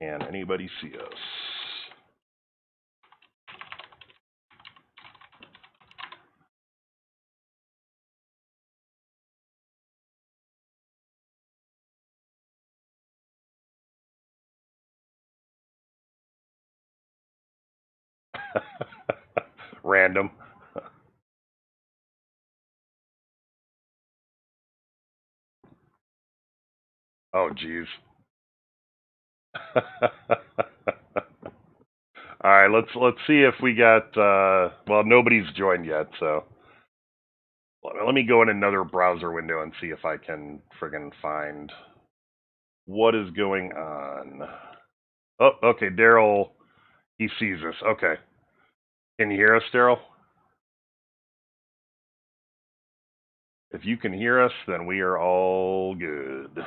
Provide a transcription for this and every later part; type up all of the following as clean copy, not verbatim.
Can anybody see us? Random. Oh, geez. All right, let's see if we got. Well, nobody's joined yet, so let me go in another browser window and see if I can friggin' find what is going on. Oh, okay, Daryl. He sees us. Okay, can you hear us, Daryl? If you can hear us, then we are all good.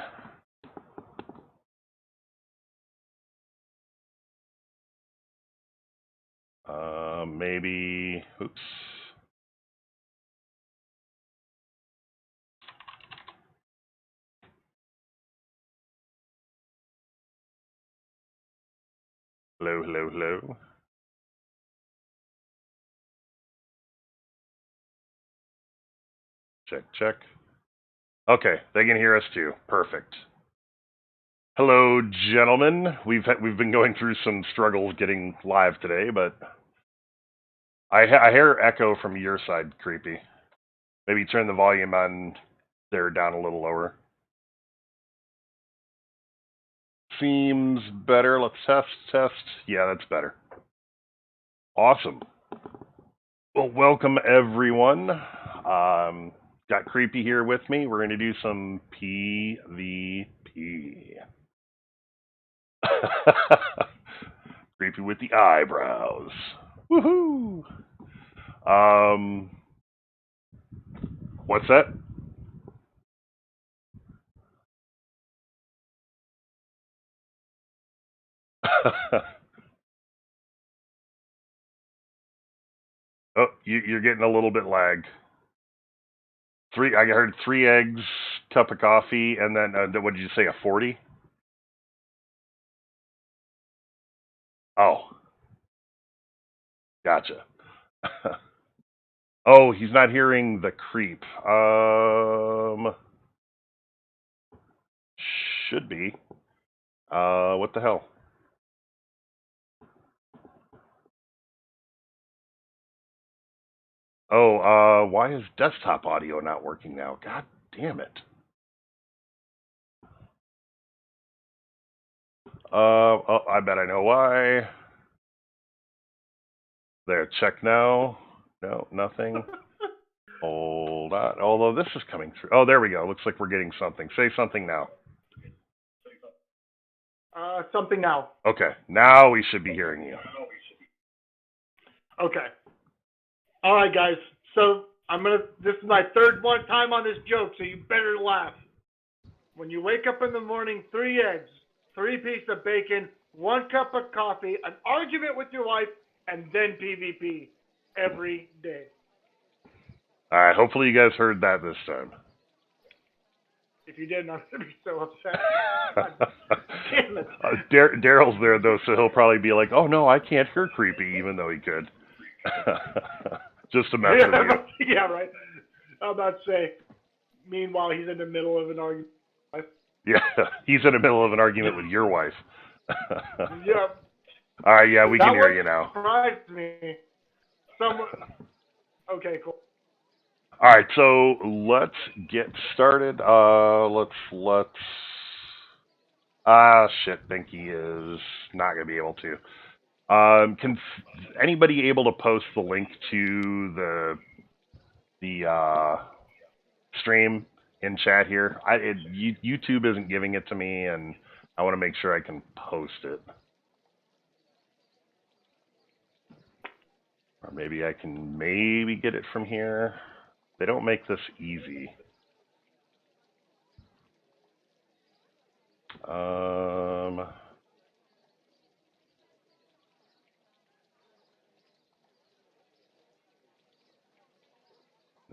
Maybe. Oops. Hello, hello, hello. Check, check. Okay, they can hear us too. Perfect. Hello, gentlemen. We've been going through some struggles getting live today, but I hear echo from your side, Kreepy. Maybe turn the volume on there down a little lower. Seems better. Let's test. Yeah, that's better. Awesome. Well, welcome everyone. Got Kreepy here with me. We're going to do some PvP. Kreepy with the eyebrows. Woohoo! What's that? Oh, you're getting a little bit lagged. I heard 3 eggs, cup of coffee, and then what did you say? A 40? Oh, gotcha. Oh, he's not hearing the creep. Should be. What the hell? Oh, why is desktop audio not working now? God damn it. Oh, I bet I know why. There, check now. No, nothing. Hold on. Although this is coming through. Oh, there we go. Looks like we're getting something. Say something now. Something now. Okay, now we should be hearing you. Okay. All right, guys. So this is my third time on this joke, so you better laugh. When you wake up in the morning, 3 eggs, 3 pieces of bacon, 1 cup of coffee, an argument with your wife, and then PvP every day. All right, hopefully you guys heard that this time. If you didn't, I'm gonna be so upset. God damn it. Daryl's there though, so he'll probably be like, "Oh no, I can't hear Kreepy," even though he could. Just to mess with you. Yeah, right. I'm about to say. Meanwhile, he's in the middle of an argument. Yeah, he's in the middle of an argument with your wife. Yeah. All right, yeah, we can hear you now. That surprised me. Okay, cool. All right, so let's get started. Let's. Shit, Binky is not gonna be able to. Can anybody able to post the link to the stream in chat here? YouTube isn't giving it to me, and I want to make sure I can post it. Or maybe I can get it from here. They don't make this easy.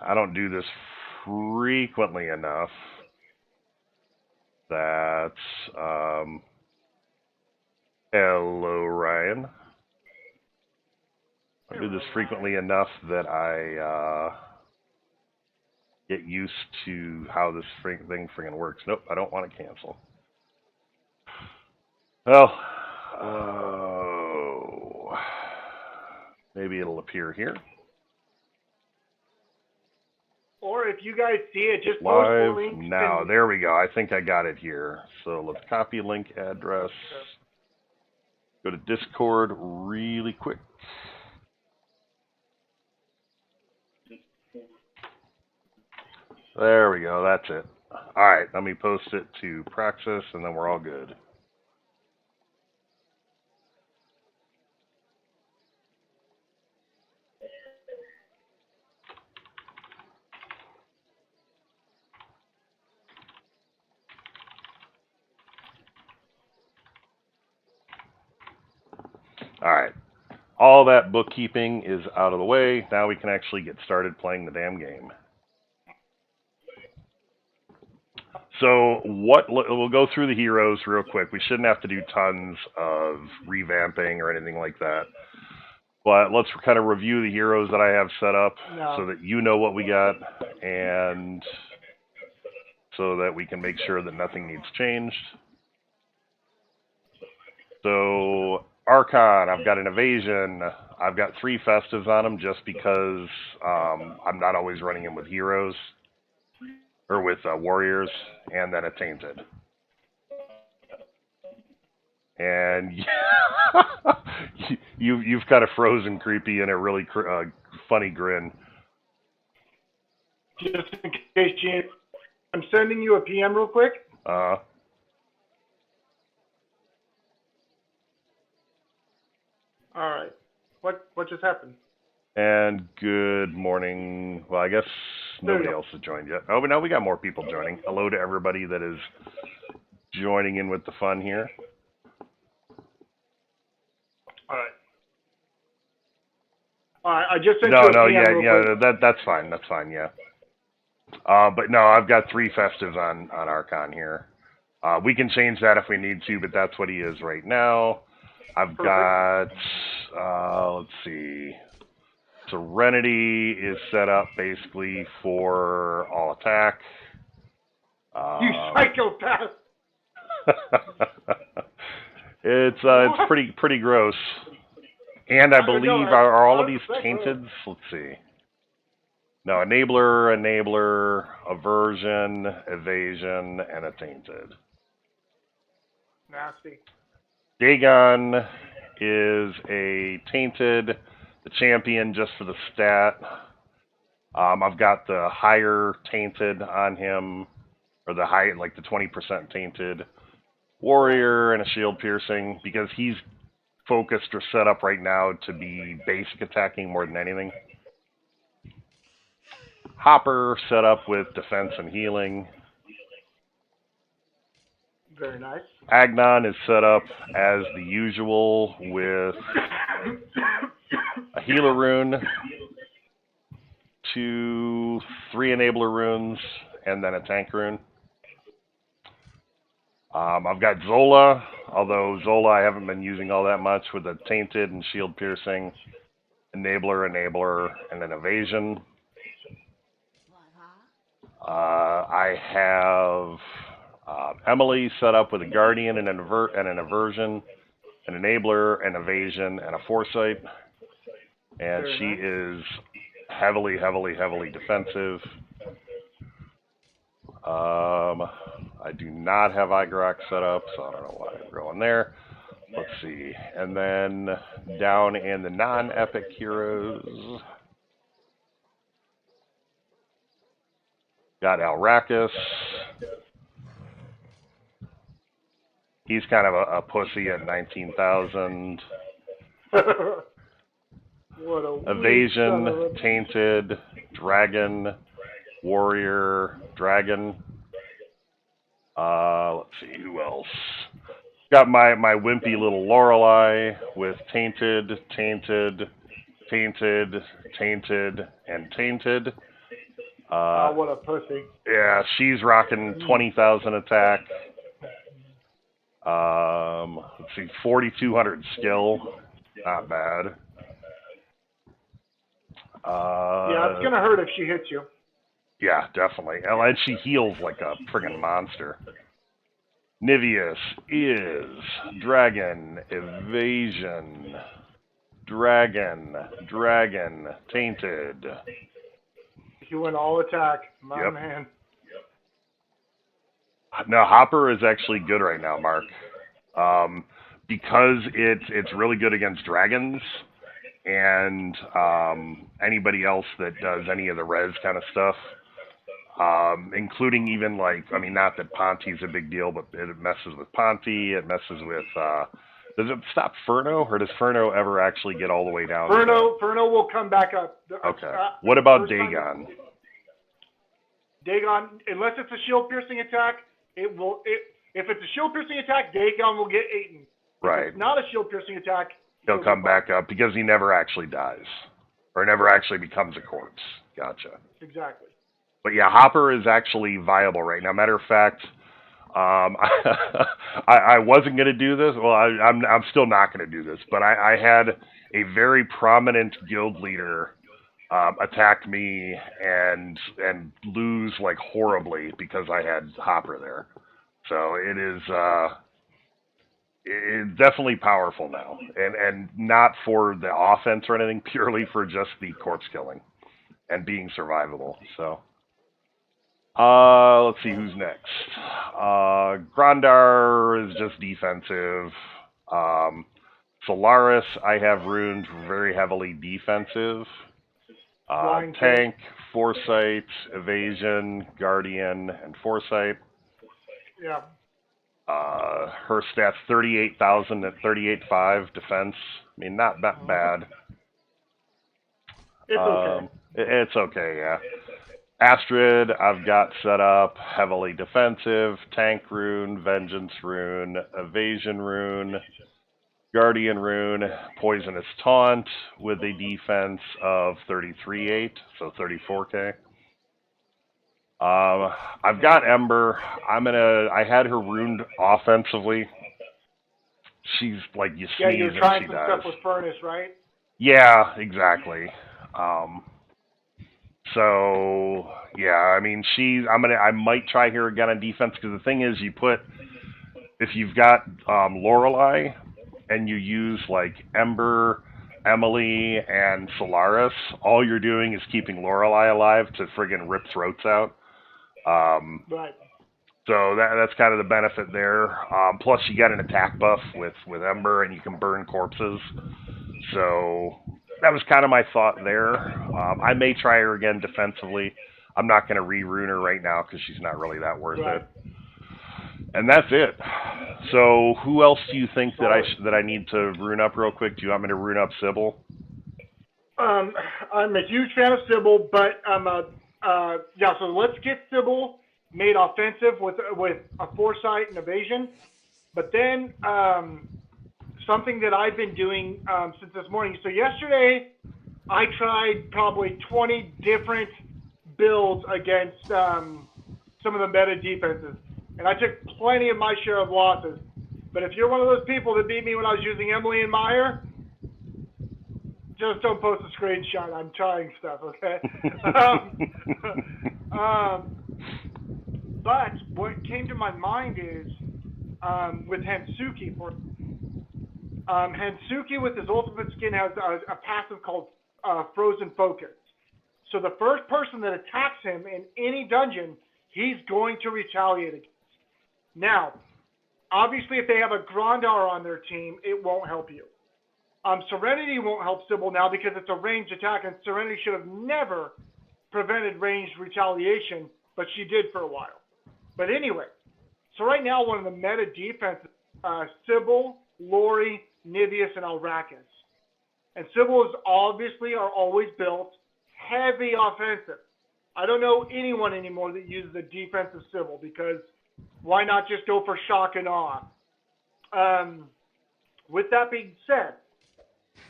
I don't do this frequently enough. That's hello, Ryan. I do this frequently enough that I get used to how this thing friggin' works. Nope, I don't want to cancel. Well, maybe it'll appear here. Or if you guys see it, just post Live the link. now. There we go. I think I got it here. So let's copy link address. Go to Discord really quick. There we go. That's it. All right. Let me post it to Praxis, and then we're all good. All right. All that bookkeeping is out of the way. Now we can actually get started playing the damn game. So we'll go through the heroes real quick. We shouldn't have to do tons of revamping or anything like that. But let's kind of review the heroes that I have set up so that you know what we got and so that we can make sure that nothing needs changed. So Archon, I've got an evasion. I've got 3 festives on him just because I'm not always running him with heroes or with warriors, and then a tainted. And you've kind of frozen Kreepy in a really funny grin. Just in case, Gene, I'm sending you a PM real quick. All right. What just happened? And good morning. Well, I guess nobody else has joined yet. Oh, but now we got more people joining. Hello to everybody that is joining in with the fun here. All right. I just sent you a PM that's fine. That's fine, yeah. But no, I've got 3 festives on Archon here. We can change that if we need to, but that's what he is right now. I've got, let's see, Serenity is set up basically for all attack. You psychopath! It's pretty gross. And I believe are all of these tainted? Let's see. No, enabler, aversion, evasion, and a tainted. Nasty. Dagon is a tainted, the champion just for the stat. I've got the higher tainted on him, or the high, like the 20% tainted. Warrior and a shield piercing, because he's focused or set up right now to be basic attacking more than anything. Hopper set up with defense and healing. Very nice. Agnon is set up as the usual with a healer rune, 2, 3 enabler runes, and then a tank rune. I've got Zola, although Zola I haven't been using all that much, with a tainted and shield piercing, enabler, and an evasion. I have Emily set up with a guardian and an aversion, an enabler, an evasion, and a foresight. And she is heavily defensive. I do not have Igorok set up, so I don't know why I'm going there. Let's see. And then down in the non-epic heroes, got Alrakis. He's kind of a pussy at 19,000. Evasion, tainted, dragon, warrior, dragon. Let's see, who else? Got my wimpy little Lorelei with tainted, and tainted. Oh, what a pussy. Yeah, she's rocking 20,000 attack. Let's see, 4,200 skill. Not bad. Yeah, it's gonna hurt if she hits you. Yeah, definitely. And she heals like a friggin' monster. Niveus is Dragon, Evasion, Dragon, Tainted. You went all attack, my Yep. man. No, Hopper is actually good right now, Mark. Because it's really good against dragons and anybody else that does any of the res kind of stuff. Including even like, I mean, not that Ponti's a big deal, but it messes with Ponti. It messes with. Does it stop Furno, or does Furno ever actually get all the way down? Furno will come back up. Okay. What about Dagon? Dagon, unless it's a shield piercing attack, it will. If it's a shield piercing attack, Dagon will get eaten. Right. If it's not a shield piercing attack, he'll come back up because he never actually dies, or never actually becomes a corpse. Gotcha. Exactly. But yeah, Hopper is actually viable right now. Matter of fact, I wasn't going to do this. Well, I'm still not going to do this. But I had a very prominent guild leader attack me and lose like horribly because I had Hopper there. So it's definitely powerful now, and not for the offense or anything, purely for just the corpse killing and being survivable. So. Let's see who's next. Grandar is just defensive. Solaris, I have ruined very heavily defensive. Tank, Foresight, Evasion, Guardian, and Foresight. Yeah. Her stats 38,000 at 38.5 defense. I mean, not that bad. It's okay. It's okay, yeah. Astrid, I've got set up heavily defensive, Tank Rune, Vengeance Rune, Evasion Rune, Guardian Rune, Poisonous Taunt with a defense of 33.8, so 34k. I've got Ember. I had her runed offensively. She's like, you sneeze and she dies. Yeah, you're trying some stuff with Furnace, right? Yeah, exactly. So yeah, I mean, I might try her again on defense, because the thing is, if you've got Lorelei and you use like Ember, Emily, and Solaris, all you're doing is keeping Lorelei alive to friggin' rip throats out. Right. So that's kind of the benefit there. Plus, you get an attack buff with Ember, and you can burn corpses. So that was kind of my thought there. I may try her again defensively. I'm not going to re-rune her right now because she's not really that worth it. And that's it. So who else do you think that I need to rune up real quick? Do you want me to rune up Sybil? I'm a huge fan of Sybil, but yeah. So let's get Sybil made offensive with a Foresight and Evasion. But then something that I've been doing since this morning. So yesterday, I tried probably 20 different builds against some of the meta defenses. And I took plenty of my share of losses. But if you're one of those people that beat me when I was using Emily and Meyer, just don't post a screenshot. I'm trying stuff, okay? But what came to my mind is with Sookie. Sookie with his ultimate skin has a passive called Frozen Focus. So the first person that attacks him in any dungeon, he's going to retaliate against. Now, obviously, if they have a Grandar on their team, it won't help you. Serenity won't help Sybil now because it's a ranged attack, and Serenity should have never prevented ranged retaliation, but she did for a while. But anyway, so right now, one of the meta defenses, Sybil, Lori, Niveus, and Alrakis. And Sybil's obviously are always built heavy offensive. I don't know anyone anymore that uses a defensive Sybil, because why not just go for shock and awe? With that being said,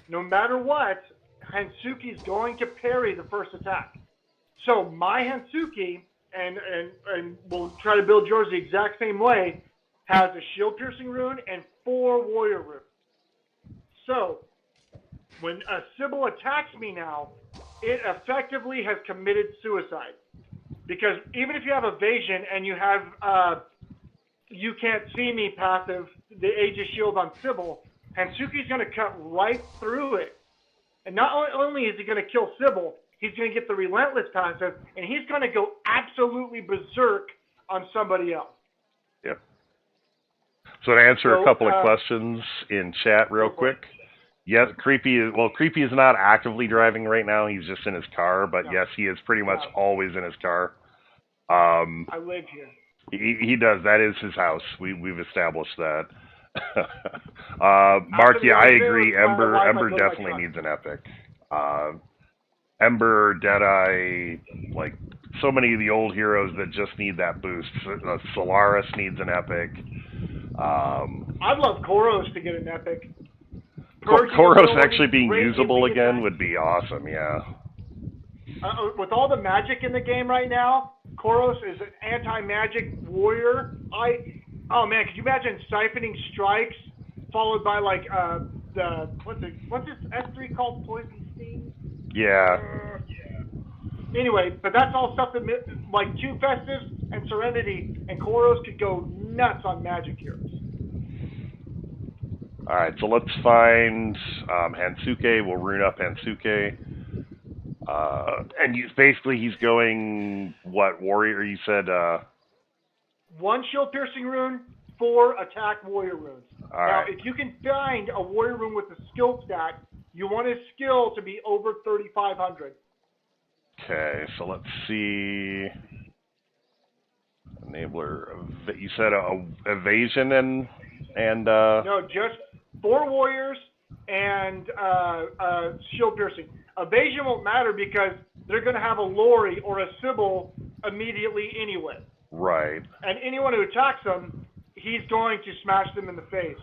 no matter what, Hansuki's going to parry the first attack. So my Hansuki, and we'll try to build yours the exact same way, has a shield piercing rune and 4 warrior runes. So, when a Sybil attacks me now, it effectively has committed suicide. Because even if you have evasion and you have you can't see me passive, the Aegis Shield on Sybil, and Sookie's going to cut right through it. And not only is he going to kill Sybil, he's going to get the Relentless passive, and he's going to go absolutely berserk on somebody else. Yep. So to answer a couple of questions in chat real quick. Yes, Kreepy is not actively driving right now. He's just in his car, but yes, he is pretty much always in his car. I live here. He does. That is his house. We've established that. Mark, yeah, I agree. Ember definitely needs an epic. Ember, Deadeye, like so many of the old heroes that just need that boost. Solaris needs an epic. I'd love Koros to get an epic. Koros actually being usable again would be awesome, yeah. With all the magic in the game right now, Koros is an anti-magic warrior. Oh man, could you imagine siphoning strikes followed by like what's this S3 called? Poison Sting? Yeah. Anyway, but that's all stuff that like 2 Festives and Serenity, and Koros could go nuts on magic heroes. All right, so let's find Hansuke. We'll rune up Hansuke. And he's going, what, warrior? You said... 1 shield piercing rune, 4 attack warrior runes. Now, if you can find a warrior rune with a skill stat, you want his skill to be over 3,500. Okay, so let's see... Enabler... You said evasion and No, just 4 warriors and shield piercing. Evasion won't matter because they're going to have a Lori or a Sybil immediately anyway. Right. And anyone who attacks them, he's going to smash them in the face.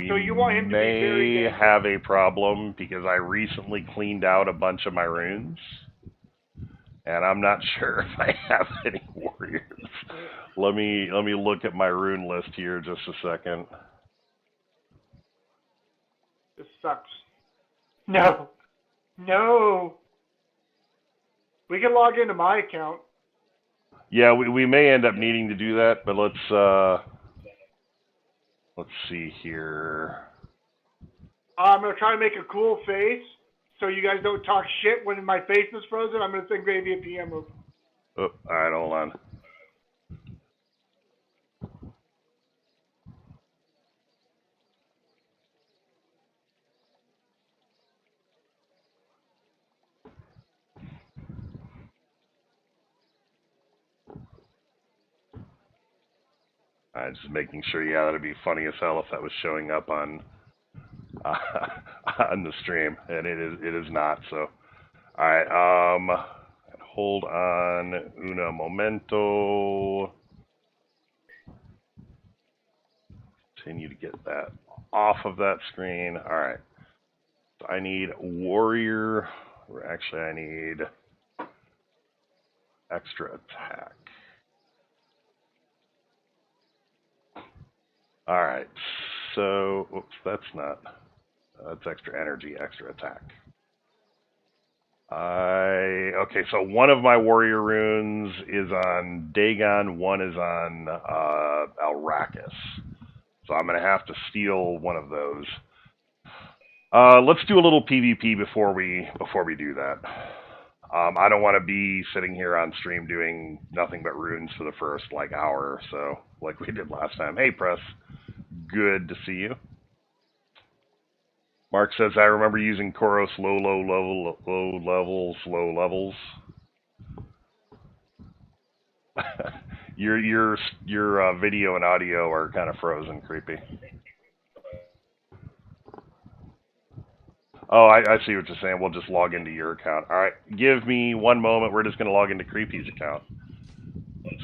So you want him to be very dangerous. Have a problem because I recently cleaned out a bunch of my runes. And I'm not sure if I have any warriors. Let me look at my rune list here just a second. This sucks. No. We can log into my account. Yeah, we may end up needing to do that, but let's see here. I'm gonna try to make a cool face so you guys don't talk shit when my face is frozen. I'm gonna send Gravy a PM move. Oh, all right, hold on. Just making sure, yeah, that'd be funny as hell if that was showing up on on the stream, and it is not. So, all right, hold on, una momento. Continue to get that off of that screen. All right, so I need warrior. Or actually, I need extra attack. All right, so, oops, that's not, that's extra energy, extra attack. Okay, so one of my warrior runes is on Dagon, one is on Alrakis. So I'm going to have to steal one of those. Let's do a little PvP before we do that. I don't want to be sitting here on stream doing nothing but runes for the first, hour or so, like we did last time. Hey, Press. Good to see you. Mark says, I remember using Koros low levels. Your video and audio are kind of frozen, Kreepy. Oh, I see what you're saying. We'll just log into your account. All right, give me one moment. We're just going to log into Kreepy's account.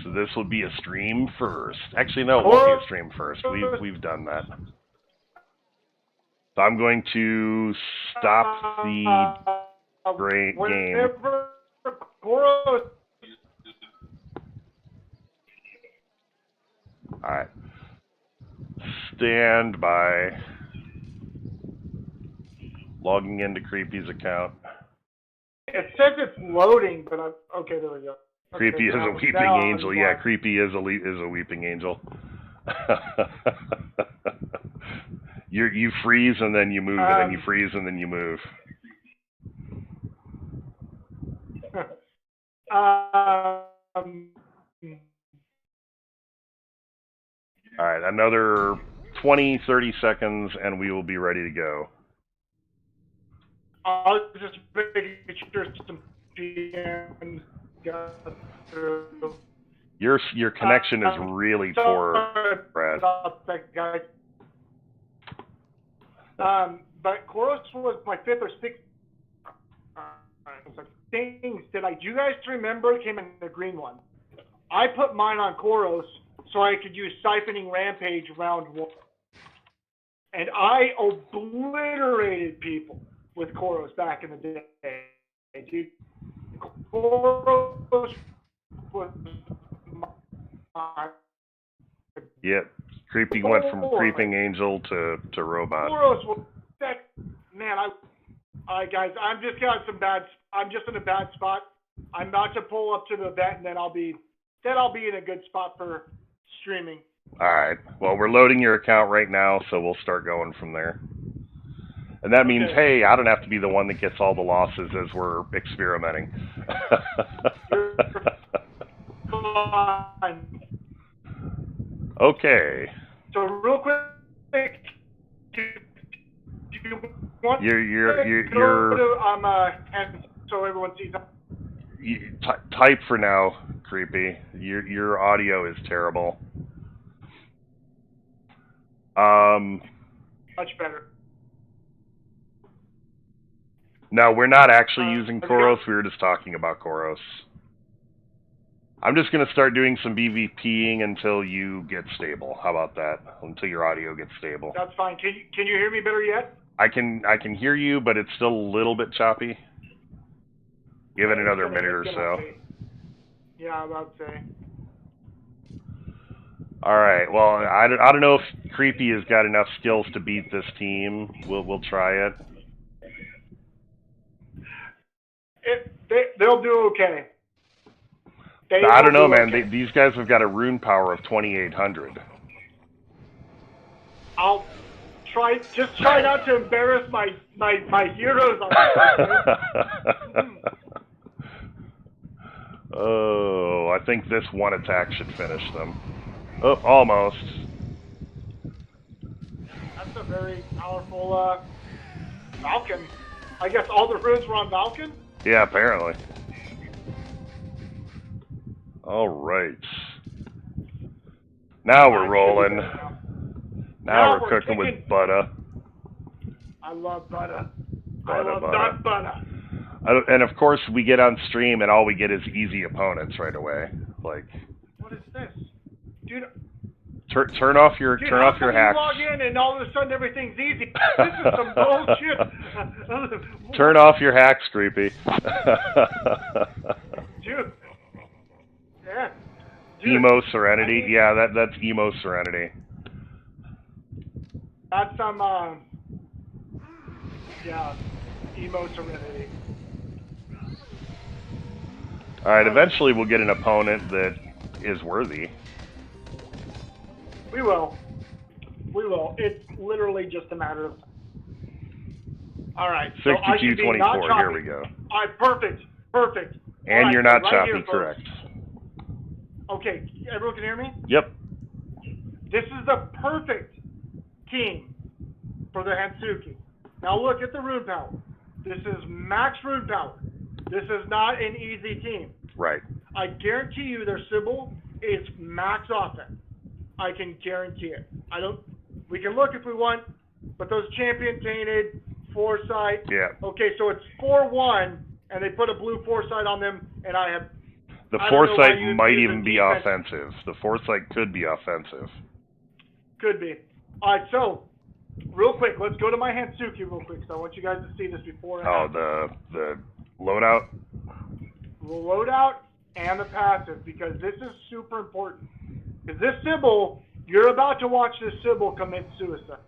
So this will be a stream first. Actually, no, it won't be a stream first. We've done that. So I'm going to stop the game. All right. Stand by. Logging into Kreepy's account. It says it's loading, but okay, there we go. Okay, Kreepy is a weeping angel. Yeah, Kreepy is a weeping angel. You freeze and then you move, and then you freeze and then you move. All right, another 20, 30 seconds, and we will be ready to go. I'll just make sure some GMs got through. Your connection is really poor, Brad. Guys. But Koros was my 5th or 6th. Things that you guys remember came in the green one. I put mine on Koros so I could use Siphoning Rampage round 1. And I obliterated people with Koros back in the day. Dude, Koros was my... Yep. Kreepy went from creeping angel to robot. Koros was that man. All right, guys. I'm just in a bad spot. I'm about to pull up to the event, and then I'll be in a good spot for streaming. All right. Well, we're loading your account right now, so we'll start going from there. And that means, hey, I don't have to be the one that gets all the losses as we're experimenting. Okay. So real quick, do you want and so everyone sees. Type for now, Kreepy. Your audio is terrible. Much better. No, we're not actually using Koros. We were just talking about Koros. I'm just going to start doing some PvPing until you get stable. How about that? Until your audio gets stable. That's fine. Can you hear me better yet? I can hear you, but it's still a little bit choppy. Give it another minute or so. Yeah, I was about to say. All right. Well, I don't know if Kreepy has got enough skills to beat this team. We'll try it. They'll do okay. I don't know, man. Okay. These guys have got a rune power of 2,800. I'll just try not to embarrass my heroes on this. Oh, I think this one attack should finish them. Oh, almost. That's a very powerful Falcon. I guess all the runes were on Falcon? Yeah, apparently. All right. Now we're rolling. Now we're cooking with butter. I love butter. I love that butter. And of course, we get on stream and all we get is easy opponents right away. Like, what is this, dude? Turn off your hacks. You log in and all of a sudden everything's easy. This is some bullshit. Turn off your hacks, Kreepy. Dude. Yeah. Dude. Emo Serenity. Yeah, that's Emo Serenity. That's some yeah, Emo Serenity. All right. Eventually, we'll get an opponent that is worthy. We will. We will. It's literally just a matter of time. All right. 62-24. Here we go. All right. Perfect. Perfect. And right, you're not right choppy, here, correct? Okay. Everyone can hear me? Yep. This is the perfect team for the Sookie. Now look at the rune power. This is max rune power. This is not an easy team. Right. I guarantee you their symbol is max offense. I can guarantee it. We can look if we want, but those champion tainted, foresight. Yeah. Okay, so it's 4-1, and they put a blue foresight on them, and I have. The foresight might even be offensive. The foresight could be offensive. Could be. All right, so real quick, let's go to my Sookie real quick. So I want you guys to see this before. Oh, the loadout. The loadout and the passive, because this is super important. Because this symbol You're about to watch this Sybil commit suicide.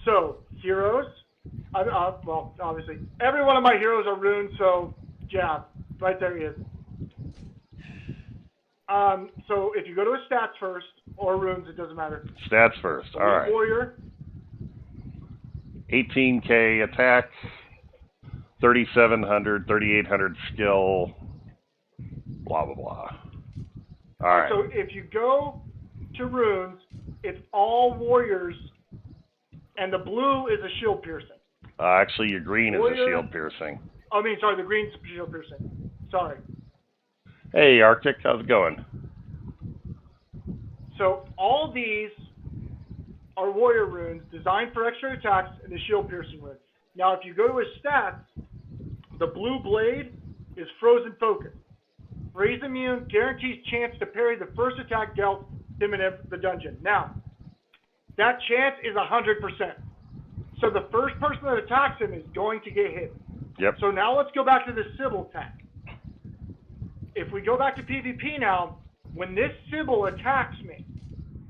So, heroes. Well, obviously, every one of my heroes are Rune, so, yeah, right there he is. So, if you go to his stats first, or Runes, it doesn't matter. Stats first, alright. Warrior. 18k attack, 3,700, 3,800 skill, blah, blah, blah. Alright. So, if you go to Runes, it's all warriors, and the blue is a shield piercing. Actually, your green is Warrior. a shield piercing. I mean, sorry, the green's shield piercing. Sorry. Hey, Arctic, how's it going? So all these are warrior runes designed for extra attacks and the shield piercing rune. Now, if you go to his stats, the blue blade is frozen focus. Raise immune guarantees chance to parry the first attack dealt him in the dungeon. Now, that chance is 100%. So the first person that attacks him is going to get hit. Yep. So now let's go back to the Sybil attack. If we go back to PvP now, when this Sybil attacks me,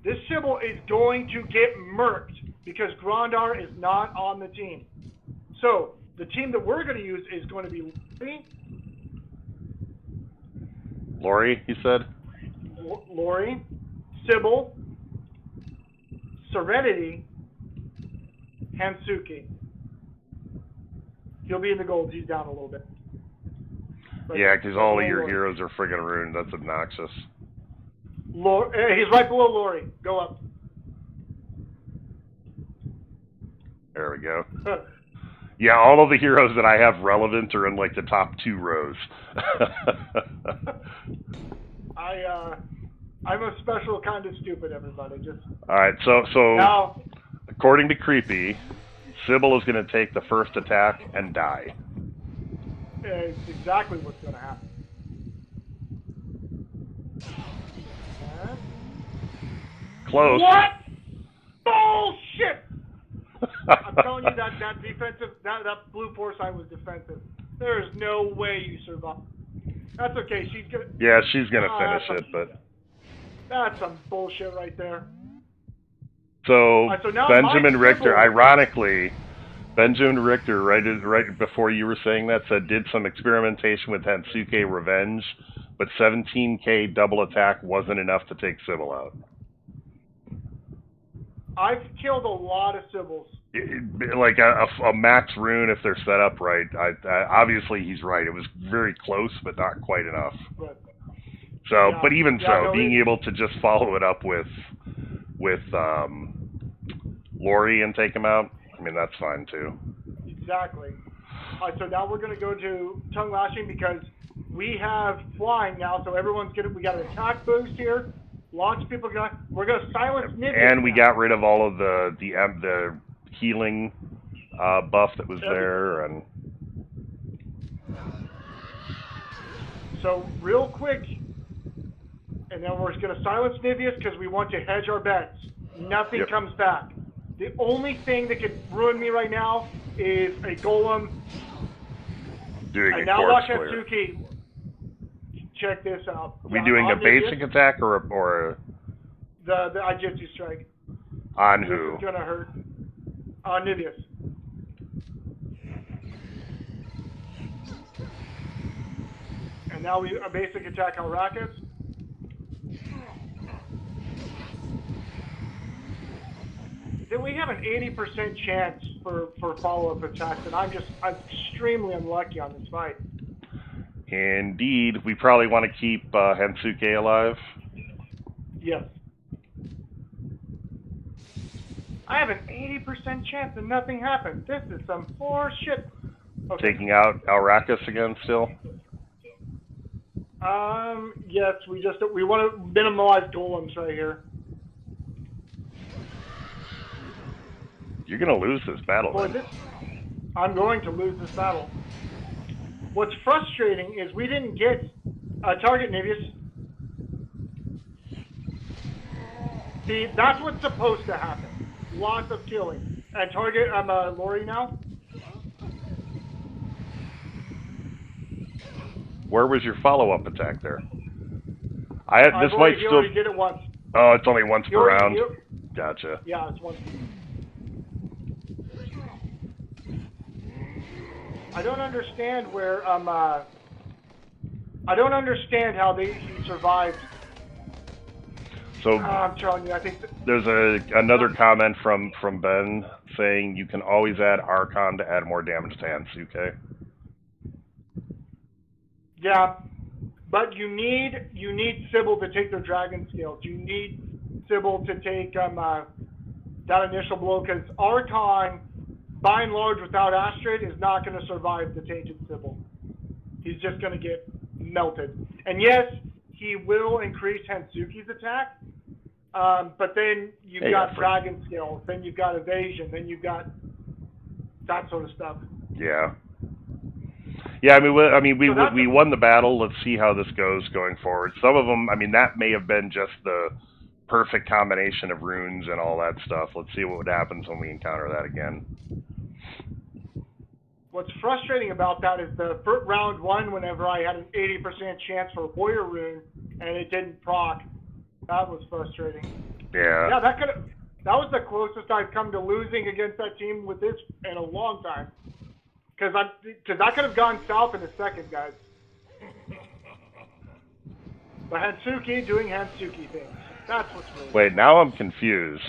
this Sybil is going to get murked because Grandar is not on the team. So the team that we're going to use is going to be Lori, you said? Lori, Sybil, Serenity, and Sookie. He'll be in the gold. He's down a little bit. But yeah, because all of your heroes are friggin' ruined. That's obnoxious. He's right below Lori. Go up. There we go. Yeah, all of the heroes that I have relevant are in like the top 2 rows. I'm a special kind of stupid, everybody. Just alright, so now, according to Kreepy, Sybil is going to take the first attack and die. it's exactly what's going to happen. Close. What? Bullshit! I'm telling you that defensive, that blue foresight was defensive. There's no way you survive. That's okay. She's gonna. Yeah, she's gonna finish it, but that's some bullshit right there. So, so now Benjamin Richter, ironically, Benjamin Richter, right before you were saying that, said did some experimentation with Hensuke Revenge, but 17k double attack wasn't enough to take Sybil out. I've killed a lot of Sybils. Like a max rune, if they're set up right. Obviously, he's right. It was very close, but not quite enough. But, so, yeah, but even yeah, so, no, being able to just follow it up with Lori and take him out, I mean, that's fine too. Exactly. So now we're going to go to tongue lashing because we have flying now. So everyone's we got an attack boost here. Lots of people we're going to silence Nibius. And we got rid of all of the healing buff that was there, and so real quick, and then we're going to silence Nibius because we want to hedge our bets. Nothing comes back. The only thing that could ruin me right now is a golem. Doing and a now corpse watch flare. Sookie. Check this out. Are we doing a basic attack or the Ijitsu strike? On This who? is gonna hurt. Nibius. And now we a basic attack on rockets. Then we have an 80% chance for follow-up attacks, and I'm extremely unlucky on this fight. Indeed, we probably want to keep Hensuke alive. Yes. I have an 80% chance and nothing happened. This is some shit. Okay. Taking out Alrakis again still? Yes, we want to minimize golems right here. You're going to lose this battle, Boy, then. I'm going to lose this battle. What's frustrating is we didn't get target Nibius. See, that's what's supposed to happen. Lots of killing. And target, Lori now. Where was your follow-up attack there? I've already did it once. Oh, it's only once per round? Yep. Gotcha. Yeah, it's once. I don't understand where, I don't understand how he survived. So, I'm telling you, I think... There's another comment from Ben saying you can always add Archon to add more damage to Hansuke. Yeah, but you need Sybil to take their dragon skills. You need Sybil to take that initial blow, because Archon, by and large, without Astrid, is not going to survive the tainted Sybil. He's just going to get melted. And yes, he will increase Hansuke's attack, but then you've got dragon skills, then you've got evasion, then you've got that sort of stuff. Yeah. Yeah, we won the battle. Let's see how this goes going forward. Some of them, that may have been just the perfect combination of runes and all that stuff. Let's see what happens when we encounter that again. What's frustrating about that is the first round one, whenever I had an 80% chance for Warrior Rune and it didn't proc, that was frustrating. Yeah. Yeah, that was the closest I've come to losing against that team with this in a long time. Because I could have gone south in a second, guys. But Hansuke doing Hansuke things. That's what's really... Wait, now I'm confused.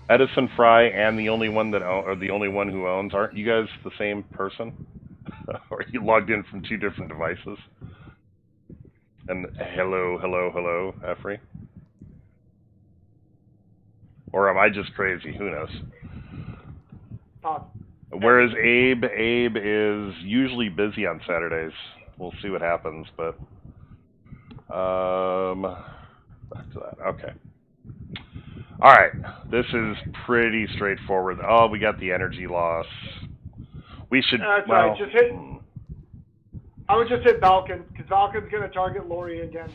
Edison Fry and the only one who owns, aren't you guys the same person? Or are you logged in from two different devices? And hello, Efrey? Or am I just crazy? Who knows? Whereas Abe is usually busy on Saturdays. We'll see what happens, but back to that. Okay. All right. This is pretty straightforward. Oh, we got the energy loss. We should. That's right. Just hit. I would just hit Valken, because Valken's gonna target Lori again.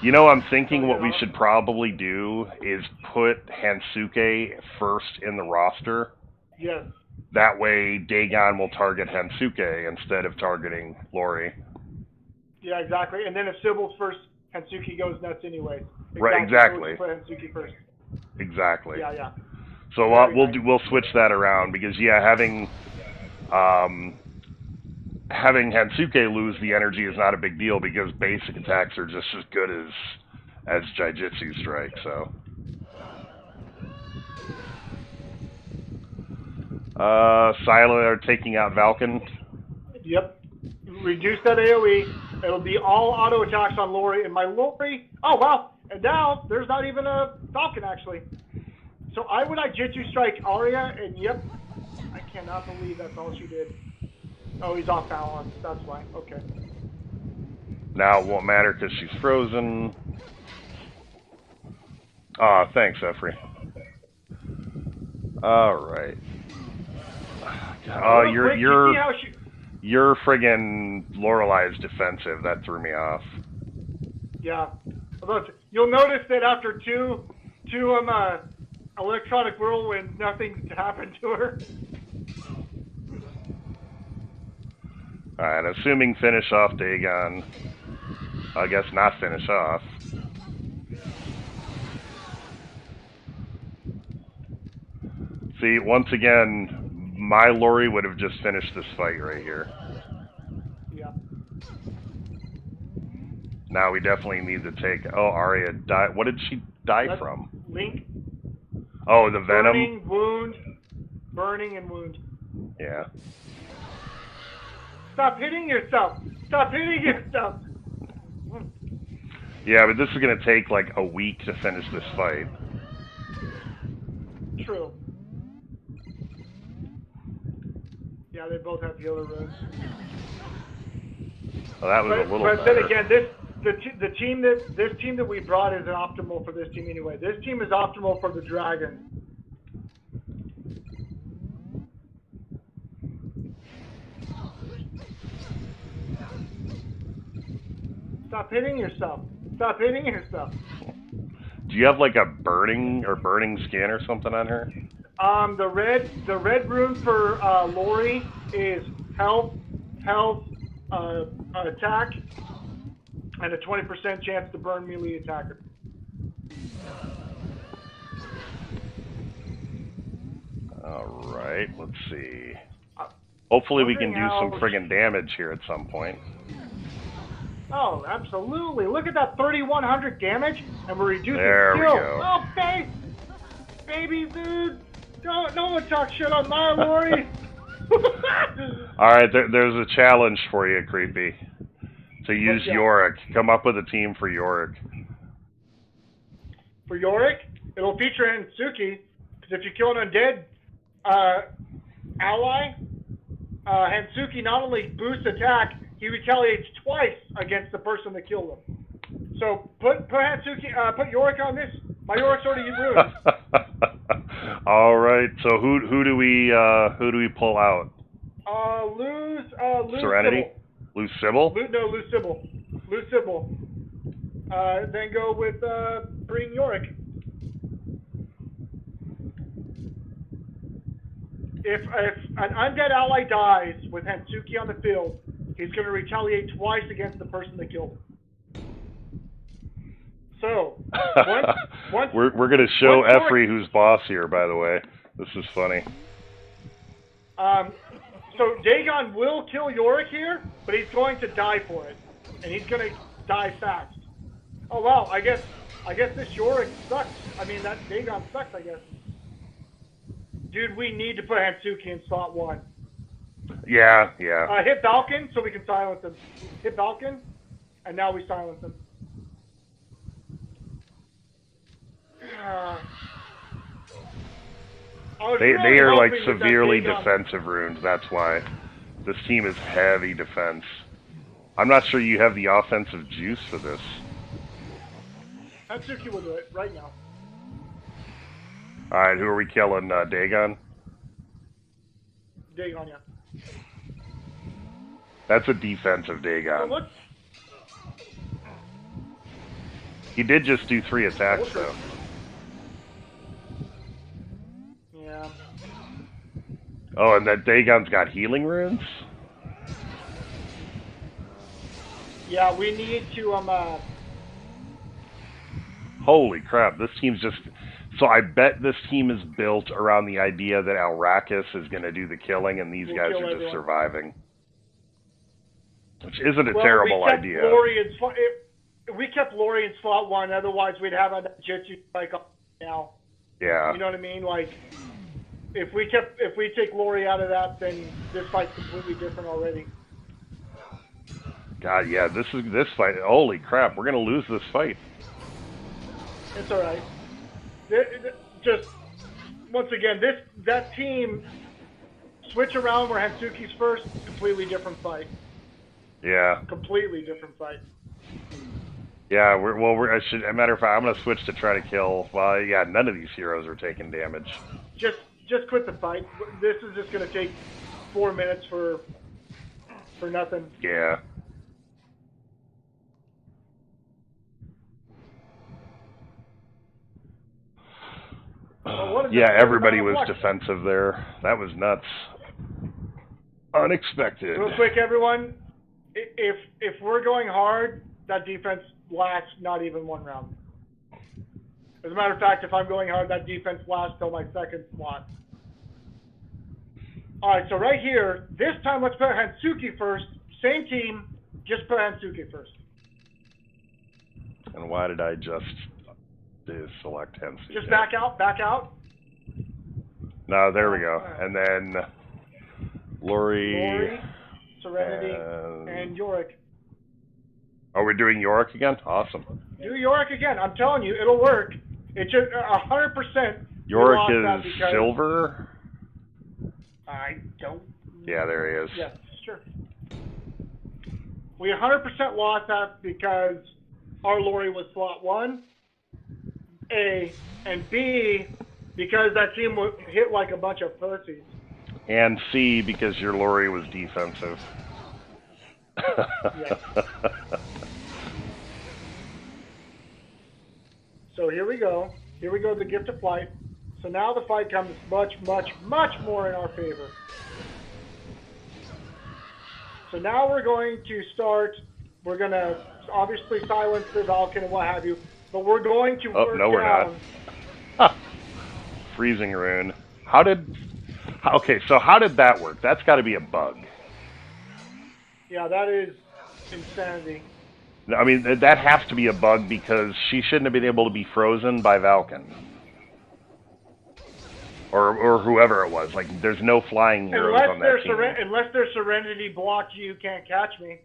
You know, I'm thinking what we should probably do is put Hansuke first in the roster. Yes. That way, Dagon will target Hansuke instead of targeting Lori. Yeah, exactly. And then if Sybil's first, Hansuke goes nuts anyway. Right, exactly. Put Hansuke first. Exactly. Yeah. So we'll switch that around, because having Hansuke lose the energy is not a big deal, because basic attacks are just as good as Jaijutsu Strike. So. Silo are taking out Valken. Yep. Reduce that AoE. It'll be all auto attacks on Lori. And my Lori... Oh, wow. And now, there's not even a Falcon, actually. So I would Jitsu Strike Arya, and yep. I cannot believe that's all she did. Oh, he's off balance. That's why. Okay. Now it won't matter because she's frozen. Ah, thanks, Efrey. Alright. Oh, you're friggin' Lorelai's defensive. That threw me off. Yeah. You'll notice that after two electronic whirlwinds, nothing happened to her. Alright, assuming finish off Dagon. I guess not finish off. See, once again, my Lori would have just finished this fight right here. Yeah. Now we definitely need to take... Oh, Arya died. What did she die from? Link. Oh, the venom? Burning and wound. Yeah. Stop hitting yourself! Stop hitting yourself! Yeah, but this is going to take like a week to finish this fight. True. Yeah, they both have healer runes. Well, that was a little but better. Then again, this team that we brought isn't optimal for this team anyway. This team is optimal for the dragon. Stop hitting yourself. Stop hitting yourself. Do you have like a burning skin or something on her? The red rune for Lori is health, attack, and a 20% chance to burn melee attacker. Alright, let's see. Hopefully we can do some friggin' damage here at some point. Oh, absolutely. Look at that 3,100 damage, and we're reducing There skill. we go. Oh, baby dude. No one talk shit on my Lori. Alright, there's a challenge for you, Kreepy. To use Yorick. Come up with a team for Yorick. For Yorick, it'll feature Sookie, because if you kill an undead ally, Sookie not only boosts attack, he retaliates twice against the person that killed him. So put Yorick on this. My Yorick's already ruined. All right. So who do we pull out? Lose Serenity. Sybil. Lose Sybil. Lose Sybil. Lose Sybil. Then go with bring Yorick. If an undead ally dies with Sookie on the field, he's going to retaliate twice against the person that killed him. So, once we're going to show Effrey who's boss here, by the way. This is funny. So Dagon will kill Yorick here, but he's going to die for it. And he's going to die fast. Oh, wow. I guess this Yorick sucks. I mean, that Dagon sucks, I guess. Dude, we need to put Sookie in slot 1. Yeah. Hit Falcon so we can silence him. Hit Falcon, and now we silence him. They are like severely defensive runes. That's why this team is heavy defense. I'm not sure you have the offensive juice for this. Sookie will do it right now. All right, who are we killing? Dagon. Dagon, yeah. That's a defensive Dagon. So he did just do 3 attacks, though. Yeah. Oh, and that Dagon's got healing runes? Yeah, we need to, Holy crap, this team's just... So I bet this team is built around the idea that Alrakis is going to do the killing, and these guys are just surviving. Which isn't a terrible idea. We kept Lori in slot 1, otherwise we'd have a Jitsu spike now. Yeah. You know what I mean? Like, if we take Lori out of that, then this fight's completely different already. God, yeah, this fight. Holy crap, we're gonna lose this fight. It's all right. Just once again, that team switch around where Sookie's first. Completely different fight. Yeah. Completely different fight. Yeah, as a matter of fact, I'm gonna switch to try to kill. Well, yeah, none of these heroes are taking damage. Just quit the fight. This is just gonna take 4 minutes for nothing. Yeah. Yeah, everybody was defensive there. That was nuts. Unexpected. Real quick, everyone. If we're going hard, that defense lasts not even 1 round. As a matter of fact, if I'm going hard, that defense lasts till my second slot. Alright, so right here, this time let's put Sookie first. Same team, just put Sookie first. And why did I just select Sookie? Just back out. No, there we go. And then Lori, Serenity, and Yorick. Are we doing Yorick again? Awesome. Do Yorick again. I'm telling you, it'll work. It's just 100%. Yorick is silver? I don't... Yeah, there he is. Yeah, sure. We 100% lost that because our Lori was slot 1, A, and B, because that team hit like a bunch of pussies. And C, because your Lori was defensive. Yes. So here we go. Here we go, the gift of flight. So now the fight comes much, much, much more in our favor. So now we're going to obviously silence the Vulcan and what have you, but we're going to work no, we're down. not. Freezing rune. Okay, so how did that work? That's got to be a bug. Yeah, that is insanity. I mean, that has to be a bug because she shouldn't have been able to be frozen by Valken. Or whoever it was. Like, there's no flying heroes on that team. Unless their Serenity blocked you can't catch me.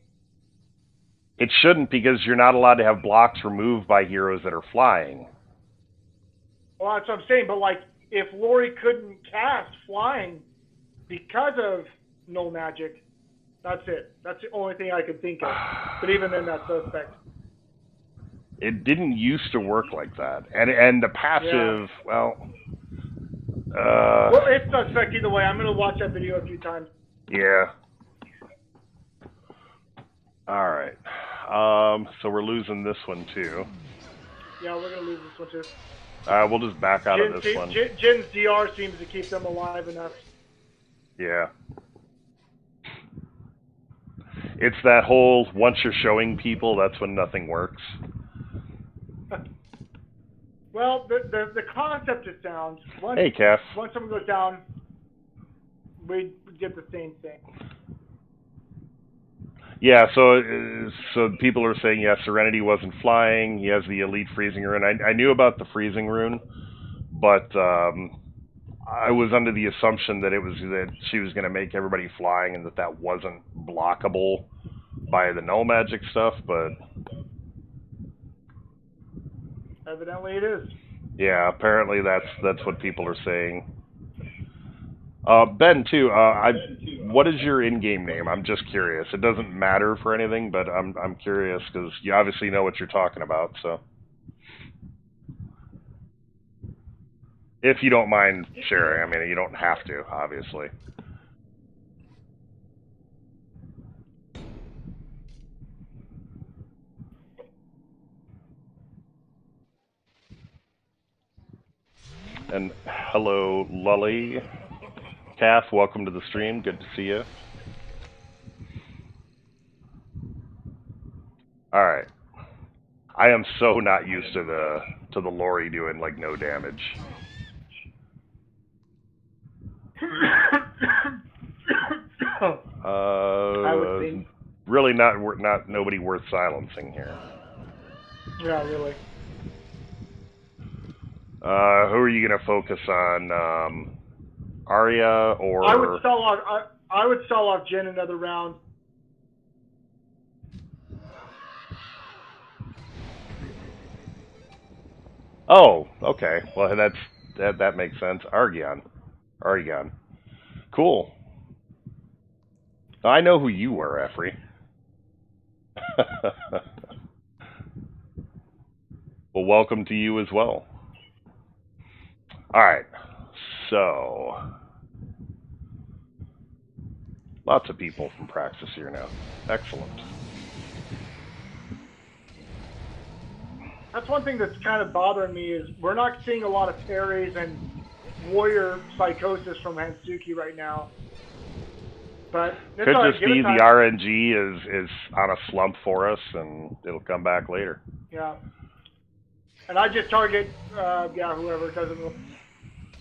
It shouldn't, because you're not allowed to have blocks removed by heroes that are flying. Well, that's what I'm saying, but like, if Lori couldn't cast flying because of no magic, that's it. That's the only thing I could think of. But even then, that's suspect. It didn't used to work like that. And the passive, well, it's suspect either way. I'm going to watch that video a few times. Yeah. All right. So we're losing this one, too. Yeah, we're going to lose this one, too. We'll just back out of this one. Jin's DR seems to keep them alive enough. Yeah. It's that whole, once you're showing people, that's when nothing works. Well, the concept is sound. Hey, Cass. Once someone goes down, we get the same thing. Yeah, so people are saying, yeah, Serenity wasn't flying. He has the elite freezing rune. I knew about the freezing rune, but I was under the assumption that that she was going to make everybody flying and that wasn't blockable by the null magic stuff, but evidently it is. Yeah, apparently that's what people are saying. Ben, too. What is your in-game name? I'm just curious. It doesn't matter for anything, but I'm curious because you obviously know what you're talking about. So, if you don't mind sharing, I mean, you don't have to, obviously. And hello, Lully. Kath, welcome to the stream. Good to see you. All right. I am so not used to the Lori doing like no damage. I would think. Really not nobody worth silencing here. Yeah, really. Who are you gonna focus on? Arya or? I would sell off Jin another round. Oh, okay. Well, that makes sense. Argon. Cool. I know who you were, Effrey. Well, welcome to you as well. All right. So, lots of people from Praxis here now. Excellent. That's one thing that's kind of bothering me is we're not seeing a lot of parries and warrior psychosis from Sookie right now. But could just be the RNG is on a slump for us, and it'll come back later. Yeah. And I just target, whoever doesn't.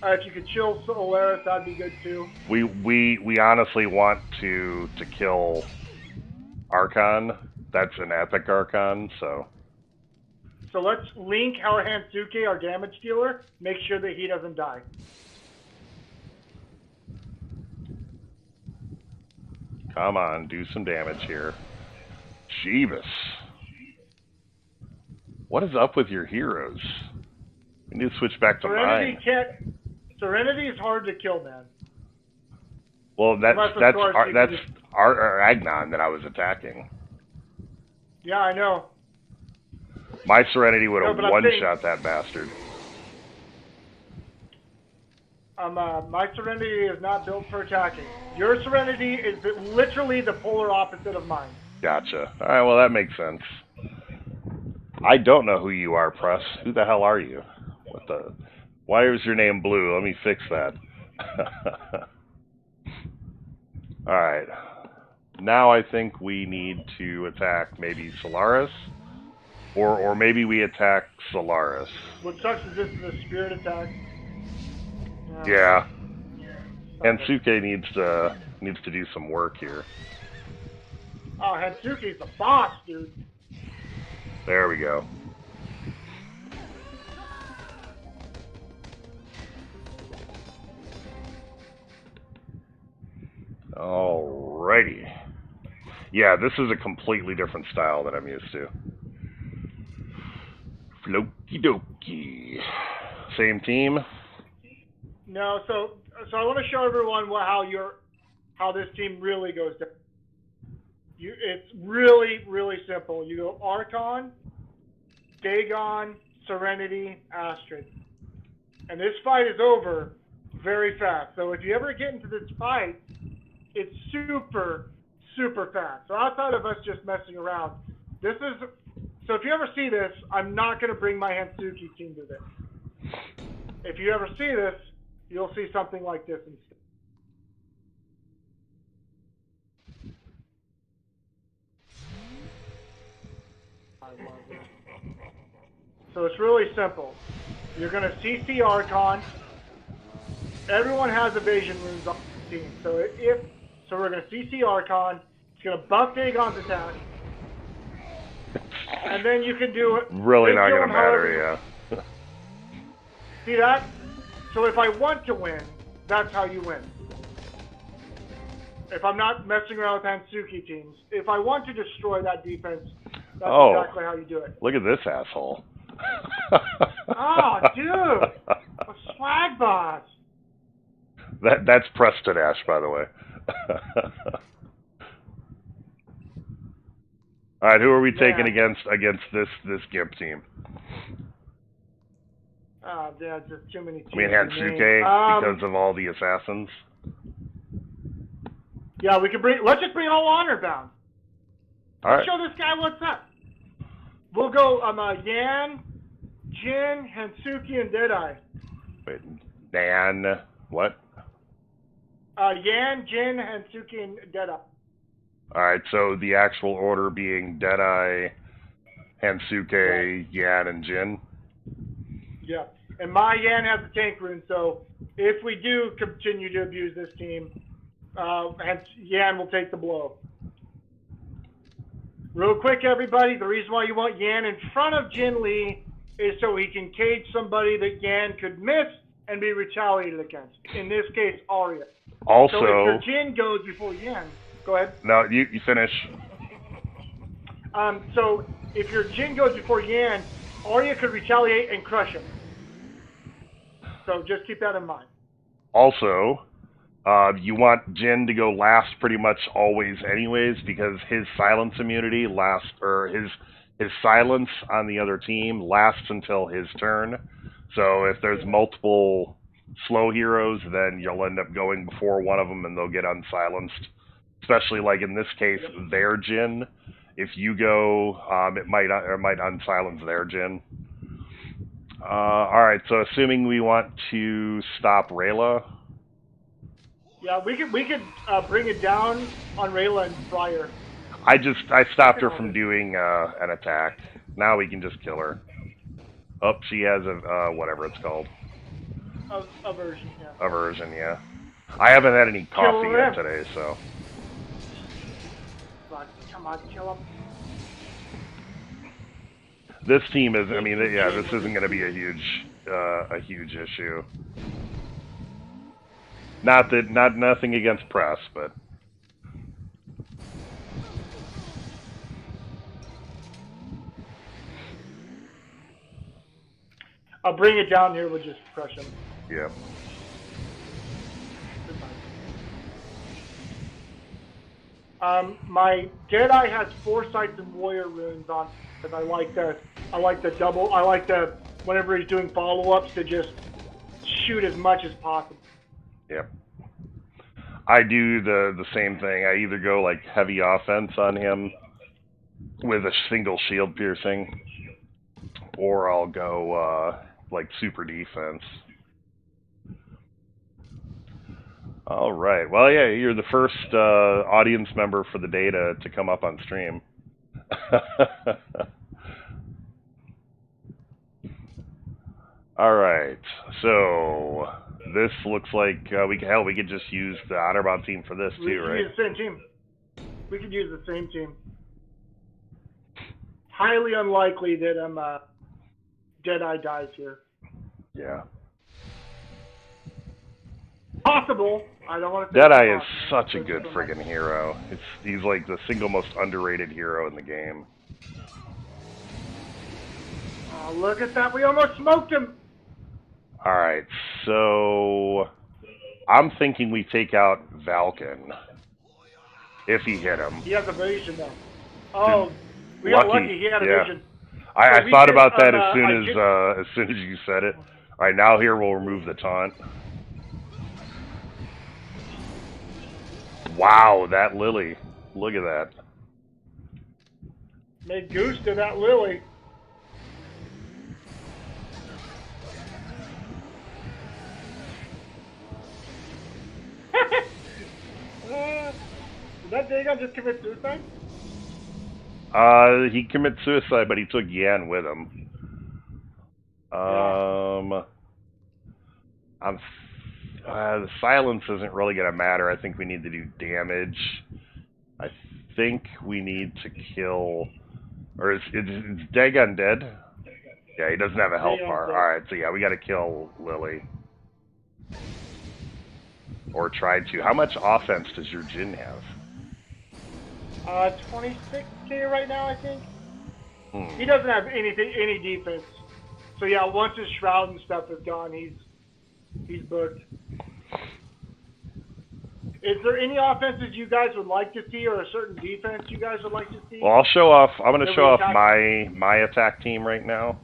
If you could chill Solaris, that'd be good too. We honestly want to kill Archon. That's an epic Archon, so. So let's link our Sookie, our damage dealer, make sure that he doesn't die. Come on, do some damage here. Jeebus. What is up with your heroes? We need to switch back to mine. Serenity is hard to kill, man. Well, that's our Agnon that I was attacking. Yeah, I know. My Serenity would have one-shot that bastard. My Serenity is not built for attacking. Your Serenity is literally the polar opposite of mine. Gotcha. All right, well, that makes sense. I don't know who you are, Press. Who the hell are you? Why is your name blue? Let me fix that. All right. now I think we need to attack maybe Solaris, or maybe we attack Solaris. What sucks is this is a spirit attack. Yeah. And Sookie needs to do some work here. Oh, Hansuki's the boss, dude. There we go. Alrighty. Yeah, this is a completely different style that I'm used to. Floki dokie. Same team? No, so I want to show everyone how this team really goes down. It's really, really simple. You go Archon, Dagon, Serenity, Astrid. And this fight is over very fast. So if you ever get into this fight, it's super, super fast. So outside of us just messing around, so if you ever see this, I'm not going to bring my Hansuki team to this. If you ever see this, you'll see something like this instead. So it's really simple. You're going to CC Archon. Everyone has evasion runes on the team. So we're going to CC Archon. It's going to buff Dagon's attack. And then you can do it. Really not going to matter, yeah. See that? So if I want to win, that's how you win. If I'm not messing around with Hansuki teams, if I want to destroy that defense, that's exactly how you do it. Look at this asshole. Oh, dude! A swag boss! That's Preston Ash, by the way. Alright, who are we taking against this GIMP team? Yeah, just too many teams. I mean, Hansuke, because of all the assassins? Yeah, let's just bring all honor bound. Alright. Let's show this guy what's up. We'll go, Yan, Jin, Hansuki, and Deadeye. Wait, Dan, what? Yan, Jin, Hansuki, and Deadeye. Alright, so the actual order being Deadeye, Hansuke, Yan, and Jin? Yeah, and my Yan has the tank rune, so if we do continue to abuse this team, Yan will take the blow. Real quick, everybody, the reason why you want Yan in front of Jin Lee is so he can cage somebody that Yan could miss and be retaliated against. In this case, Arya. Also, so if your Jin goes before Yan, go ahead. No, you finish. So if your Jin goes before Yan, Arya could retaliate and crush him. So just keep that in mind. Also, you want Jin to go last pretty much always anyways, because his silence immunity lasts, or his silence on the other team lasts until his turn. So if there's multiple slow heroes, then you'll end up going before one of them and they'll get unsilenced. Especially like in this case, their Jin. If you go, it might unsilence their Jin. Alright, so assuming we want to stop Rayla. Yeah, we could bring it down on Rayla and fry her. I stopped her from doing an attack. Now we can just kill her. Oh, she has a whatever it's called. Aversion, yeah. Aversion, yeah. I haven't had any coffee yet today, so. Come on, kill him. This team is, I mean, yeah, this isn't going to be a huge issue. Nothing against Press, but. I'll bring it down here, we'll just crush him. Yeah. My Deadeye has Foresight and Warrior runes on, because I like the whenever he's doing follow-ups to just shoot as much as possible. Yep. I do the same thing. I either go like heavy offense on him with a single shield piercing, or I'll go like super defense. All right. Well, yeah, you're the first audience member for the data to come up on stream. All right. So this looks like we could just use the Honorbound team for this too, right? We could use the same team. We could use the same team. Highly unlikely that Deadeye dies here. Yeah. Possible. I don't want to say Deadeye is possible, such a good friggin' hero. He's like the single most underrated hero in the game. Oh, look at that. We almost smoked him. All right. So I'm thinking we take out Valken if he hit him. He has evasion now. Oh, we got lucky. He had evasion. I thought about that as soon as you said it. All right, now here we'll remove the taunt. Wow, that Lily. Look at that. Made goose to that Lily. Did that Dagon just commit suicide? He committed suicide, but he took Yan with him. The silence isn't really going to matter. I think we need to do damage. I think we need to kill... Or is Dagon dead? Yeah, he doesn't have a health bar. Alright, so yeah, we got to kill Lily. Or try to. How much offense does your Jin have? 26k right now, I think. He doesn't have any defense. So yeah, once his shroud and stuff is gone, he's booked. Is there any offenses you guys would like to see, or a certain defense you guys would like to see? Well, I'll show off. I'm going to show off my attack team right now.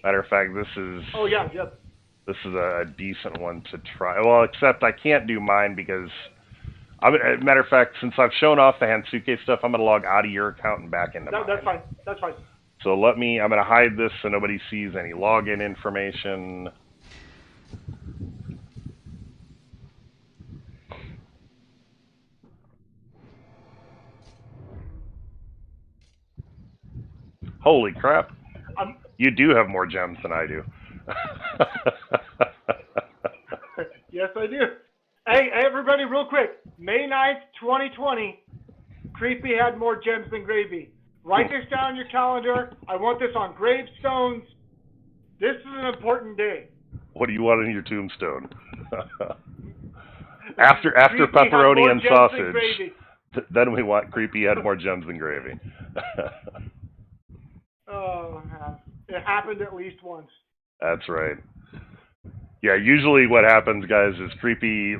Matter of fact, this is. Oh yeah, yep. This is a decent one to try. Well, except I can't do mine because. Matter of fact, since I've shown off the Hansuke stuff, I'm going to log out of your account and back into mine. That's fine. That's fine. So I'm going to hide this so nobody sees any login information. Holy crap. You do have more gems than I do. Yes, I do. Hey, everybody, real quick. May 9th, 2020, Kreepy had more gems than Gravy. Write this down in your calendar. I want this on gravestones. This is an important day. What do you want in your tombstone? after pepperoni and sausage, then we want Kreepy had more gems than Gravy. Oh, it happened at least once. That's right. Yeah, usually what happens, guys, is Kreepy,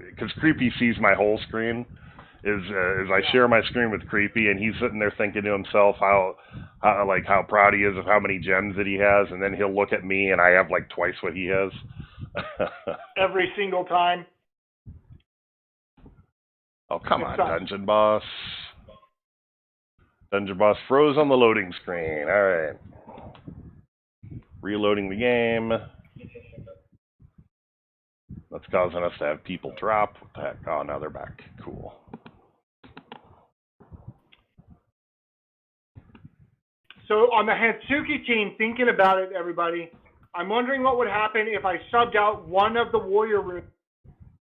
because Kreepy sees my whole screen, is I share my screen with Kreepy, and he's sitting there thinking to himself how proud he is of how many gems that he has, and then he'll look at me, and I have like twice what he has. Every single time. Oh, come on, Dungeon Boss. Dungeon Boss froze on the loading screen. All right. Reloading the game. That's causing us to have people drop. What the heck? Oh, now they're back. Cool. So on the Hatsuki team, thinking about it, everybody, I'm wondering what would happen if I subbed out one of the warrior runes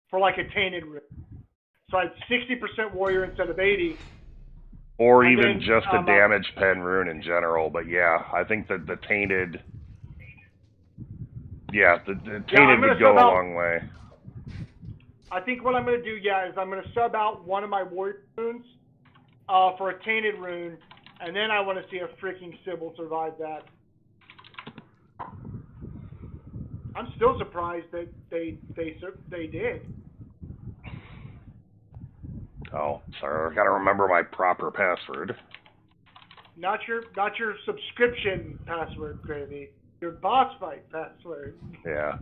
for like a tainted rune. So I had 60% warrior instead of 80. Or even just a damage pen rune in general. But yeah, I think that the tainted... Yeah, the tainted would go a long way. I think what I'm going to do, is I'm going to sub out one of my warrior runes for a tainted rune, and then I want to see if freaking Sybil survive that. I'm still surprised that they did. Oh, sorry, I got to remember my proper password. Not your subscription password, Gravy. Your boss fight password. Yeah.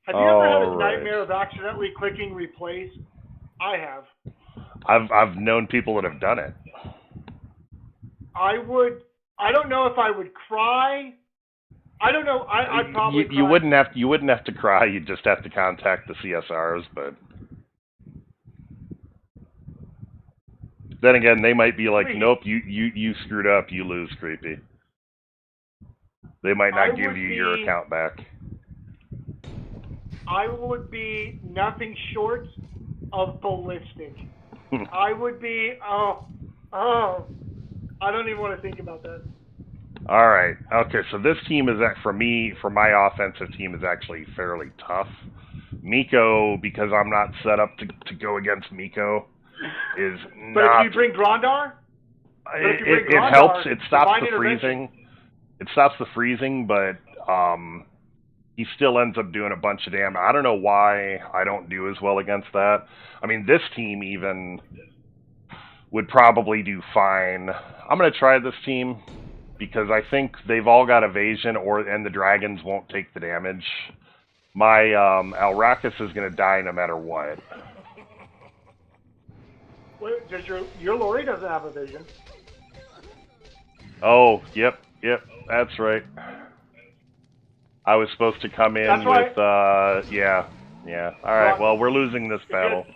Have you ever had a nightmare of accidentally clicking replace? I have. I've known people that have done it. I don't know if I would cry I don't know. I'd probably you wouldn't have to cry. You'd just have to contact the CSRs. But then again, they might be like, nope, you screwed up. You lose, Kreepy. They might not give you your account back. I would be nothing short of ballistic. I would be, I don't even want to think about that. All right. Okay, so this team is, for my offensive team is actually fairly tough. Miko, because I'm not set up to go against Miko, is not... But if you bring Grandar? It helps. It stops the freezing. It stops the freezing, but he still ends up doing a bunch of damage. I don't know why I don't do as well against that. I mean, this team even would probably do fine. I'm going to try this team because I think they've all got evasion, and the dragons won't take the damage. My Alrakis is going to die no matter what. Wait, does your Lori doesn't have evasion? Oh, yep, that's right. I was supposed to come in with, yeah. All right, well, we're losing this battle.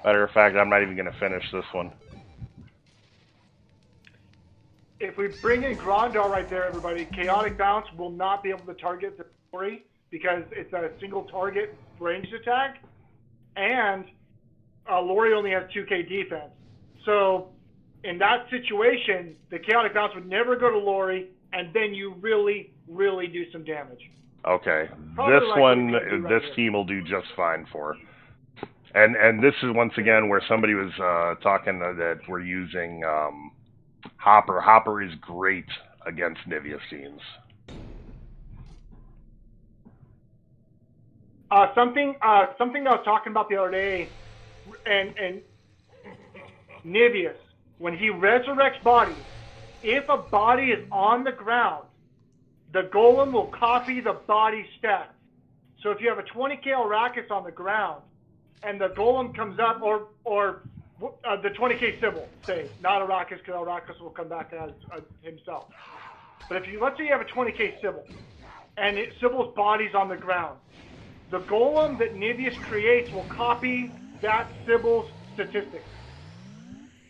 Matter of fact, I'm not even going to finish this one. If we bring in Grandar right there, everybody, Chaotic Bounce will not be able to target the Lori because it's a single target ranged attack, and Lori only has 2k defense. So in that situation, the Chaotic Bounce would never go to Lori, and then you really do some damage. Okay, this team will do just fine for. And this is once again where somebody was talking that we're using Hopper. Hopper is great against Niveus teams. Something I was talking about the other day, and Niveus, when he resurrects bodies, if a body is on the ground, the golem will copy the body stats. So if you have a 20k Alrakis on the ground, and the golem comes up, or the 20k Sybil, say, not Alrakis, because Alrakis will come back as himself. But let's say you have a 20k Sybil, and Sybil's body's on the ground, the golem that Niveus creates will copy that Sybil's statistics.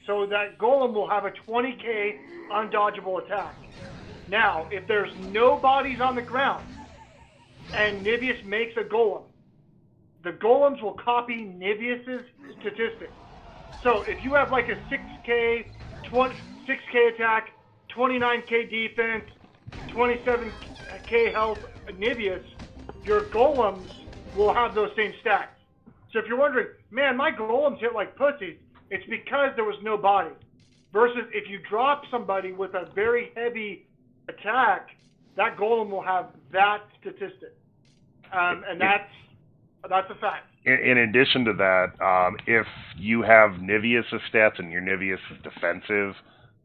So that golem will have a 20k undodgeable attack. Now, if there's no bodies on the ground, and Niveus makes a golem, the golems will copy Niveus's statistics. So if you have like a 6k attack, 29k defense, 27k health Niveus, your golems will have those same stats. So if you're wondering, man, my golems hit like pussies, it's because there was no body. Versus if you drop somebody with a very heavy attack, that golem will have that statistic. And that's a fact. In addition to that, if you have Niveus' stats and your Niveus is defensive,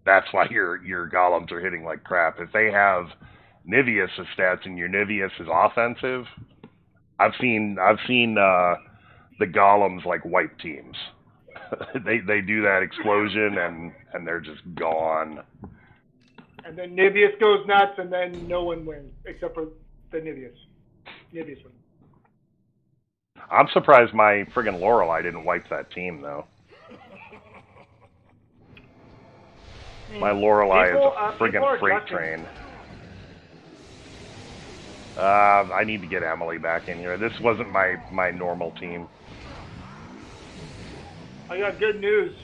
that's why your golems are hitting like crap. If they have Niveus' stats and your Niveus is offensive, I've seen the golems like wipe teams. they do that explosion and they're just gone. And then Niveus goes nuts, and then no one wins except for the Niveus. Niveus wins. I'm surprised my friggin' Lorelei didn't wipe that team, though. My Lorelei is a friggin' freight train. I need to get Emily back in here. This wasn't my normal team. I got good news.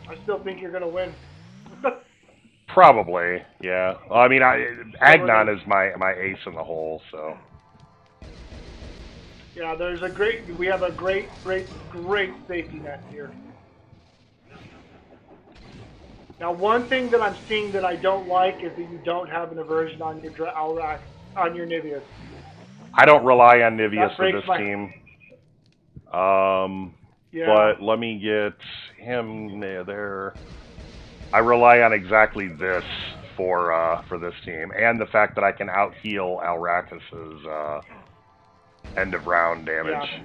I still think you're going to win. Probably, yeah. Well, I mean, Agnon is my ace in the hole, so... Yeah, we have a great safety net here. Now, one thing that I'm seeing that I don't like is that you don't have an aversion on your Niveus. I don't rely on Niveus for this team. Yeah. But let me get him there. I rely on exactly this for this team, and the fact that I can out-heal Alrakis' end of round damage. Yeah.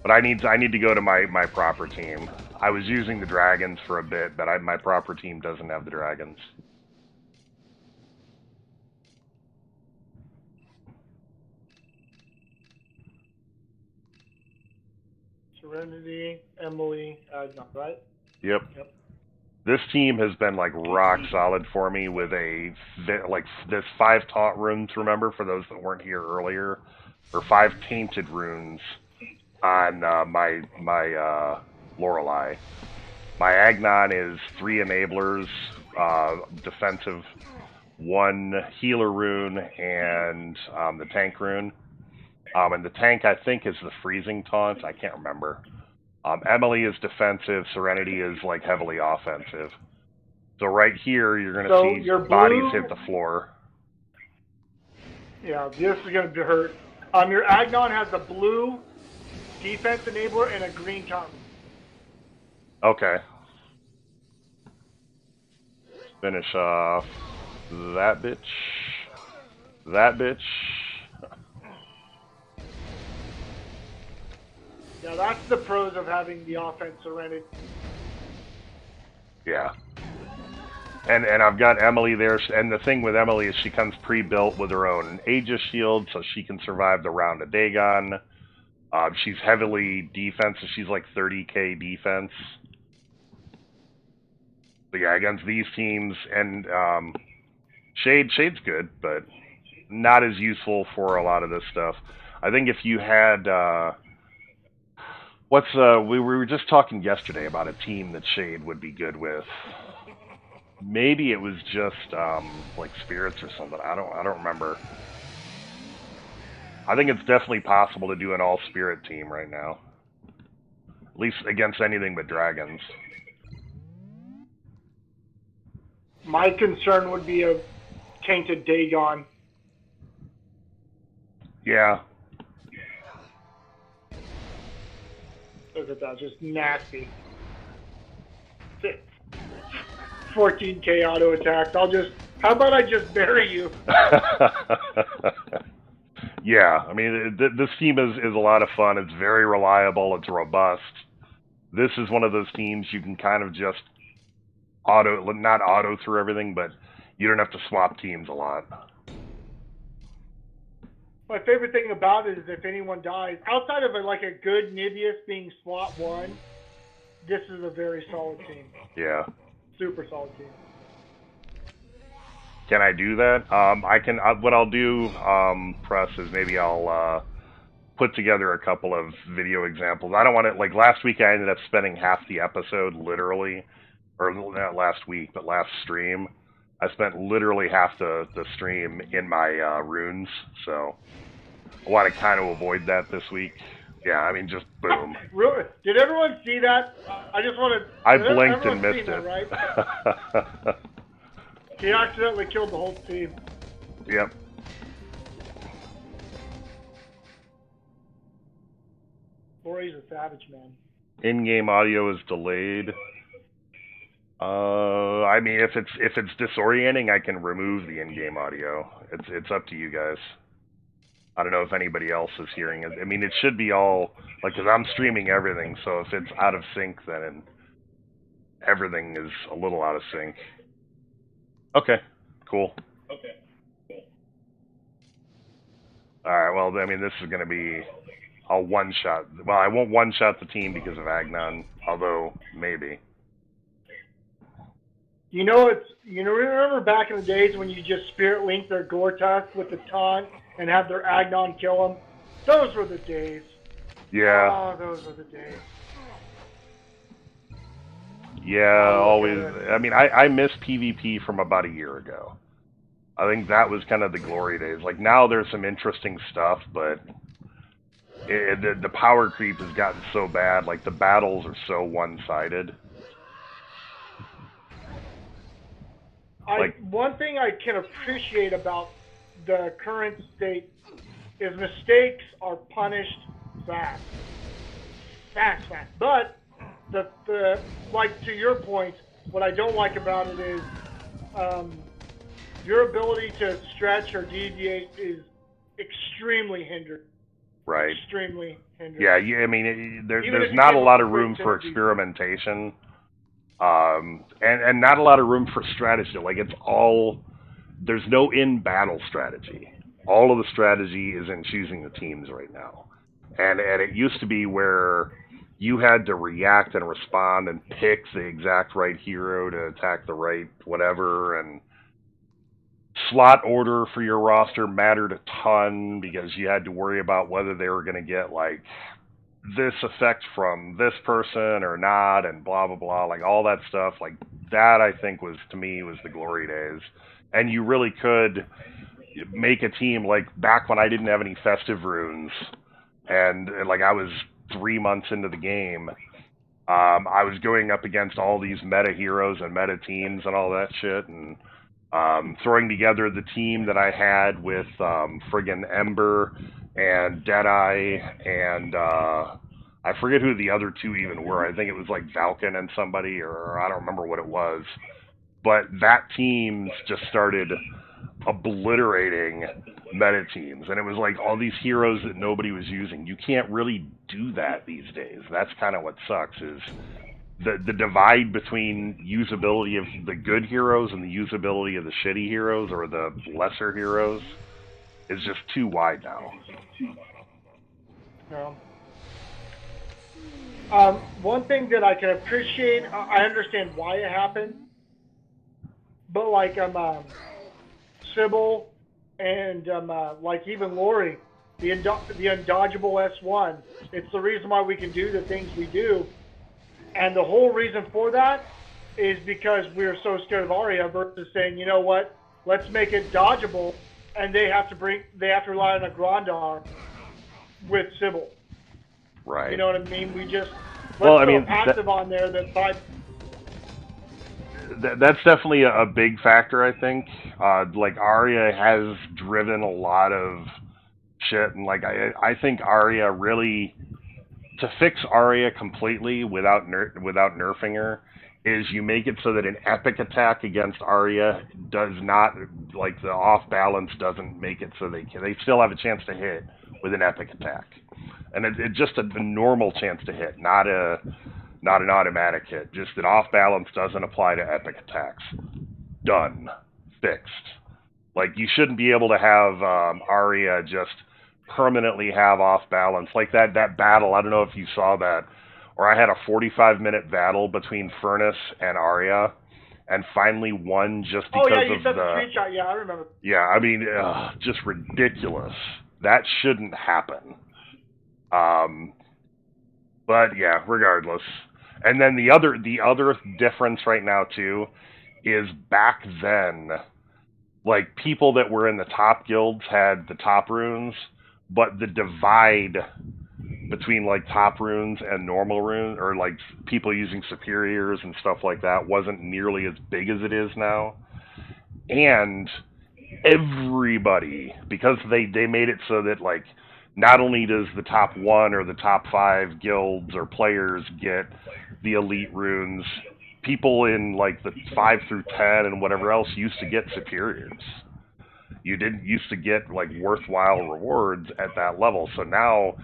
But I need to go to my proper team. I was using the dragons for a bit, but my proper team doesn't have the dragons. Serenity, Emily, right? Yep. Yep. This team has been like rock solid for me with like this 5 taunt runes. Remember, for those that weren't here earlier, or 5 tainted runes on my Lorelei. My Agnon is 3 enablers, defensive, 1 healer rune, and the tank rune. And the tank, I think, is the freezing taunt. I can't remember. Emily is defensive. Serenity is like heavily offensive. So right here, you're going to see your bodies hit the floor. Yeah, this is going to hurt. Your Agnon has a blue defense enabler and a green taunt. Okay. Finish off that bitch. That bitch. Yeah, that's the pros of having the offense Serenity. Yeah. And I've got Emily there, and the thing with Emily is she comes pre-built with her own Aegis shield, so she can survive the round of Dagon. She's heavily defensive. She's like 30k defense. But yeah, against these teams, and Shade's good, but not as useful for a lot of this stuff. I think if you had we were just talking yesterday about a team that Shade would be good with. Maybe it was just like spirits or something. I don't remember. I think it's definitely possible to do an all spirit team right now. At least against anything but dragons. My concern would be a tainted Dagon. Yeah. Look at that, just nasty. 14k auto attacks. How about I just bury you? Yeah, I mean, this team is a lot of fun. It's very reliable. It's robust. This is one of those teams you can kind of just not auto through everything, but you don't have to swap teams a lot. My favorite thing about it is if anyone dies, outside of like a good Nibius being slot 1, this is a very solid team. Yeah. Super solid team. Can I do that? I can. What I'll do, Press, is maybe I'll put together a couple of video examples. I don't want to, like last week I ended up spending half the episode literally, or not last week, but last stream. I spent literally half the stream in my runes, so I want to kind of avoid that this week. Yeah, I mean, just boom. Really? Did everyone see that? I just want to... I blinked and missed it. Right? He accidentally killed the whole team. Yep. Boy, he's a savage, man. In-game audio is delayed. I mean, if it's disorienting, I can remove the in-game audio. It's up to you guys. I don't know if anybody else is hearing it. I mean, it should be all like, because I'm streaming everything, so if it's out of sync, then everything is a little out of sync. Okay, cool. All right. Well, I mean, this is going to be a one-shot. Well, I won't one-shot the team because of Agnon, although maybe. You know, remember back in the days when you just spirit link their Gortusk with the taunt and have their Agnon kill them? Those were the days. Yeah. Oh, those were the days. Yeah, always. I mean, I miss PvP from about a year ago. I think that was kind of the glory days. Like, now there's some interesting stuff, but the power creep has gotten so bad. Like, the battles are so one-sided. One thing I can appreciate about the current state is mistakes are punished fast. Fast. But like to your point, what I don't like about it is your ability to stretch or deviate is extremely hindered. Right. Extremely hindered. Yeah, I mean, there's not a lot of room for experimentation. And not a lot of room for strategy. Like, there's no in-battle strategy. All of the strategy is in choosing the teams right now. And it used to be where you had to react and respond and pick the exact right hero to attack the right whatever, and slot order for your roster mattered a ton because you had to worry about whether they were going to get like this effect from this person or not, and blah blah blah, like all that stuff. Like that, I think was, to me, was the glory days. And you really could make a team, like back when I didn't have any festive runes, and like I was 3 months into the game. I was going up against all these meta heroes and meta teams and all that shit, and throwing together the team that I had with friggin' Ember and Deadeye and I forget who the other two even were. I think it was like Valken and somebody, or I don't remember what it was. But that team just started obliterating meta teams, and it was like all these heroes that nobody was using. You can't really do that these days. That's kind of what sucks, is the divide between usability of the good heroes and the usability of the shitty heroes or the lesser heroes is just too wide now. Yeah. One thing that I can appreciate, I understand why it happened, but like Sybil and like even Lori, the undodgeable S1, it's the reason why we can do the things we do. And the whole reason for that is because we're so scared of Arya versus saying, you know what, let's make it dodgeable, and they have to rely on a Grandar with Sybil. Right. You know what I mean? We just throw a passive on there that that's definitely a big factor, I think. Like Arya has driven a lot of shit, and like I think Arya really, to fix Arya completely without nerfing her, is you make it so that an epic attack against Arya does not, like the off balance doesn't make it so they still have a chance to hit with an epic attack, and it's just a normal chance to hit, not an automatic hit. Just that off balance doesn't apply to epic attacks. Done, fixed. Like you shouldn't be able to have Arya just permanently have off balance like that battle. I don't know if you saw that, or I had a 45-minute battle between Furnace and Arya, and finally won just because of the. Oh yeah, you sent the screenshot. Yeah, I remember. Yeah, I mean, just ridiculous. That shouldn't happen. But yeah, regardless. And then the other difference right now too is back then, like people that were in the top guilds had the top runes, but the divide between like top runes and normal runes, or like people using superiors and stuff like that, wasn't nearly as big as it is now. And everybody, because they made it so that like not only does the top 1 or the top 5 guilds or players get the elite runes, people in like the 5 through 10 and whatever else used to get superiors. You didn't used to get like worthwhile rewards at that level. So now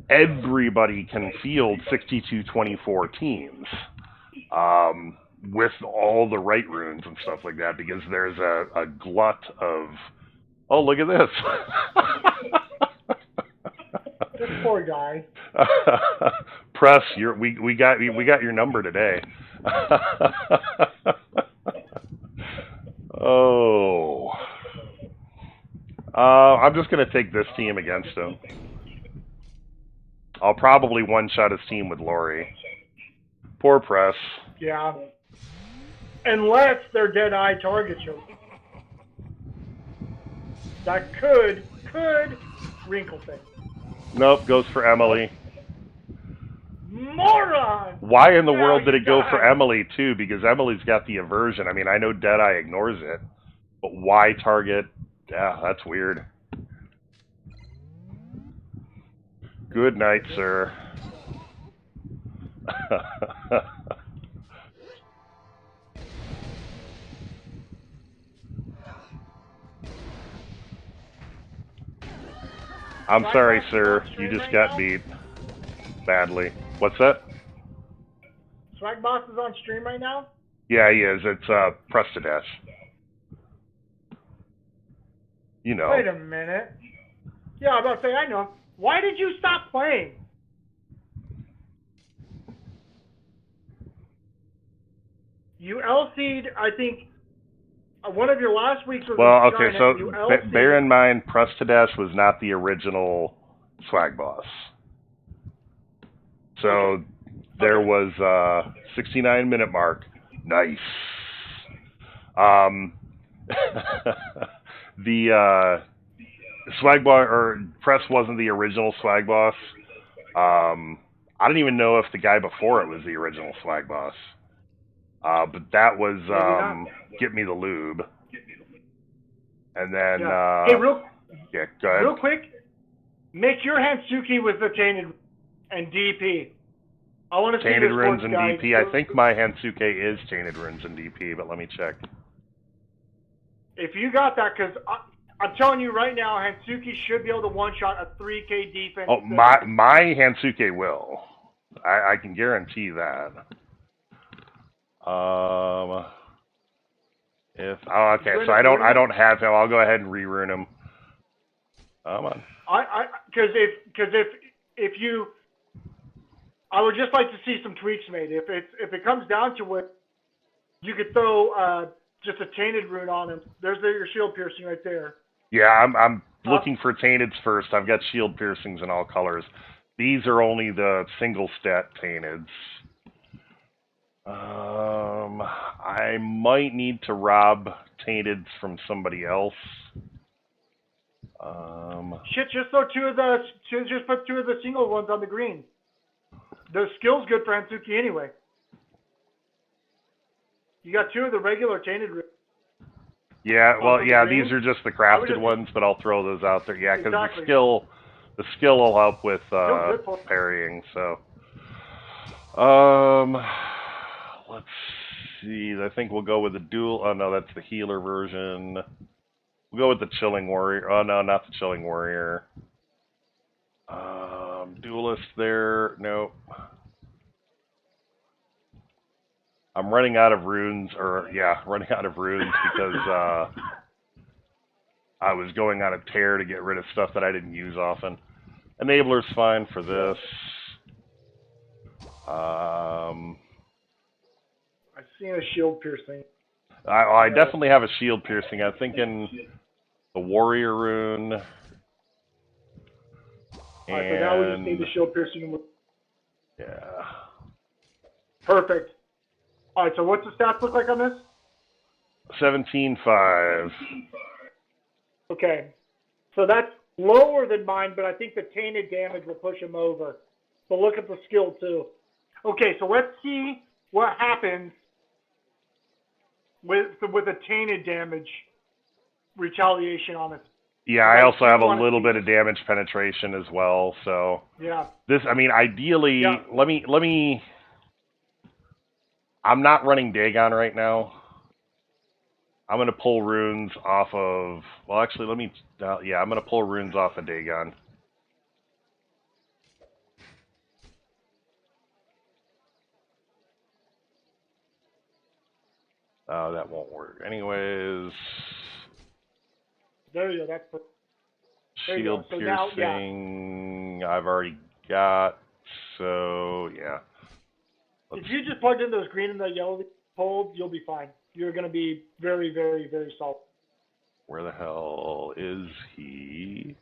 everybody can field 62-24 teams with all the right runes and stuff like that, because there's a glut of, oh, look at this. This poor guy. Press, we got your number today. Oh. I'm just gonna take this team against him. I'll probably one-shot his team with Lori. Poor Press. Yeah. Unless their Deadeye targets you. That could wrinkle things. Nope, goes for Emily. Moron! Why in the world did it go for Emily, too? Because Emily's got the aversion. I mean, I know Deadeye ignores it, but why target? Yeah, that's weird. Good night, sir. I'm sorry, sir. You just got beat badly. What's that? Swag Boss is on stream right now? Yeah, he is. It's Press to Dash. You know. Wait a minute. Yeah, I was about to say, I know. Why did you stop playing? You LC'd, I think, one of your last weeks was Well, in okay, China. so You LC'd. bear in mind, Press to Dash was not the original swag boss. So Okay. there was 69-minute mark. Nice. The swag boss or Press wasn't the original swag boss. I don't even know if the guy before it was the original swag boss. But that was Get Me the Lube. And then Yeah. Hey, go ahead. real quick, make your Sookie with the Tainted and DP. I want to see Tainted this Runes horse, and guys. DP. I think my Sookie is Tainted Runes and DP, but let me check. If you got that, because I'm telling you right now, Sookie should be able to one-shot a 3K defense. Oh, my Sookie will. I can guarantee that. Okay, so I don't have him. I'll go ahead and re-rune him. Come on. Because if you, I would just like to see some tweaks made. If it comes down to it, you could throw just a Tainted Rune on him. There's your shield piercing right there. Yeah, I'm looking for Tainteds first. I've got shield piercings in all colors. These are only the single stat Tainteds. I might need to rob Tainteds from somebody else. Shit, just put two of the single ones on the green. The skill's good for Sookie anyway. You got two of the regular Tainted Runes. Yeah, well, yeah, these are just the crafted ones, but I'll throw those out there. Yeah, because the skill will help with parrying. So, let's see. I think we'll go with the dual. Oh no, that's the healer version. We'll go with the Chilling Warrior. Oh no, not the Chilling Warrior. Duelist there. Nope. I'm running out of runes, running out of runes because I was going on a tear to get rid of stuff that I didn't use often. Enabler's fine for this. I've seen a shield piercing. I definitely have a shield piercing. I'm thinking the Warrior Rune. Alright, so now we just need the shield piercing. Yeah. Perfect. Alright, so what's the stats look like on this? 17.5. Okay. So that's lower than mine, but I think the tainted damage will push him over. But look at the skill too. Okay, so let's see what happens with the tainted damage retaliation on it. Yeah, I also have a little bit of damage penetration as well, so yeah. This, I mean, ideally, let me. I'm not running Dagon right now. I'm gonna pull runes off of. Well, actually, let me. Yeah, I'm gonna pull runes off of Dagon. That won't work. Anyways. There you go. That's perfect. Shield piercing, now, I've already got, so yeah. If you just plugged in those green and the yellow poles, you'll be fine. You're going to be very, very, very solid. Where the hell is he?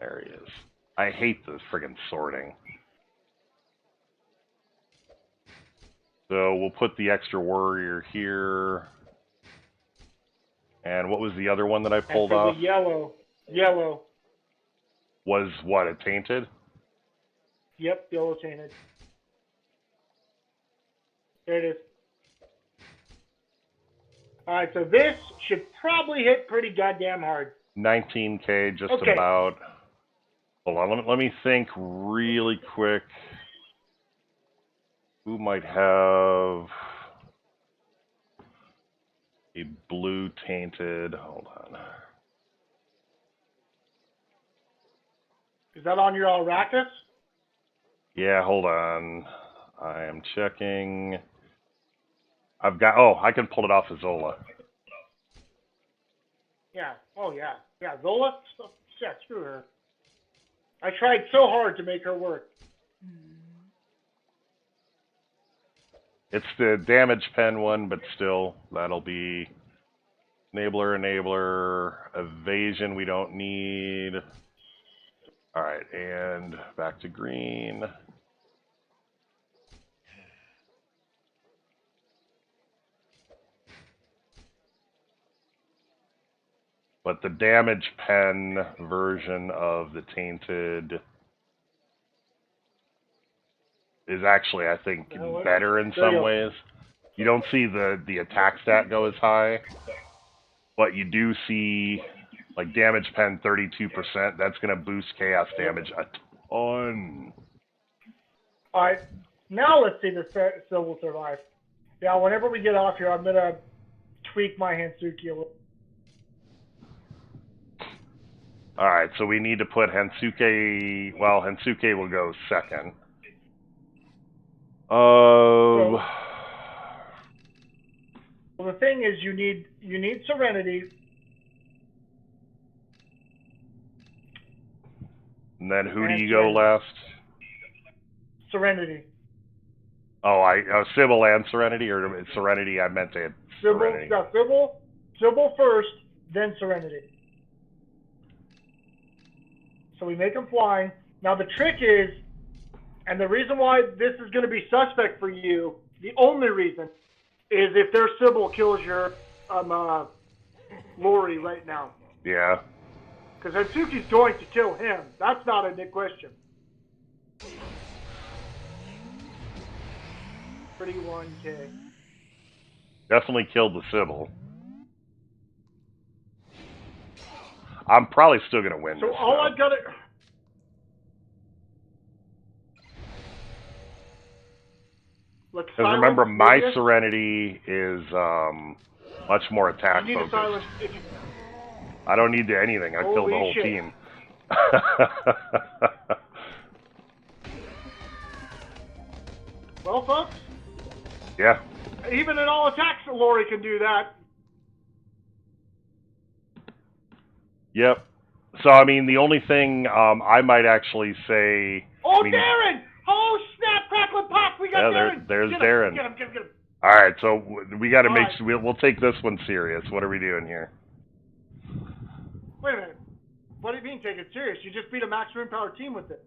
There he is. I hate this friggin' sorting. So we'll put the extra warrior here. And what was the other one that I pulled off? The yellow. Was what, a tainted? Yep, yellow tainted. There it is. Alright, so this should probably hit pretty goddamn hard. 19K, just about. Hold on, let me think really quick. Who might have a blue tainted? Hold on. Is that on your Arrakis? Yeah, hold on. I am checking. I've got. Oh, I can pull it off of Zola. Yeah. Oh yeah. Yeah, Zola. Yeah, screw her. I tried so hard to make her work. It's the damage pen one, but still, that'll be enabler, evasion we don't need. Alright, and back to green. But the damage pen version of the Tainted is actually, I think, better in some ways. You don't see the attack stat go as high, but you do see, like, damage pen 32%. That's going to boost chaos damage a ton. Alright, now let's see if Sybil survive. Yeah, whenever we get off here, I'm going to tweak my Sookie a little. Alright, so we need to put Hensuke, well, Hensuke will go second. Well, the thing is, you need Serenity. And then who do you go last? Serenity. Oh, Sybil and Serenity, or Serenity? I meant to hit Serenity. Sybil first, then Serenity. So we make them flying. Now the trick is, and the reason why this is going to be suspect for you, the only reason, is if their Sybil kills your Lori right now. Yeah. Because Hensuke's going to kill him. That's not a big question. 31K. Definitely killed the Sybil. I'm probably still going to win so this. So all I got to... Because remember, my Serenity is much more attack focused. I don't need anything. I killed the whole team. Well, folks. Yeah. Even in all attacks, Lori can do that. Yep. So, I mean, the only thing I might actually say... Oh, Darren! Oh, snap, crackle, and pop! We got Darren! There's Darren. Get him. All right, so we got to make sure... We'll take this one serious. What are we doing here? Wait a minute. What do you mean take it serious? You just beat a max Rune power team with it.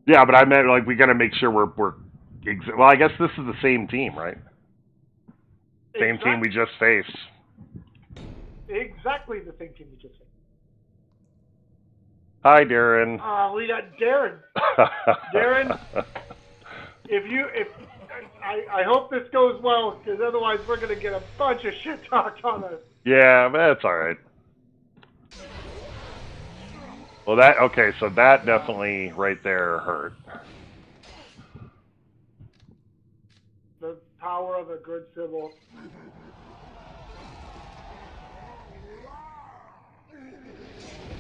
Yeah, but I meant, like, we got to make sure we're well, I guess this is the same team, right? Same team we just faced. Exactly the same team we just faced. Hi, Darren. We got Darren. Darren, I hope this goes well, because otherwise we're going to get a bunch of shit talked on us. Yeah, but that's all right. Well, so that definitely right there hurt. The power of a good Sybil.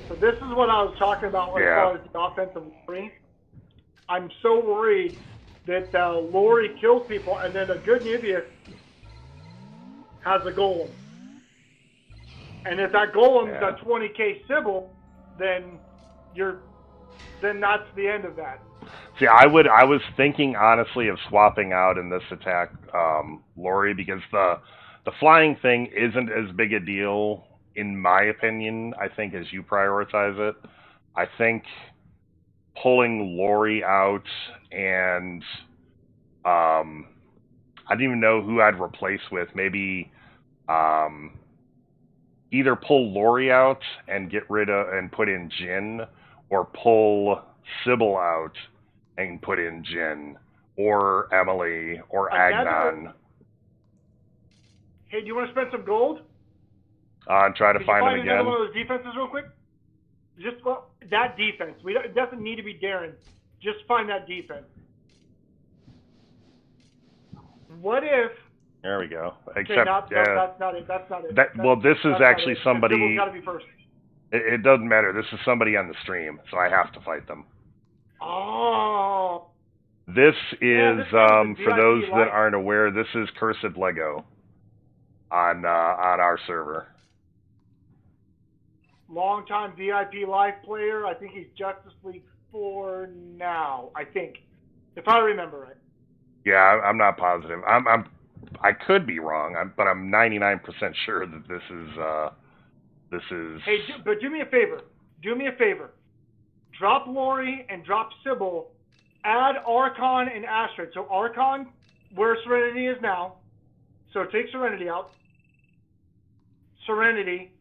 So this is what I was talking about as far as the offensive Lori. I'm so worried that Lori kills people, and then a good Nubius has a golem. And if that golem's a 20k Sybil, then that's the end of that. See, I was thinking honestly of swapping out in this attack Lori, because the flying thing isn't as big a deal in my opinion, I think, as you prioritize it. I think pulling Lori out and I don't even know who I'd replace with. Maybe either pull Lori out and get rid of and put in Jin, or pull Sybil out and put in Jin, or Emily, or Agnon. Hey, do you want to spend some gold? And try to find them again. Another one of those defenses real quick? Just that defense. It doesn't need to be Darren. Just find that defense. What if... There we go. Except, that's not it. That's not it. Well, this is actually somebody... Sybil's got to be first. It doesn't matter. This is somebody on the stream, so I have to fight them. Oh. This is, for those that aren't aware, this is Cursed Lego on our server. Long-time VIP live player. I think he's Justice League 4 now, I think. If I remember right. Yeah, I'm not positive. I could be wrong, but I'm 99% sure that this is. Hey, but do me a favor. Do me a favor. Drop Lori and drop Sybil. Add Archon and Astrid. So Archon, where Serenity is now. So take Serenity out. Serenity.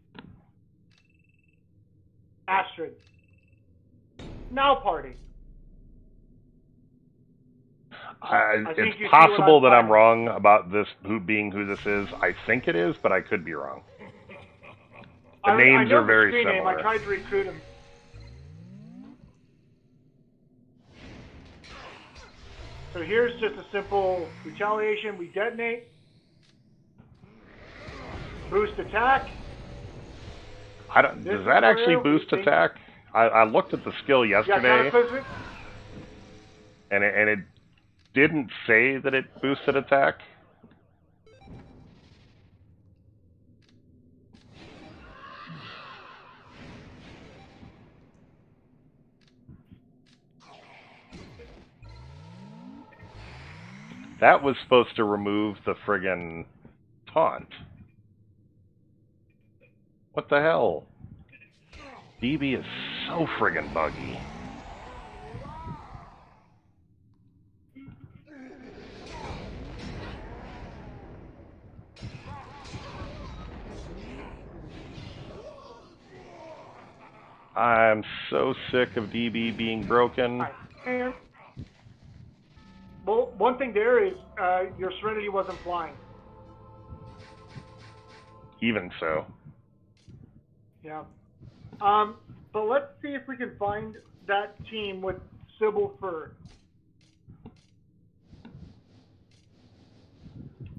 Astrid. Now party. It's possible that I'm wrong about this, who this is. I think it is, but I could be wrong. The names are very similar. I tried to recruit him. So here's just a simple retaliation. We detonate. Boost attack. Does that actually boost attack? I looked at the skill yesterday, and it didn't say that it boosted attack. That was supposed to remove the friggin' taunt. What the hell? DB is so friggin' buggy. I'm so sick of DB being broken. Well, one thing there is your Serenity wasn't flying. Even so. Yeah. But let's see if we can find that team with Sybil Fur.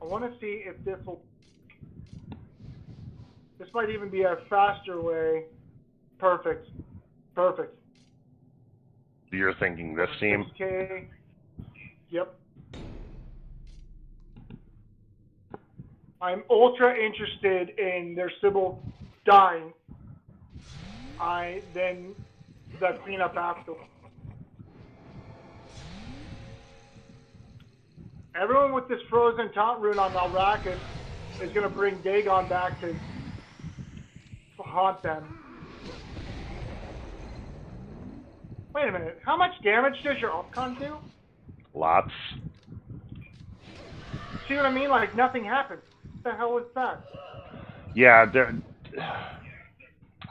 I want to see if this will... This might even be a faster way. Perfect. Perfect. You're thinking this team? 6K. Yep. I'm ultra interested in their Sybil dying. Then the cleanup after. Everyone with this frozen taunt rune on Alrakis is going to bring Dagon back to haunt them. Wait a minute. How much damage does your Archon do? Lots. See what I mean? Like nothing happened. What the hell is that? Yeah,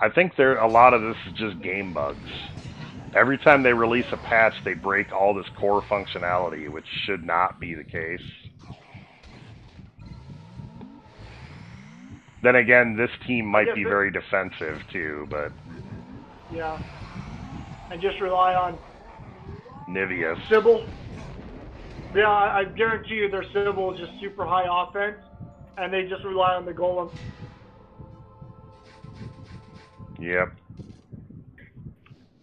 I think a lot of this is just game bugs. Every time they release a patch, they break all this core functionality, which should not be the case. Then again, this team might be very defensive too, but... Yeah. And just rely on... Niveus. Sybil. Yeah, I guarantee you their Sybil is just super high offense, and they just rely on the golem. Yep.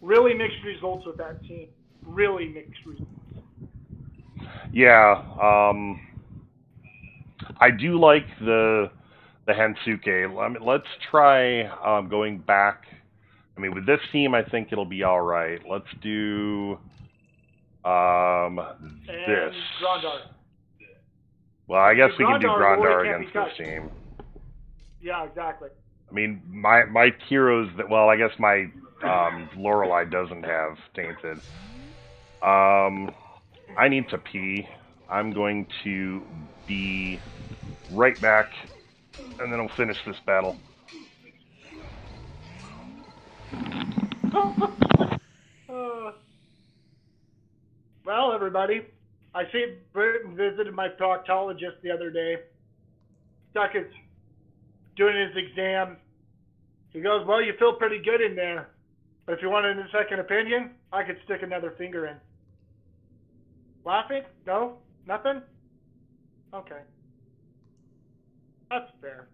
Really mixed results with that team. Really mixed results. Yeah, I do like the Hensuke. I mean, let's try going back. I mean, with this team, I think it'll be all right. Let's do this. Grandar. Well, I guess we can do Grandar against this team. Yeah, exactly. I mean, my heroes that, well, I guess my Lorelei doesn't have Tainted. I need to pee. I'm going to be right back, and then I'll finish this battle. Well, everybody, I see Burton visited my proctologist the other day. Stuck is doing his exam. He goes, well, you feel pretty good in there. But if you wanted a second opinion, I could stick another finger in. Laughing? No? Nothing? Okay. That's fair.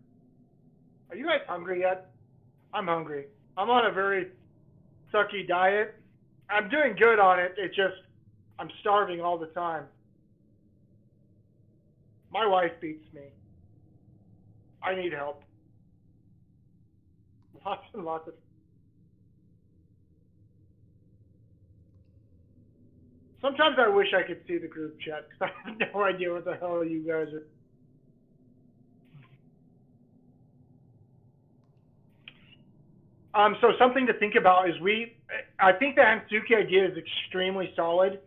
Are you guys hungry yet? I'm hungry. I'm on a very sucky diet. I'm doing good on it. It's just, I'm starving all the time. My wife beats me. I need help. Lots and lots of... Sometimes I wish I could see the group chat because I have no idea what the hell you guys are. So something to think about is I think the Sookie idea is extremely solid.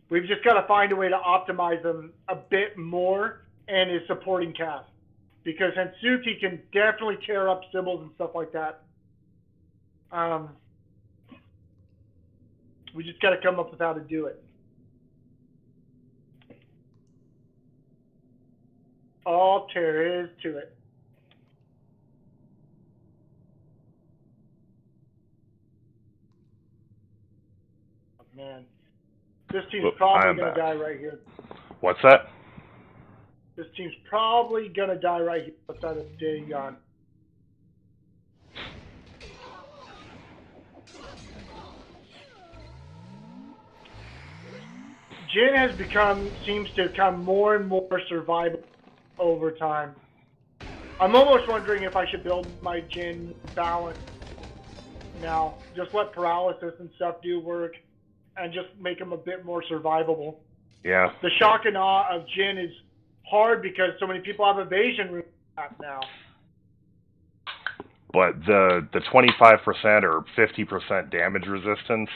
We've just got to find a way to optimize them a bit more and his supporting cast. Because Sookie can definitely tear up symbols and stuff like that. We just got to come up with how to do it. All there is to it. Oh, man. This team's probably going to die right here. What's that? This team's probably going to die right here outside of Dagon. Jin seems to become more and more survivable over time. I'm almost wondering if I should build my Jin balance now. Just let paralysis and stuff do work and just make him a bit more survivable. Yeah. The shock and awe of Jin is hard because so many people have evasion now. But the 25% or 50% damage resistance,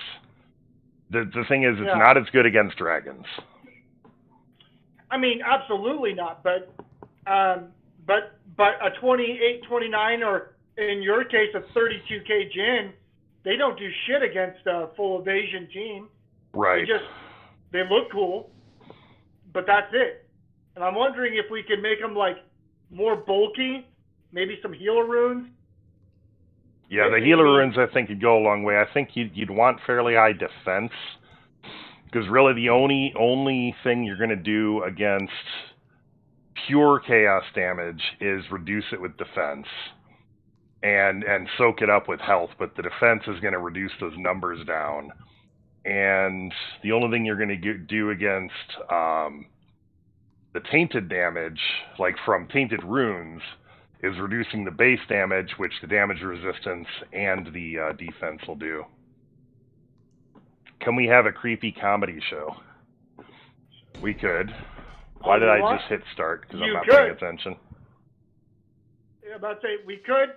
the thing is, it's not as good against dragons. I mean, absolutely not. But a 28, 29, or in your case, a 32k Jin, they don't do shit against a full evasion team. Right. They look cool, but that's it. And I'm wondering if we can make them like more bulky, maybe some healer runes. Yeah, the healer runes I think would go a long way. I think you'd want fairly high defense, because really the only thing you're going to do against pure chaos damage is reduce it with defense and soak it up with health, but the defense is going to reduce those numbers down. And the only thing you're going to do against the tainted damage, like from tainted runes, is reducing the base damage, which the damage resistance and the defense will do. Can we have a Kreepy comedy show? We could. Why did I just hit start? Because I'm not paying attention. Yeah, about to say, we could,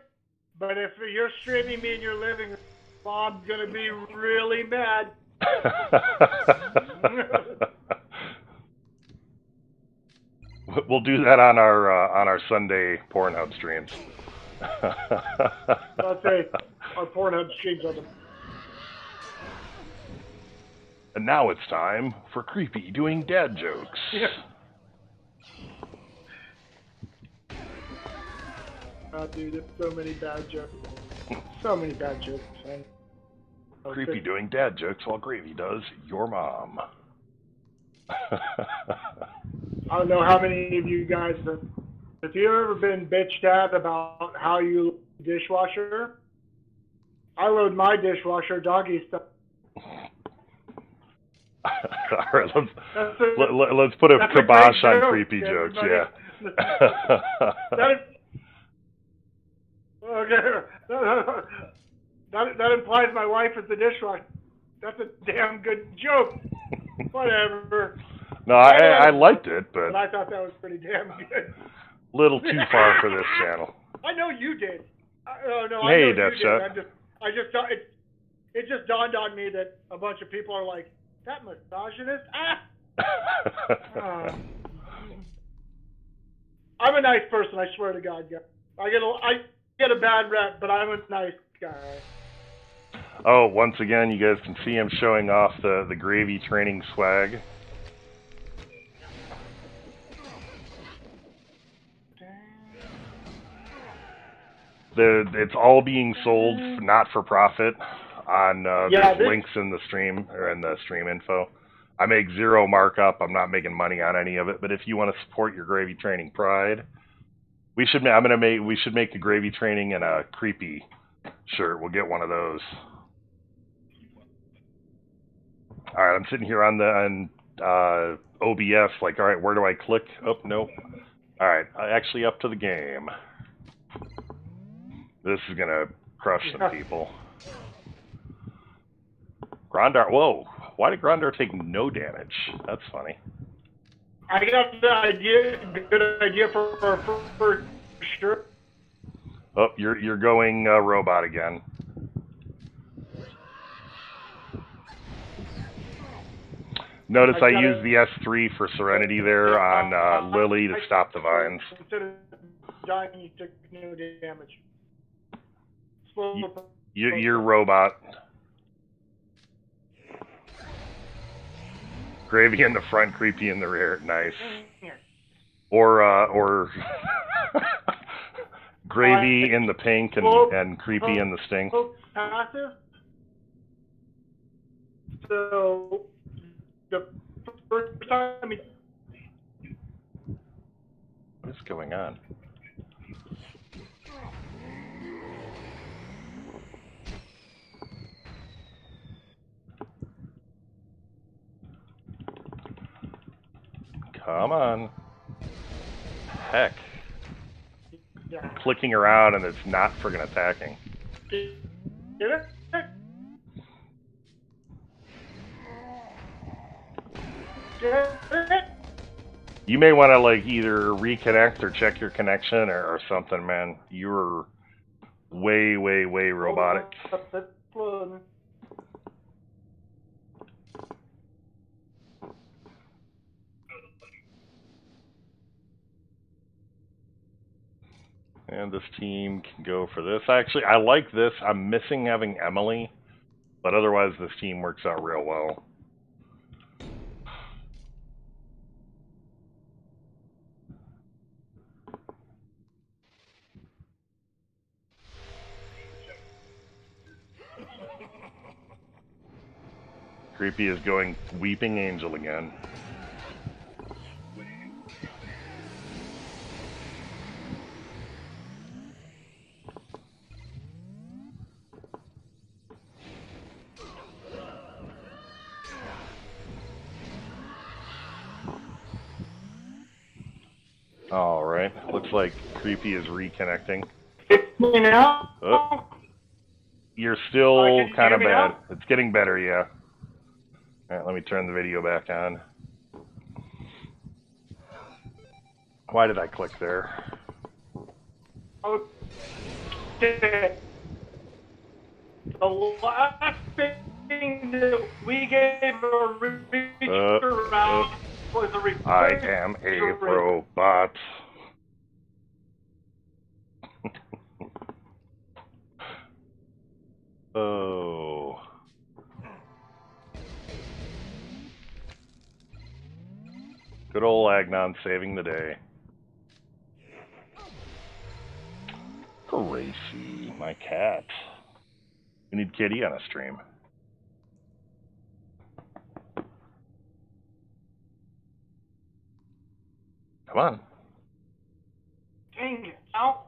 but if you're streaming me in your living room, Bob's going to be really mad. We'll do that on our Sunday Pornhub streams. I'll say our Pornhub streams are the. And now it's time for Kreepy doing dad jokes. Yeah. Oh, dude, there's so many bad jokes. So many bad jokes, man. Kreepy doing dad jokes while Gravy does your mom. I don't know how many of you guys have. Have you ever been bitched at about how you load the dishwasher? I load my dishwasher doggy style. All right, let's put a kibosh on Kreepy jokes, yeah. That implies my wife is the dishwasher. That's a damn good joke. Whatever. No, I liked it, but I thought that was pretty damn good. Little too far for this channel. I know you did. No, hey, I know Death you did. I just thought it just dawned on me that a bunch of people are like, that misogynist? I'm a nice person, I swear to God, guys. I get a bad rep, but I'm a nice guy. Oh, once again, you guys can see him showing off the GravyTraining swag. It's all being sold not for profit on there's links in the stream or in the stream info. I make zero markup. I'm not making money on any of it. But if you want to support your GravyTraining pride, we should make a GravyTraining and a Kreepy shirt. We'll get one of those. All right, I'm sitting here on OBS. Like, all right, where do I click? Oh, nope. All right, actually up to the game. This is gonna crush some people. Grandar, whoa! Why did Grondor take no damage? That's funny. I got the idea, good idea for sure. Oh, you're going robot again. Notice I used the S3 for Serenity there on Lily to stop the vines. Instead of dying, you took no damage. You're robot. Gravy in the front, Kreepy in the rear. Nice. Or Gravy in the pink and Kreepy in the sting. Passive. So the first time. What is going on? Come on. Heck. Yeah. I'm clicking around and it's not friggin' attacking. Get it? Get it? You may want to like either reconnect or check your connection or something, man. You're way robotic. And this team can go for this. Actually, I like this. I'm missing having Emily, but otherwise this team works out real well. Kreepy is going Weeping Angel again. All right, looks like Kreepy is reconnecting. Oh, you're still kind of bad. It's getting better, yeah. All right, let me turn the video back on. Why did I click there? Okay. The last thing that we gave a reach around was a refrigerator. I am a robot. Oh. Good old Agnon saving the day. Gracie, my cat. We need Kitty on a stream. Come on. Dang it. Out.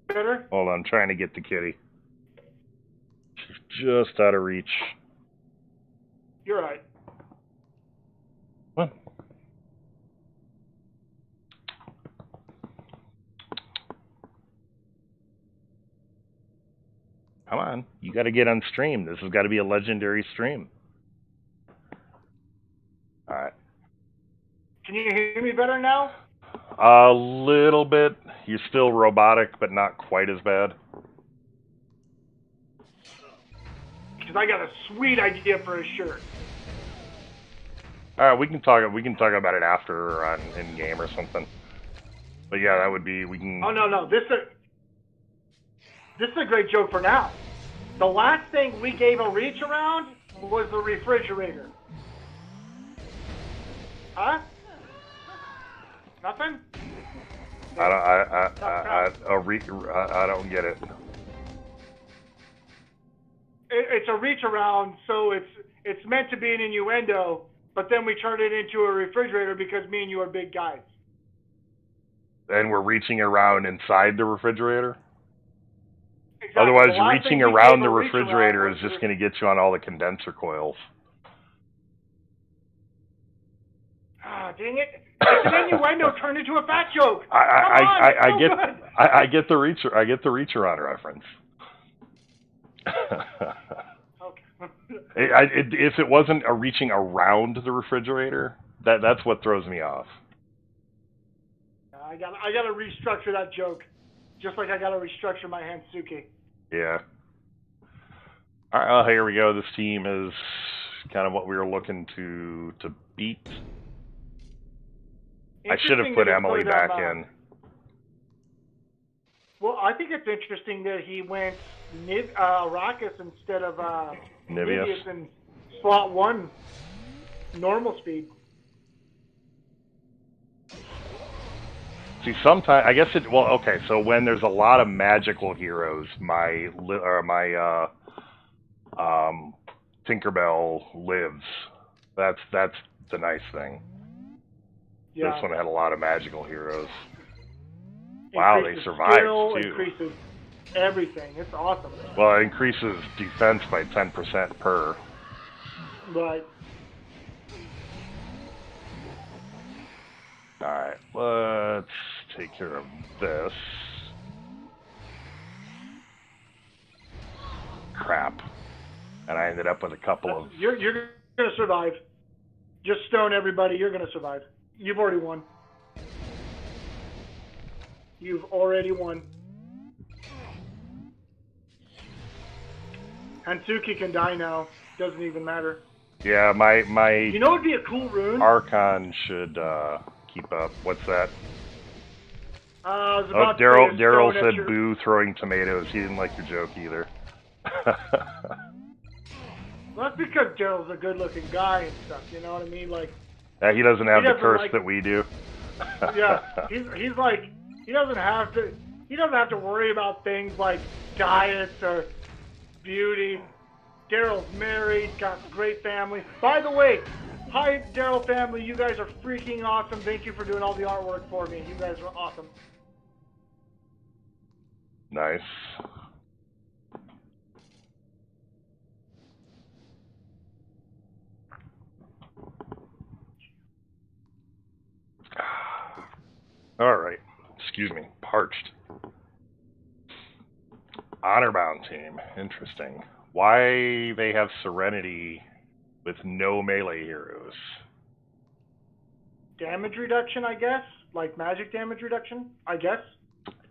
Better? Hold on, I'm trying to get the kitty. She's just out of reach. You're right. Come on. Come on. You got to get on stream. This has got to be a legendary stream. All right. Can you hear me better now? A little bit. You're still robotic, but not quite as bad. Because I got a sweet idea for a shirt. All right, we can talk about it after or on in game or something. But yeah, that would be we can. Oh no, this is a great joke for now. The last thing we gave a reach around was the refrigerator. Huh? Nothing? I don't get it. It's a reach around, so it's meant to be an innuendo, but then we turned it into a refrigerator because me and you are big guys. And we're reaching around inside the refrigerator? Exactly. Otherwise, reaching around the refrigerator is just going to get you on all the condenser coils. Ah, dang it. It's an innuendo turned into a fat joke. I get the reach around reference. Okay. If it wasn't a reaching around the refrigerator, that's what throws me off. I gotta restructure that joke, just like I gotta restructure my hand Sookie. Yeah. All right, well, here we go. This team is kind of what we were looking to beat. I should have put Emily back in. Well, I think it's interesting that he went Arrakis instead of Nivius in slot 1 normal speed. See, sometimes I guess it. Well, okay. So when there's a lot of magical heroes, my Tinkerbell lives. That's the nice thing. Yeah. This one had a lot of magical heroes. Wow, they survived skill, too. Increases everything. It's awesome. Well, it increases defense by 10% per. Right. Alright, let's take care of this. Crap. And I ended up with a couple of... You're going to survive. Just stone everybody. You're going to survive. You've already won. You've already won. Hansuki can die now. Doesn't even matter. Yeah, my You know, it'd be a cool rune. Archon should keep up. What's that? Daryl said boo throwing tomatoes. He didn't like your joke either. Well, that's because Daryl's a good-looking guy and stuff. You know what I mean? Like. Yeah, he doesn't have the curse that we do. Yeah, he's like he doesn't have to worry about things like diets or beauty. Daryl's married, got a great family. By the way, hi Daryl family, you guys are freaking awesome. Thank you for doing all the artwork for me. You guys are awesome. Nice. All right. Excuse me. Parched. Honorbound team. Interesting. Why they have Serenity with no melee heroes? Damage reduction, I guess? Like magic damage reduction, I guess?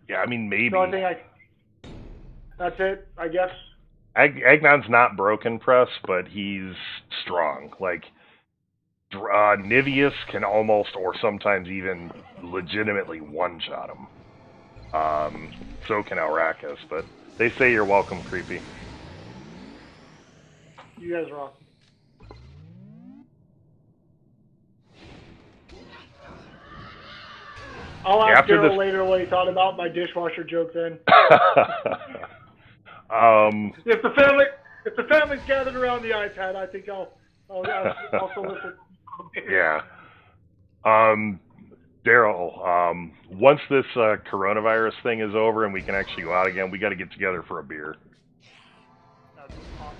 Yeah, I mean, maybe. That's it, I guess. Agnon's not broken press, but he's strong. Like, Nivius can almost, or sometimes even, legitimately one-shot him. So can Arrakis, but they say you're welcome, Kreepy. You guys are awesome. I'll ask Daryl later what he thought about my dishwasher joke then. If the family's gathered around the iPad, I think I'll solicit. Yeah. Daryl, once this coronavirus thing is over and we can actually go out again, we got to get together for a beer. That's awesome.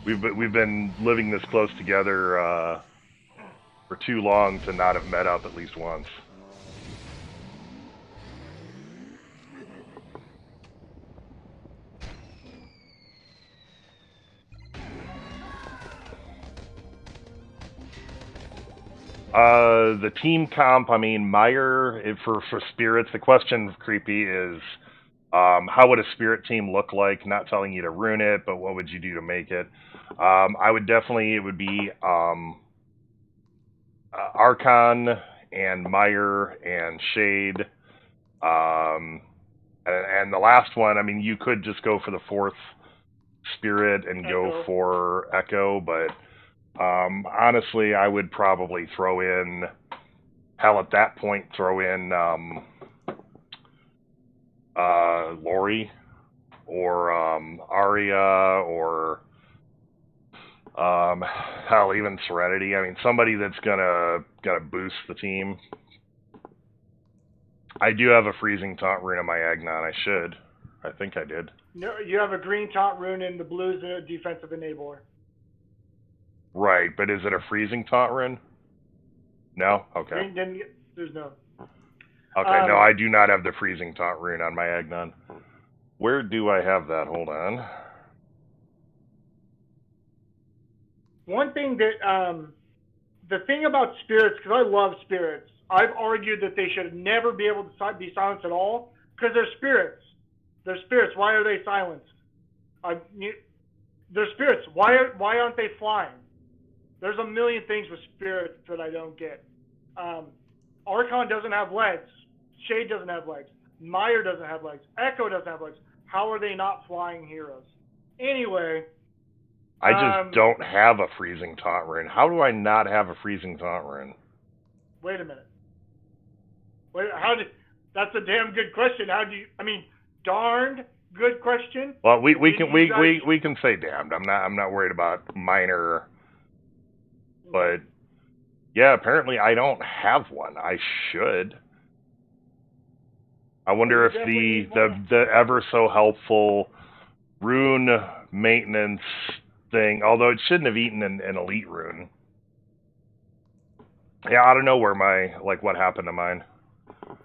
We've been living this close together for too long to not have met up at least once. The team comp, I mean, Meyer, for spirits, the question, Kreepy, is how would a spirit team look like? Not telling you to ruin it, but what would you do to make it? I would definitely, it would be Archon and Meyer and Shade. And the last one, I mean, you could just go for the fourth spirit and go for Echo, but honestly, I would probably throw in, hell, at that point, throw in Lori or Arya or hell, even Serenity. I mean, somebody that's gonna boost the team. I do have a freezing taunt rune on my Agnon. I think I did. No, you have a green taunt rune and the blue's a defensive enabler. Right, but is it a freezing taunt rune? No? Okay. There's no. Okay, no, I do not have the freezing taunt rune on my Agnon. Where do I have that? Hold on. one thing that the thing about spirits, because I love spirits, I've argued that they should never be able to be silenced at all because they're spirits. They're spirits. Why are they silenced? They're spirits. Why aren't they flying? There's a million things with spirits that I don't get. Archon doesn't have legs. Shade doesn't have legs. Meyer doesn't have legs. Echo doesn't have legs. How are they not flying heroes? Anyway. I just don't have a freezing taunt rune. How do I not have a freezing taunt rune? Wait a minute. That's a damn good question. Darned good question. Well, we can say damned. I'm not worried about minor, but yeah, apparently I don't have one. I should. I wonder if the ever so helpful rune maintenance thing, although it shouldn't have eaten an elite rune. Yeah, I don't know where what happened to mine.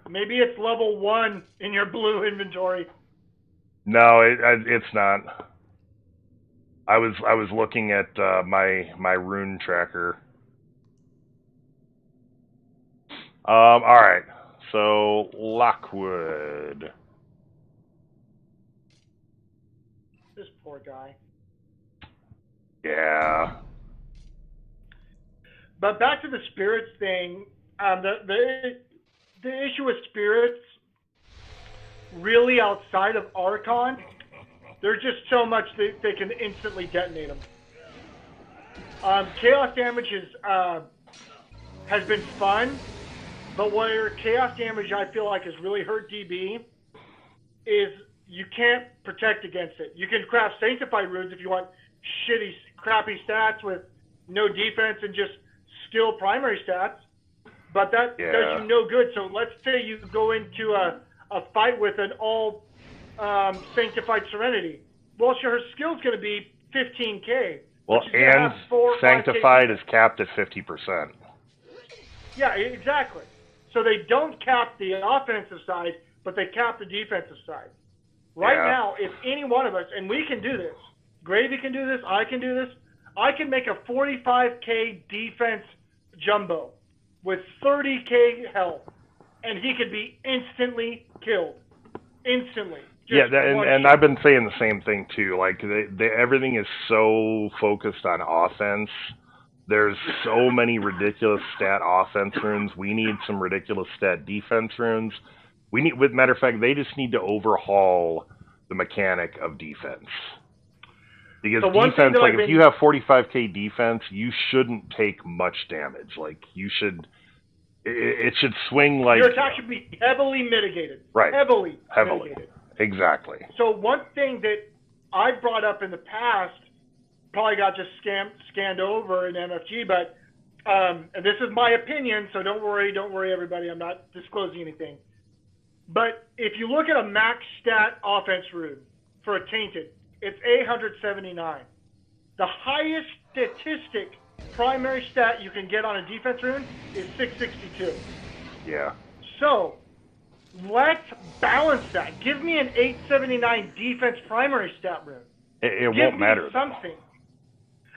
Maybe it's level 1 in your blue inventory. No, it's not. I was looking at my rune tracker. All right. So Lockwood. This poor guy. Yeah. But back to the spirits thing. The issue with spirits, really outside of Archon, there's just so much that they can instantly detonate them. Chaos damage has been fun, but where chaos damage I feel like has really hurt DB is you can't protect against it. You can craft sanctified runes if you want shitty, crappy stats with no defense and just still primary stats, but that does you no good. So let's say you go into a fight with an all sanctified serenity. Well, sure, her skill's going to be 15k. Well, and sanctified is capped at 50%. Yeah, exactly. So they don't cap the offensive side, but they cap the defensive side. Right now, if any one of us, and we can do this, Gravy can do this, I can do this, I can make a 45k defense jumbo with 30k health, and he could be instantly killed. Instantly. And I've been saying the same thing too. Like everything is so focused on offense. There's so many ridiculous stat offense runes. We need some ridiculous stat defense runes. Matter of fact, they just need to overhaul the mechanic of defense. Because defense, like if you have 45k defense, you shouldn't take much damage. Like you should, it should swing like your attack should be heavily mitigated. Right. Heavily mitigated. Exactly. So one thing that I brought up in the past probably got just scanned over in MFG, but and this is my opinion, so don't worry everybody, I'm not disclosing anything. But if you look at a max stat offense rune for a Tainted, it's 879. The highest statistic primary stat you can get on a defense rune is 662. Yeah. So let's balance that. Give me an 879 defense primary stat rune. It won't matter. Something.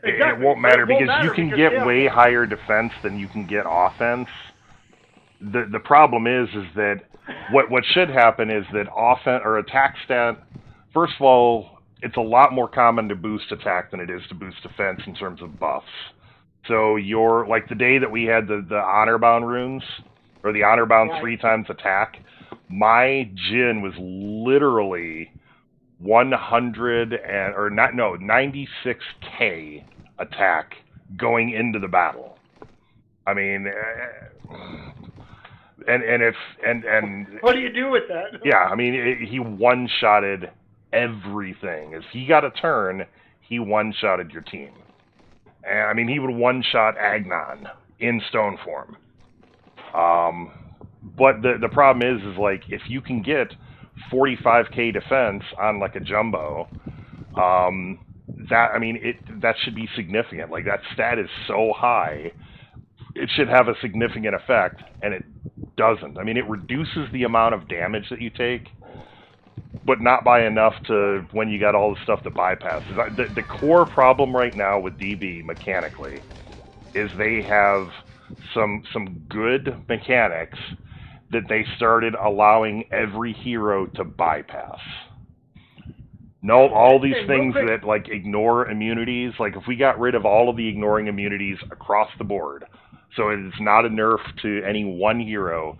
Exactly. It won't matter because you can get way higher defense than you can get offense. The problem is that what should happen is that offense or attack stat. First of all, it's a lot more common to boost attack than it is to boost defense in terms of buffs. So you're like the day that we had the honor bound runes or the honor bound 3 times attack. My Jin was literally 96k attack going into the battle. I mean, and what do you do with that? Yeah, I mean, he one-shotted everything. If he got a turn, he one-shotted your team. And I mean, he would one-shot Agnon in stone form. But the problem is like if you can get 45k defense on like a jumbo, that should be significant. Like that stat is so high, it should have a significant effect, and it doesn't. I mean, it reduces the amount of damage that you take, but not by enough to when you got all the stuff that bypasses. The core problem right now with DB mechanically is they have some good mechanics that they started allowing every hero to bypass. No, all these things that like ignore immunities, like if we got rid of all of the ignoring immunities across the board, so it is not a nerf to any one hero,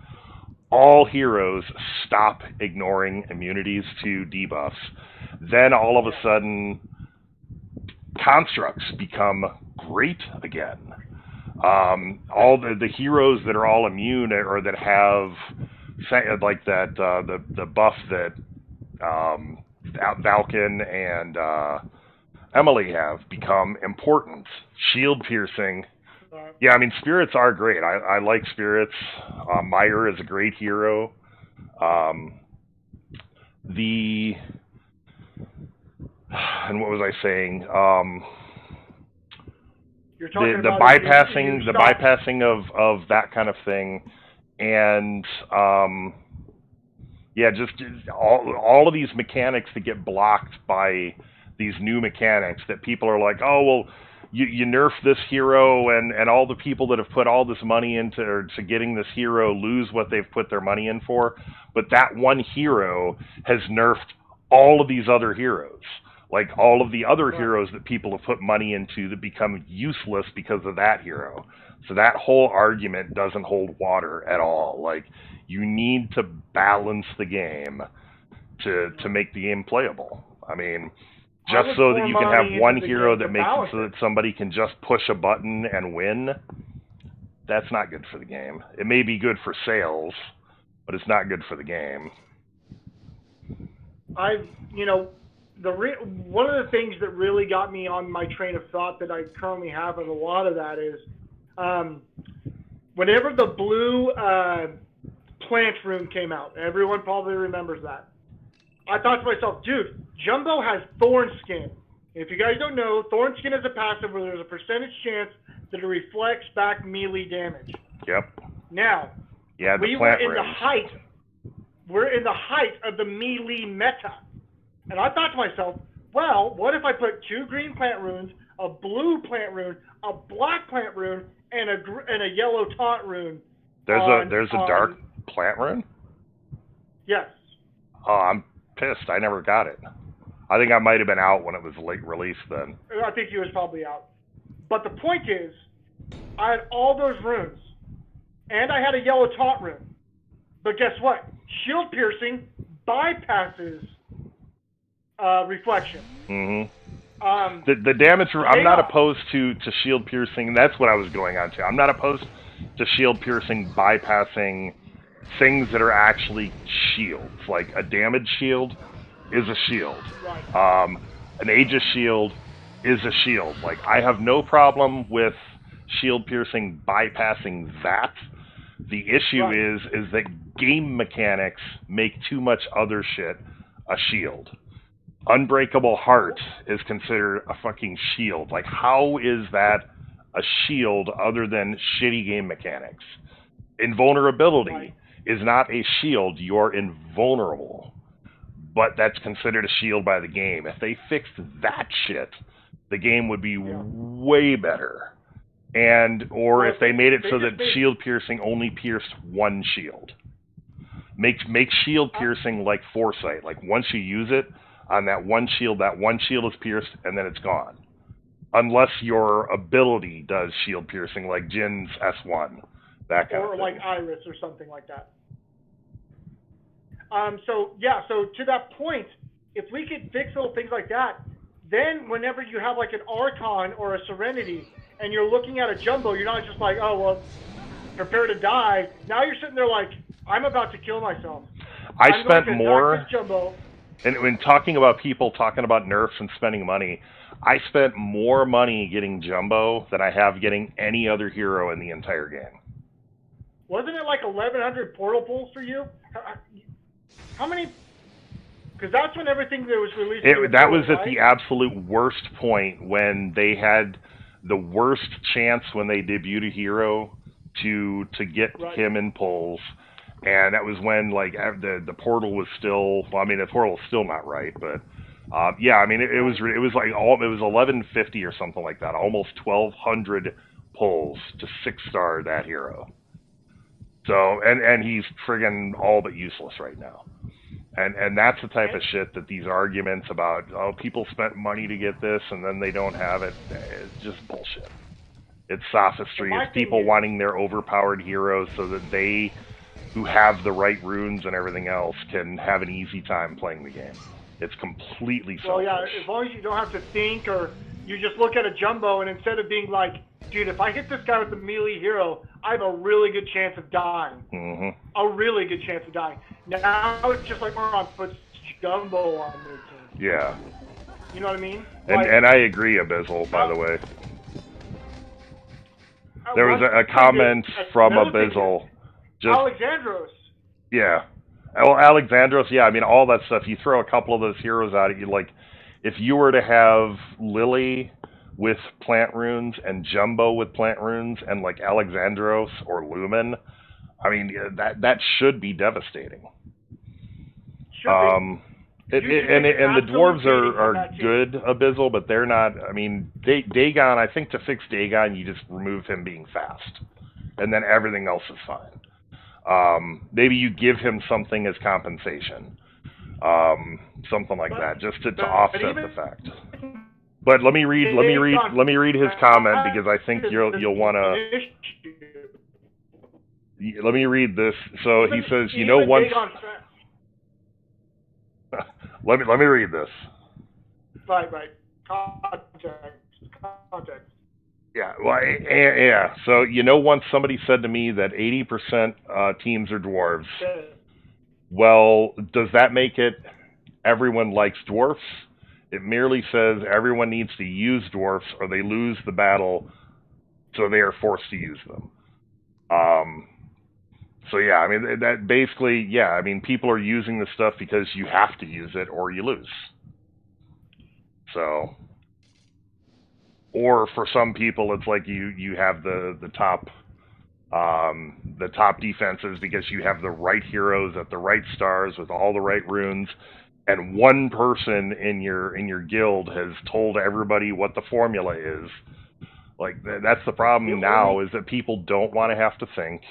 all heroes stop ignoring immunities to debuffs, then all of a sudden constructs become great again. All the heroes that are all immune or that have like that the buff that Valken and Emily have become important. Shield piercing. Yeah, I mean, spirits are great. I like spirits. Meyer is a great hero. And what was I saying? You're talking the about bypassing of that kind of thing, and yeah, just all of these mechanics that get blocked by these new mechanics that people are like, oh well, you nerf this hero, and all the people that have put all this money into getting this hero lose what they've put their money in for, but that one hero has nerfed all of these other heroes. Like all of the other heroes that people have put money into that become useless because of that hero. So that whole argument doesn't hold water at all. Like, you need to balance the game to make the game playable. I mean, just so that you can have one hero that makes it so that somebody can just push a button and win, that's not good for the game. It may be good for sales, but it's not good for the game. One of the things that really got me on my train of thought that I currently have of a lot of that is whenever the blue plant rune came out, everyone probably remembers that. I thought to myself, dude, Jumbo has Thorn Skin. If you guys don't know, Thorn Skin is a passive where there's a percentage chance that it reflects back melee damage. Yep. Now, yeah, we're in the height of the melee meta. And I thought to myself, well, what if I put 2 green plant runes, a blue plant rune, a black plant rune, and a yellow taunt rune? There's a dark plant rune? Yes. Oh, I'm pissed. I never got it. I think I might have been out when it was late release then. I think he was probably out. But the point is, I had all those runes, and I had a yellow taunt rune. But guess what? Shield piercing bypasses reflection. Mm-hmm. The damage. I'm not opposed to shield piercing. That's what I was going on to. I'm not opposed to shield piercing bypassing things that are actually shields. Like a damage shield is a shield. Right. An Aegis shield is a shield. Like, I have no problem with shield piercing bypassing that. The issue is that game mechanics make too much other shit a shield. Unbreakable Heart is considered a fucking shield. Like, how is that a shield other than shitty game mechanics? Invulnerability is not a shield. You're invulnerable. But that's considered a shield by the game. If they fixed that shit, the game would be way better. Or if they made it so that shield piercing only pierced one shield. Make shield piercing like Foresight. Like, once you use it on that one shield is pierced, and then it's gone. Unless your ability does shield piercing, like Jin's S1. That kind of thing. Or like Iris or something like that. So to that point, if we could fix little things like that, then whenever you have like an Archon or a Serenity, and you're looking at a Jumbo, you're not just like, oh, well, prepare to die. Now you're sitting there like, I'm about to kill myself. I spent more... Jumbo. And when talking about people talking about nerfs and spending money, I spent more money getting Jumbo than I have getting any other hero in the entire game. Wasn't it like 1,100 portal pulls for you? How many? Because that's when everything that was released... That was at the absolute worst point, when they had the worst chance when they debuted a hero to get him in pulls. and that was when like the portal was still. Well, I mean, the portal was still not right, but yeah, I mean, it was like it was 1150 or something like that, almost 1200 pulls to 6-star that hero. So and he's friggin' all but useless right now. And that's the type of shit that these arguments about, oh, people spent money to get this and then they don't have it, it's just bullshit. It's sophistry. It's people wanting their overpowered heroes so that they, who have the right runes and everything else, can have an easy time playing the game. It's completely selfish. Well, yeah, as long as you don't have to think, or you just look at a jumbo and instead of being like, dude, if I hit this guy with the melee hero, I have a really good chance of dying. A really good chance of dying. Now it's just like Moron puts jumbo on their team. Yeah. You know what I mean? And I agree, Abyssal, by the way. There was a comment from Abyssal. Alexandros. Yeah. Well, Alexandros, yeah, I mean, all that stuff. You throw a couple of those heroes out at you, like, if you were to have Lily with plant runes and Jumbo with plant runes and, like, Alexandros or Lumen, I mean, that should be devastating. And the dwarves are good, Abyssal, but they're not. I mean, Dagon, I think to fix Dagon, you just remove him being fast, and then everything else is fine. Maybe you give him something as compensation, something like that, just to offset the fact. But let me read his comment, because I think you'll want to. Let me read this. So he says, you know, once. Let me read this. Right. Context. Yeah, well, yeah. So, you know, once somebody said to me that 80% teams are dwarves. Well, does that make it everyone likes dwarfs? It merely says everyone needs to use dwarfs or they lose the battle, so they are forced to use them. So yeah, I mean, that basically, yeah, I mean, people are using this stuff because you have to use it or you lose. So, or for some people, it's like you have the top defenses because you have the right heroes at the right stars with all the right runes, and one person in your guild has told everybody what the formula is. Like, that's the problem now, is that people don't want to have to think.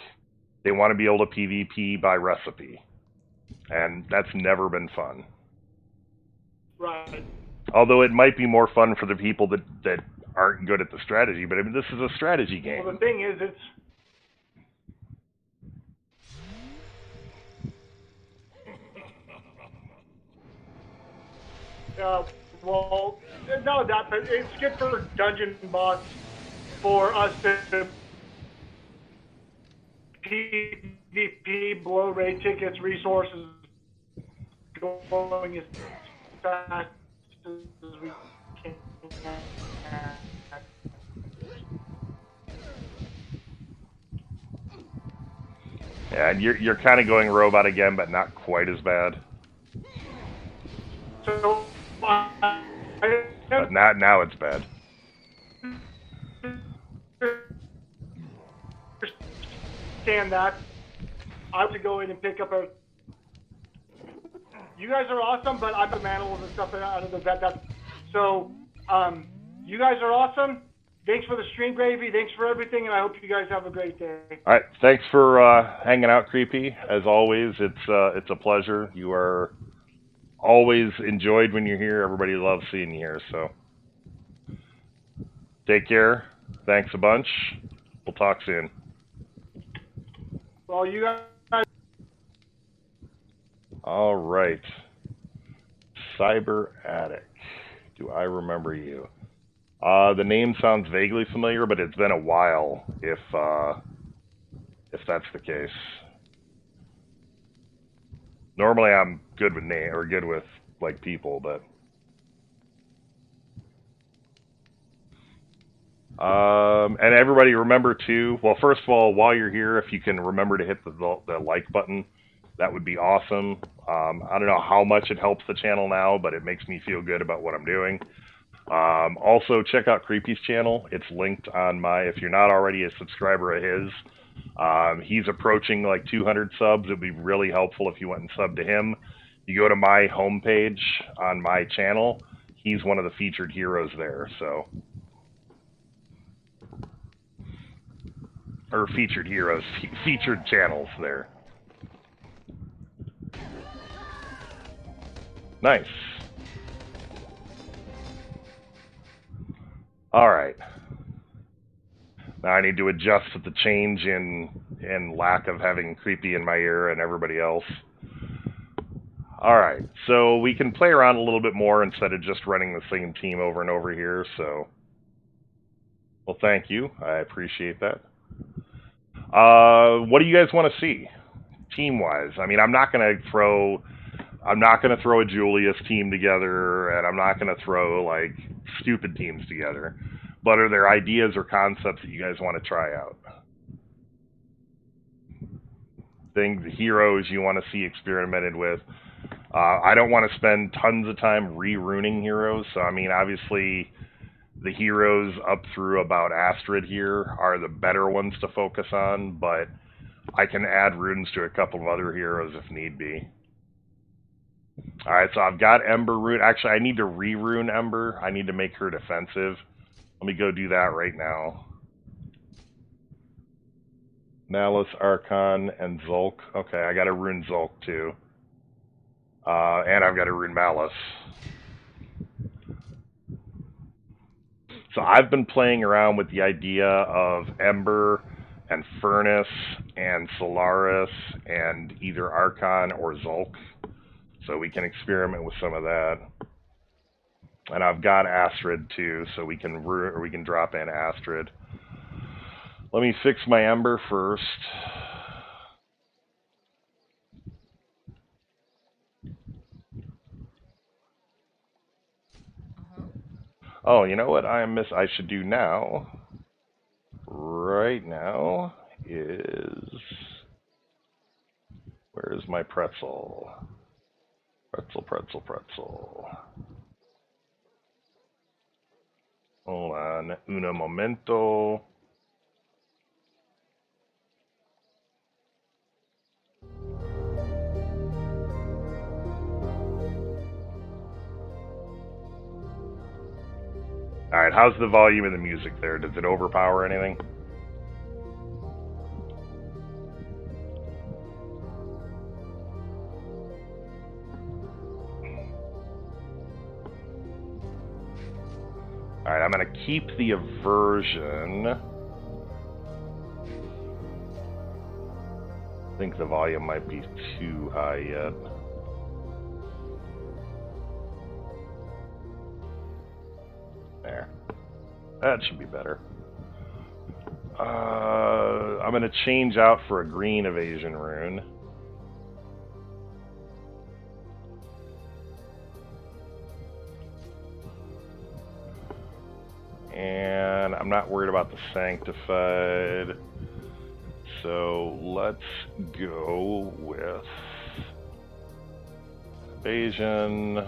They want to be able to PvP by recipe. And that's never been fun. Right. Although it might be more fun for the people that aren't good at the strategy, but I mean, this is a strategy game. Well, the thing is, it's... well, no, but it's good for dungeon boss for us to PvP, blow raid tickets, resources, going as fast as we can. Yeah, and you're kind of going robot again, but not quite as bad. So, but now it's bad. Understand that. I have to go in and pick up a. You guys are awesome, but I put animals and stuff out of the vet. So, you guys are awesome. Thanks for the stream, Gravy. Thanks for everything, and I hope you guys have a great day. All right, thanks for hanging out, Kreepy. As always, it's a pleasure. You are always enjoyed when you're here. Everybody loves seeing you here. So, take care. Thanks a bunch. We'll talk soon. Well, you guys. All right. Cyber Attic. Do I remember you? The name sounds vaguely familiar, but it's been a while. If that's the case. Normally, I'm good with name or good with like people, but. And everybody remember too, well, first of all, while you're here, if you can remember to hit the like button, that would be awesome. I don't know how much it helps the channel now, but it makes me feel good about what I'm doing. Also, check out Kreepy's channel. It's linked on my, if you're not already a subscriber of his, he's approaching like 200 subs. It would be really helpful if you went and subbed to him. You go to my homepage on my channel, he's one of the featured heroes there, so. Or featured heroes, featured channels there. Nice. Alright. Now I need to adjust with the change in lack of having Kreepy in my ear and everybody else. Alright, so we can play around a little bit more instead of just running the same team over and over here, so. Well, thank you. I appreciate that. What do you guys want to see, team-wise? I mean, I'm not gonna throw a Julius team together, and I'm not gonna throw like stupid teams together. But are there ideas or concepts that you guys want to try out? Things, heroes you want to see experimented with. I don't want to spend tons of time re-runing heroes. So I mean, obviously, the heroes up through about Astrid here are the better ones to focus on, but I can add runes to a couple of other heroes if need be. Alright, so I've got Ember Rune. Actually, I need to re-rune Ember. I need to make her defensive. Let me go do that right now. Malice, Archon, and Zulk. Okay, I got to rune Zulk too. And I've got to rune Malice. So I've been playing around with the idea of Ember and Furnace and Solaris and either Archon or Zulk. So we can experiment with some of that. And I've got Astrid too, so we can drop in Astrid. Let me fix my Ember first. Oh, you know what I should do now? Right now is, where's my pretzel? Pretzel. Hold on, un momento. Alright, how's the volume of the music there? Does it overpower anything? Alright, I'm going to keep the aversion. I think the volume might be too high yet. There. That should be better. I'm going to change out for a green evasion rune. And I'm not worried about the sanctified. So let's go with evasion.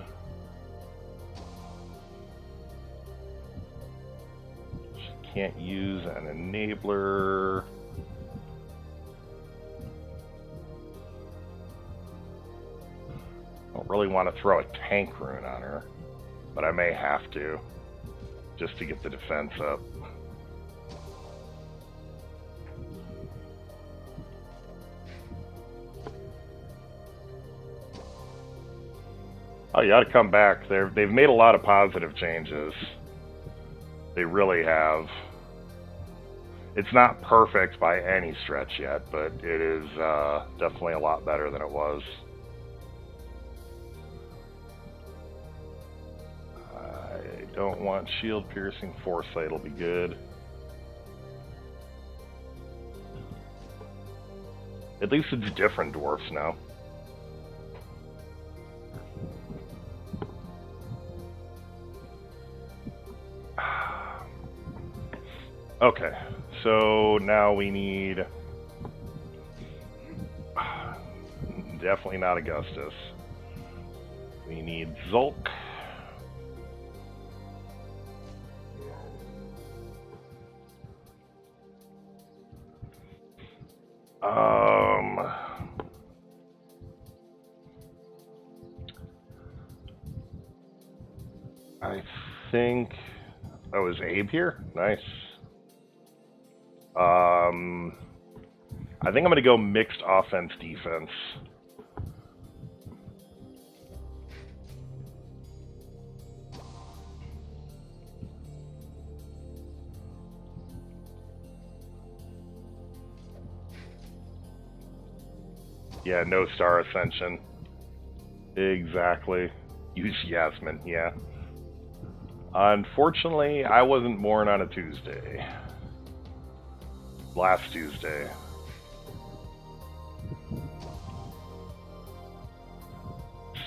Can't use an enabler. I don't really want to throw a tank rune on her, but I may have to, just to get the defense up. Oh, you ought to come back. They've made a lot of positive changes. They really have. It's not perfect by any stretch yet, but it is definitely a lot better than it was. I don't want shield piercing. Foresight will be good. At least it's different dwarfs now. Okay, so now we need... Definitely not Augustus. We need Zulk. I think. Oh, is Abe here? Nice. I think I'm gonna go mixed offense defense. Yeah, no star ascension. Exactly. Use Yasmin, yeah. Unfortunately, I wasn't born on a Tuesday. Last Tuesday.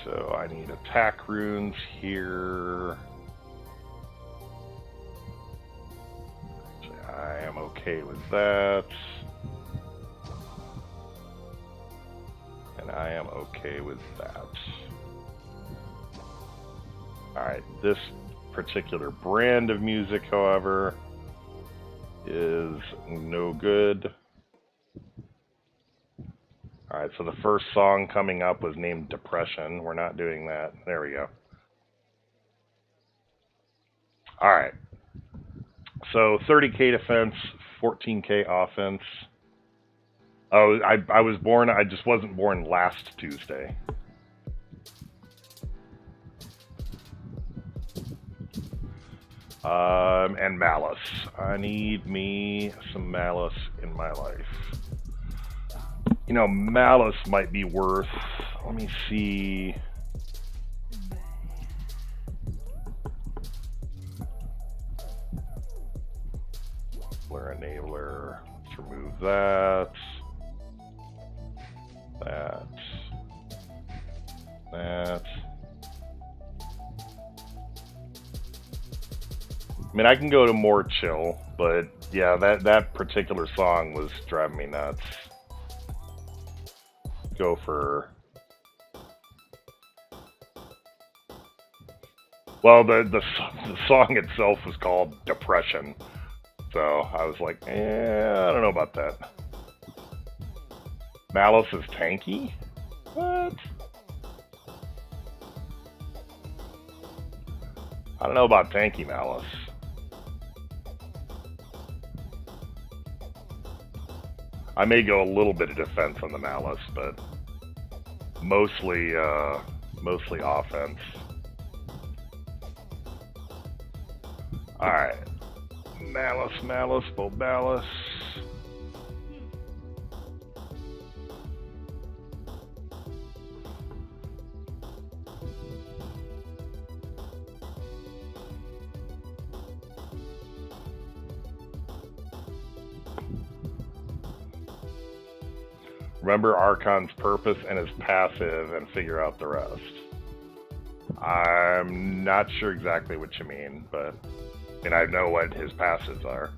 So I need attack runes here. I am okay with that. And I am okay with that. Alright, this particular brand of music, however, is no good. Alright, so the first song coming up was named Depression. We're not doing that. There we go. Alright. So 30k defense, 14k offense. Oh, I was born, I just wasn't born last Tuesday. And Malice. I need me some Malice in my life. You know, Malice might be worth, let me see. Blur Enabler, let's remove that. That. I mean, I can go to more chill, but yeah, that particular song was driving me nuts. Go for... Well, the song itself was called Depression, so I was like, I don't know about that. Malice is tanky? What? I don't know about tanky Malice. I may go a little bit of defense on the Malice, but mostly offense. Alright. Malice, Bobalis. Remember Archon's purpose and his passive and figure out the rest. I'm not sure exactly what you mean, but I know what his passives are.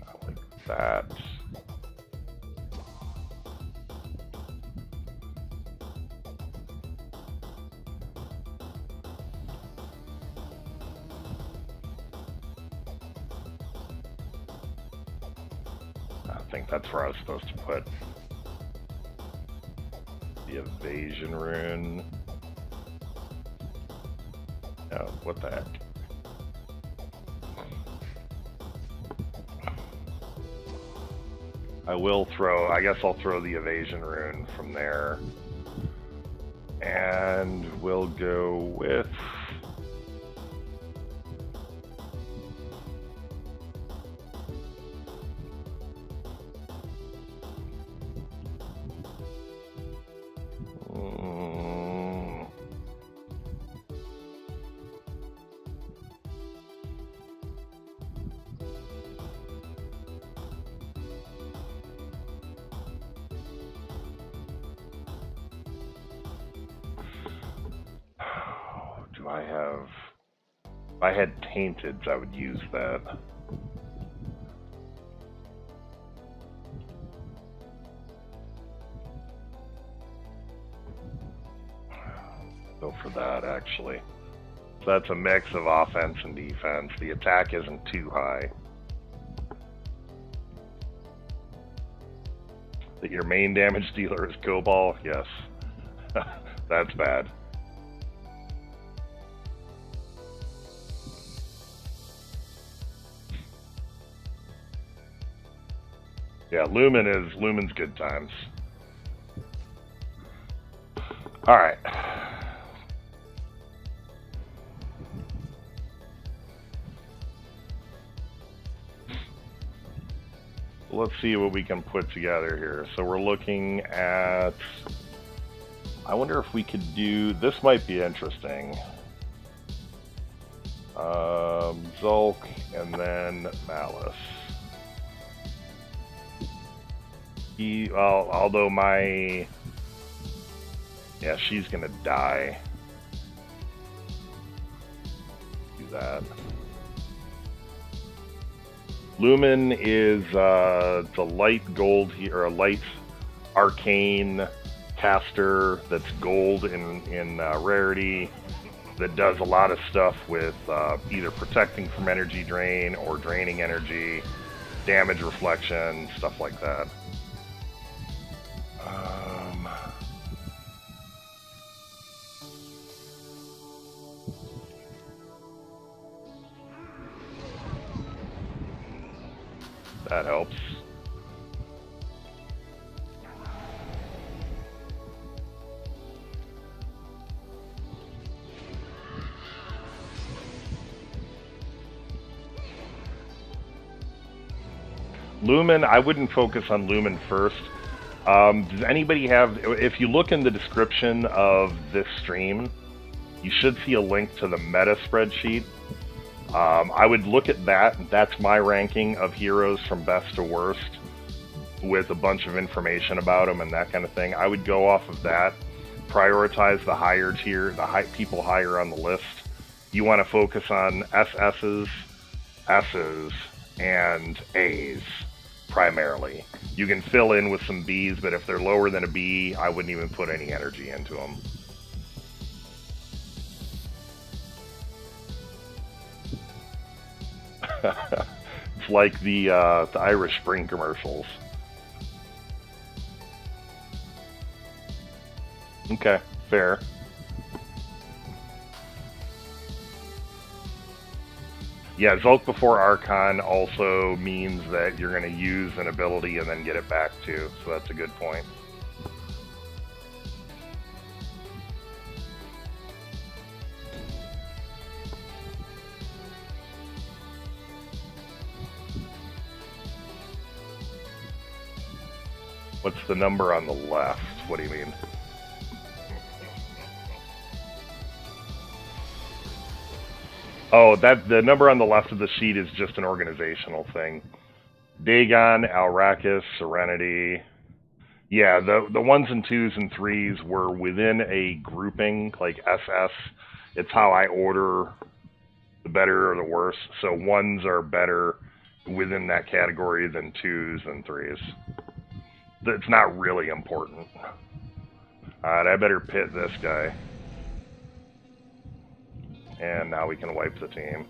I like that. I think that's where I was supposed to put the evasion rune. No, what the heck? I guess I'll throw the evasion rune from there. And we'll go with... If I had Tainteds, I would use that. Go for that, actually. So that's a mix of offense and defense. The attack isn't too high. That your main damage dealer is Cobalt? Yes. That's bad. Yeah, Lumen's good times. Alright. Let's see what we can put together here. So we're looking at... I wonder if we could do... This might be interesting. Zulk and then Malice. Well, although my... Yeah, she's gonna die. Do that. Lumen is the light gold here, or a light arcane caster that's gold in rarity, that does a lot of stuff with either protecting from energy drain or draining energy, damage reflection, stuff like that. That helps. Lumen, I wouldn't focus on Lumen first. Does anybody have, if you look in the description of this stream, you should see a link to the meta spreadsheet. I would look at that. That's my ranking of heroes from best to worst, with a bunch of information about them and that kind of thing. I would go off of that, prioritize the higher tier, the people higher on the list. You want to focus on SS's, S's, and A's primarily. You can fill in with some B's, but if they're lower than a B, I wouldn't even put any energy into them. It's like the Irish Spring commercials. Okay, fair. Yeah, Zulk before Archon also means that you're going to use an ability and then get it back too, so that's a good point. What's the number on the left? What do you mean? Oh, the number on the left of the sheet is just an organizational thing. Dagon, Alrakis, Serenity. Yeah, the ones and twos and threes were within a grouping, like SS. It's how I order the better or the worse. So ones are better within that category than twos and threes. It's not really important. Alright, I better pit this guy. And now we can wipe the team.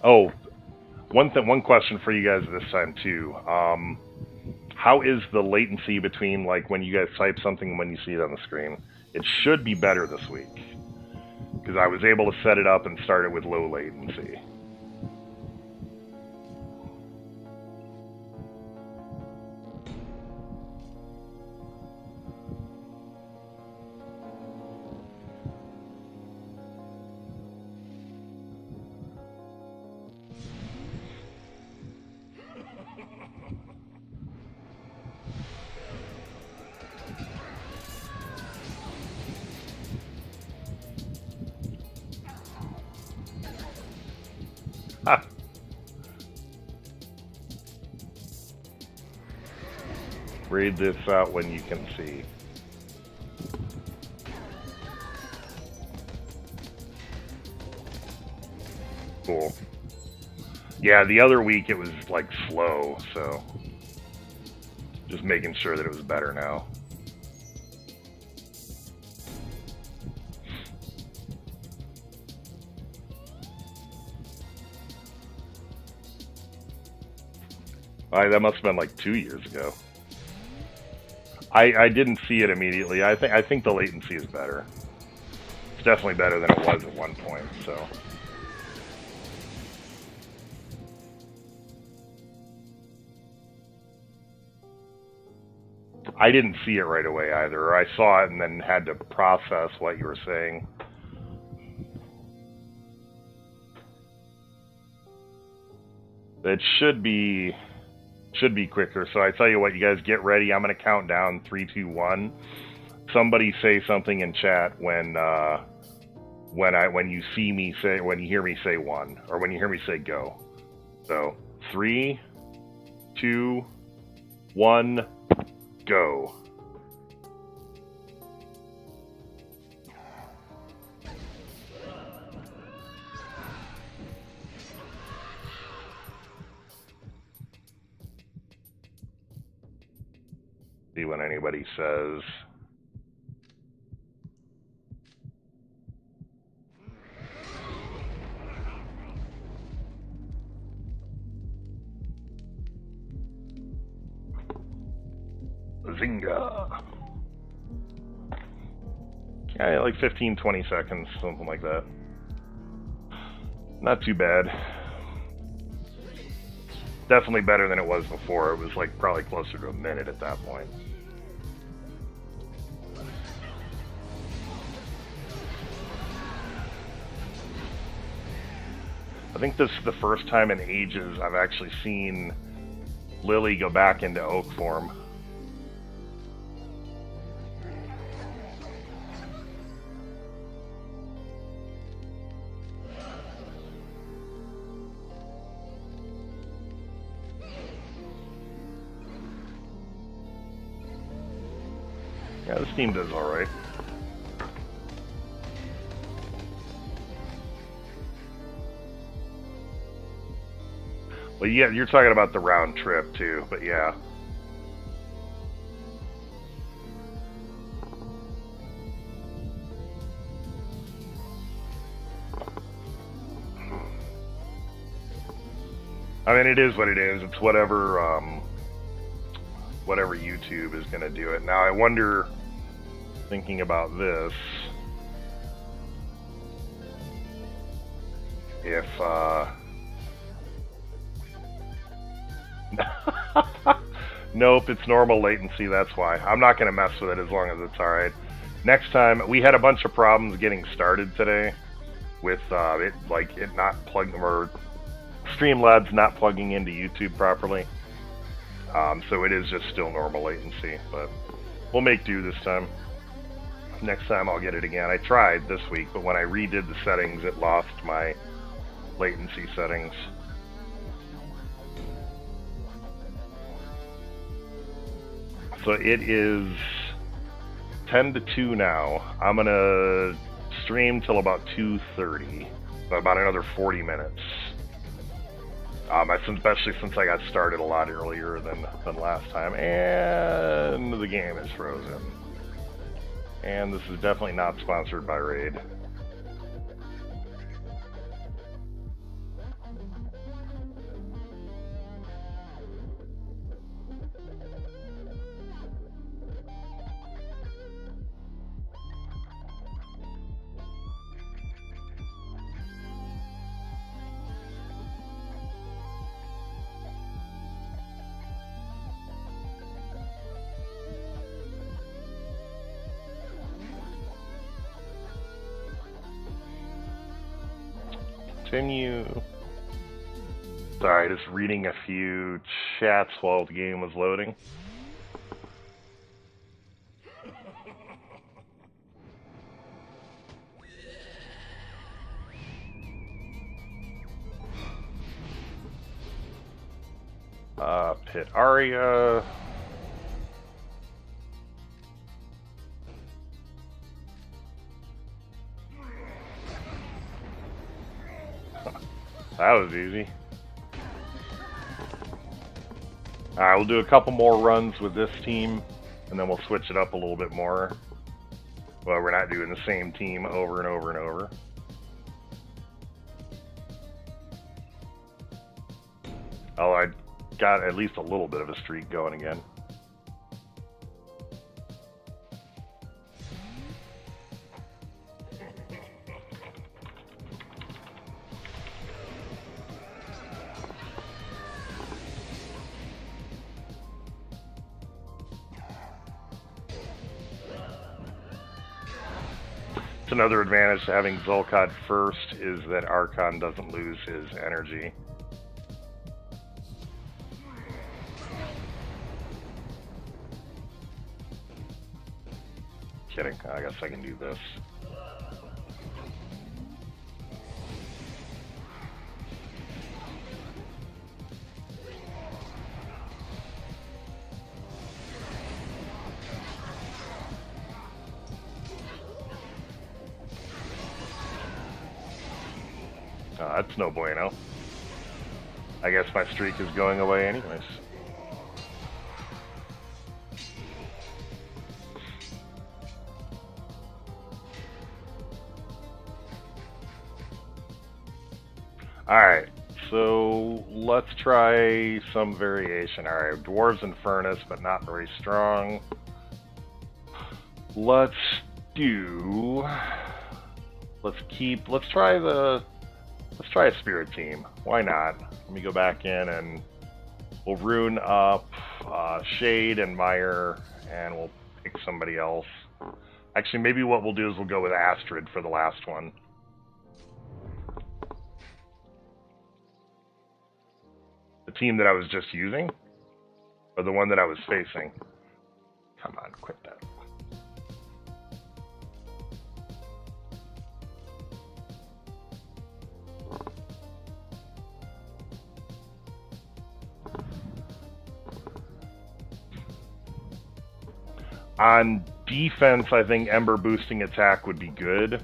Oh, one question for you guys this time too. How is the latency between like when you guys type something and when you see it on the screen? It should be better this week, because I was able to set it up and start it with low latency. Ha! Read this out when you can see. Cool. Yeah, the other week it was like slow, so just making sure that it was better now. That must have been like 2 years ago. I didn't see it immediately. I think the latency is better. It's definitely better than it was at one point, so. I didn't see it right away either. I saw it and then had to process what you were saying. It should be quicker. So I tell you what, you guys get ready. I'm gonna count down 3, 2, 1. Somebody say something in chat when you hear me say 1, or when you hear me say go. So 3, 2, 1, go. See when anybody says. Zinga. Yeah, like 15, 20 seconds, something like that. Not too bad. Definitely better than it was before. It was like probably closer to a minute at that point. I think this is the first time in ages I've actually seen Lily go back into oak form. Yeah, this team does alright. Well, yeah, you're talking about the round trip too, but yeah. I mean, it is what it is. It's whatever YouTube is going to do it. Now, I wonder, thinking about this, if nope, it's normal latency, that's why. I'm not going to mess with it as long as it's alright. Next time, we had a bunch of problems getting started today with it not plugging, or Streamlabs not plugging into YouTube properly. So it is just still normal latency, but we'll make do this time. Next time I'll get it again. I tried this week, but when I redid the settings, it lost my latency settings. So it is 10 to 2 now. I'm gonna stream till about 2:30, so about another 40 minutes. Especially since I got started a lot earlier than last time, and the game is frozen. And this is definitely not sponsored by Raid. Continue. Sorry, just reading a few chats while the game was loading. Pit Aria. That was easy. Alright, we'll do a couple more runs with this team, and then we'll switch it up a little bit more. Well, we're not doing the same team over and over and over. Oh, I got at least a little bit of a streak going again. Another advantage to having Zul'Qad first is that Archon doesn't lose his energy. Kidding, I guess I can do this. That's no bueno. I guess my streak is going away anyways. Alright, so let's try some variation. Alright, Dwarves and Furnace, but not very strong. Let's try a Spirit team. Why not? Let me go back in and we'll Rune up Shade and Meyer, and we'll pick somebody else. Actually, maybe what we'll do is we'll go with Astrid for the last one. The team that I was just using? Or the one that I was facing? Come on, quit that. On defense, I think Ember boosting attack would be good,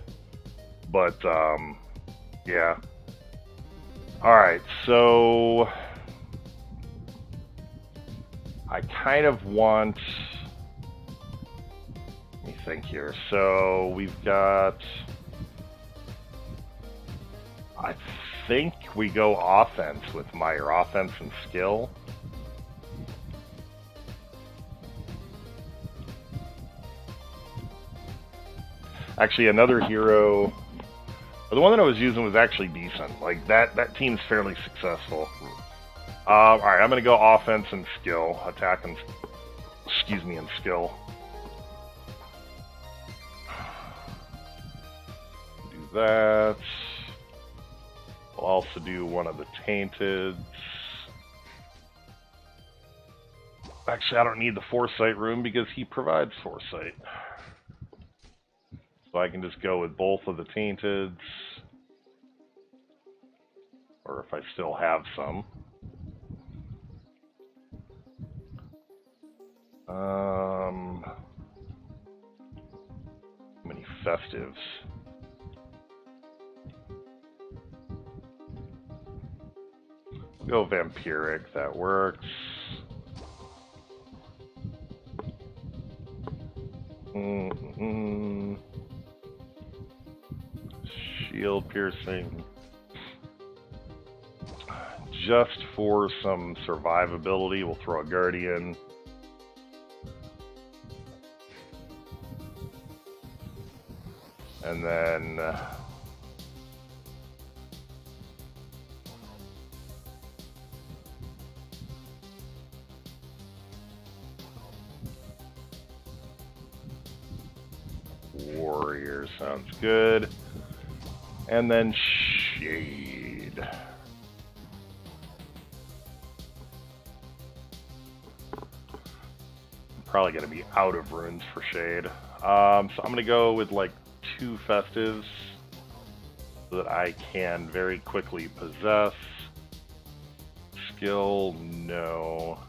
but yeah. Alright, so I kind of want, let me think here. So we've got, I think we go offense with Meyer, offense and skill. Actually, another hero, the one that I was using was actually decent. Like, that team's fairly successful. Alright, I'm going to go offense and skill. Attack and, and skill. Do that. We'll also do one of the Tainted. Actually, I don't need the Foresight room because he provides Foresight. So I can just go with both of the Tainteds. Or if I still have some. How many Festives? Go Vampiric, that works. Shield piercing. Just for some survivability, we'll throw a Guardian. And then Warrior sounds good. And then Shade. I'm probably going to be out of runes for Shade. So I'm going to go with like 2 Festives so that I can very quickly possess. Skill, no.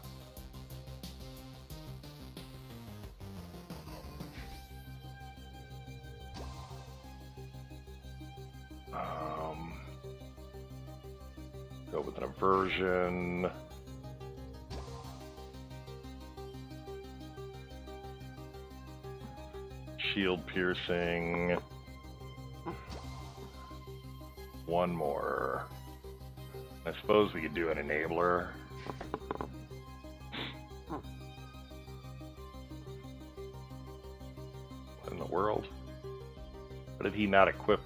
Go with an aversion. Shield piercing. One more. I suppose we could do an enabler. What in the world? What did he not equip?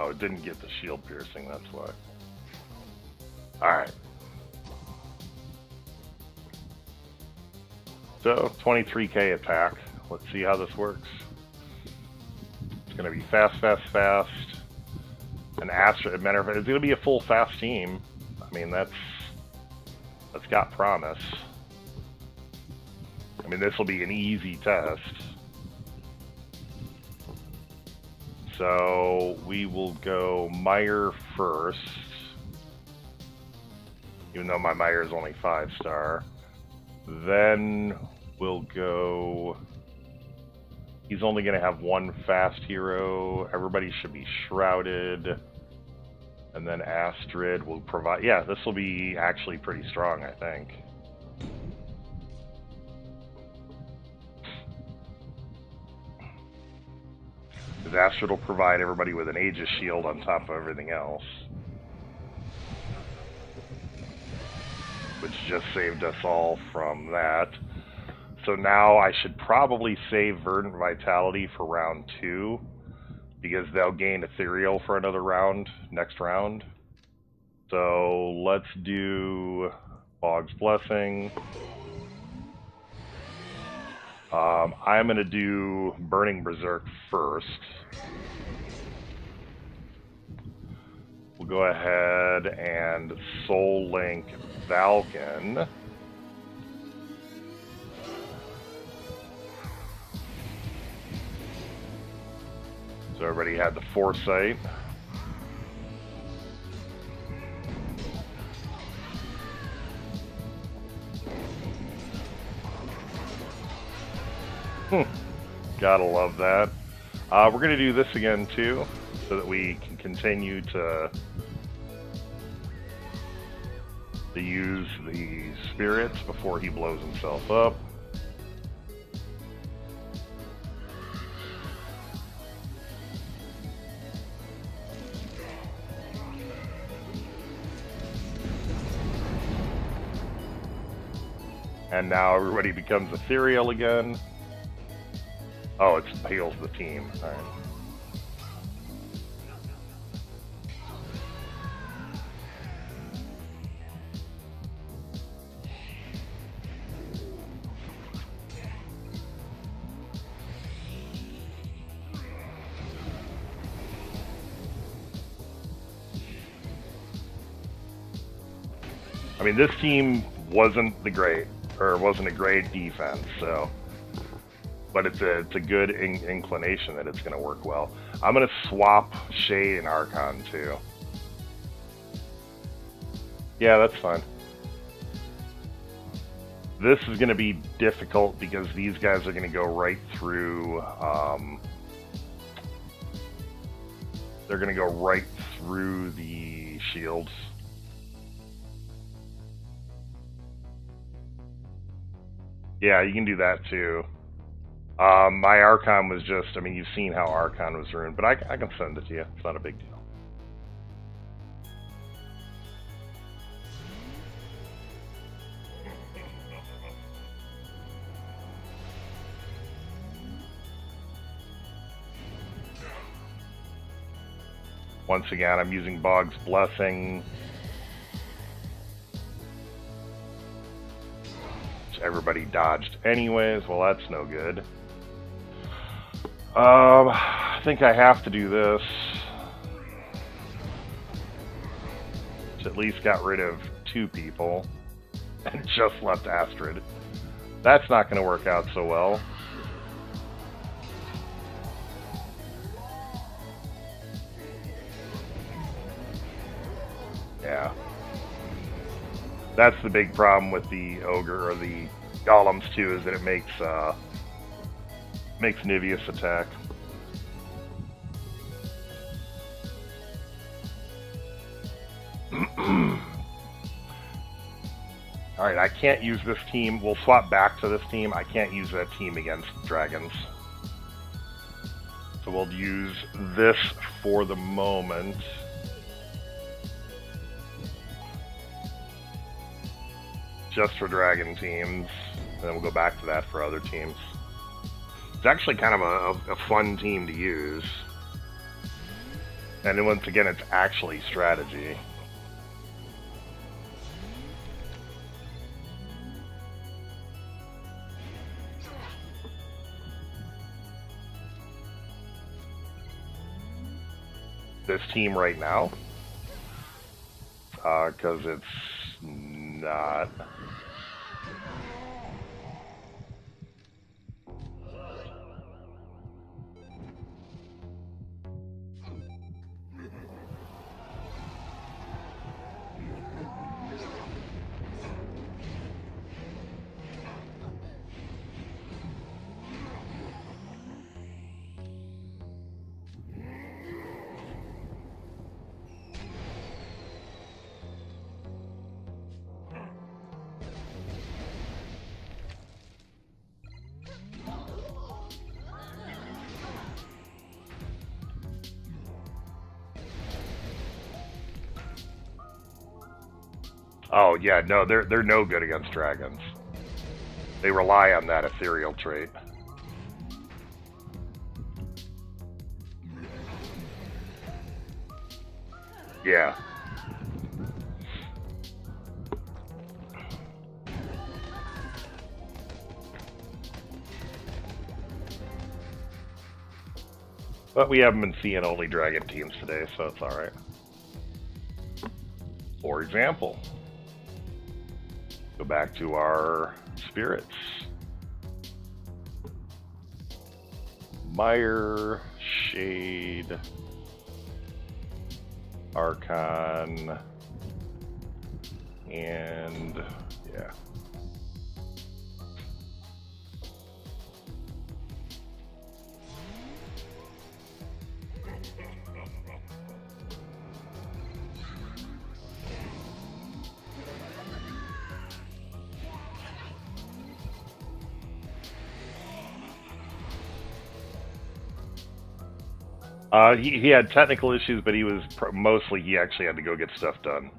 Oh, it didn't get the shield piercing, that's why. Alright. So, 23k attack. Let's see how this works. It's going to be fast. An Astra, matter of fact, it's going to be a full fast team. I mean, that's got promise. I mean, this will be an easy test. So we will go Meyer first, even though my Meyer is only 5-star. Then we'll go, he's only going to have one fast hero. Everybody should be shrouded. And then Astrid will provide, yeah, this will be actually pretty strong, I think. Because Astrid will provide everybody with an Aegis shield on top of everything else. Which just saved us all from that. So now I should probably save Verdant Vitality for round 2. Because they'll gain Ethereal for another round, next round. So let's do Bog's Blessing. I'm going to do Burning Berserk first. We'll go ahead and Soul Link Valken. So everybody had the foresight. Gotta love that. We're going to do this again too, so that we can continue to use the spirits before he blows himself up. And now everybody becomes ethereal again. Oh, it heals the team. All right. I mean, this team wasn't a great defense, so. But it's a good inclination that it's going to work well. I'm going to swap Shade and Archon too. Yeah, that's fine. This is going to be difficult because these guys are going to go right through. They're going to go right through the shields. Yeah, you can do that too. My Archon was just, I mean, you've seen how Archon was ruined, but I can send it to you. It's not a big deal. Once again, I'm using Bog's Blessing. Which everybody dodged anyways. Well, that's no good. I think I have to do this. Which at least got rid of 2 people. And just left Astrid. That's not going to work out so well. That's the big problem with the ogre or the golems too, is that it makes Niveus attack. Alright, I can't use this team. We'll swap back to this team. I can't use that team against dragons. So we'll use this for the moment. Just for dragon teams. And then we'll go back to that for other teams. It's actually kind of a fun team to use. And then once again, it's actually strategy. This team right now, because it's not. Oh yeah, no, they're no good against dragons. They rely on that ethereal trait. Yeah. But we haven't been seeing only dragon teams today, so it's alright. For example, go back to our spirits. Mire, Shade, Archon, and yeah. He had technical issues, but he was mostly he actually had to go get stuff done.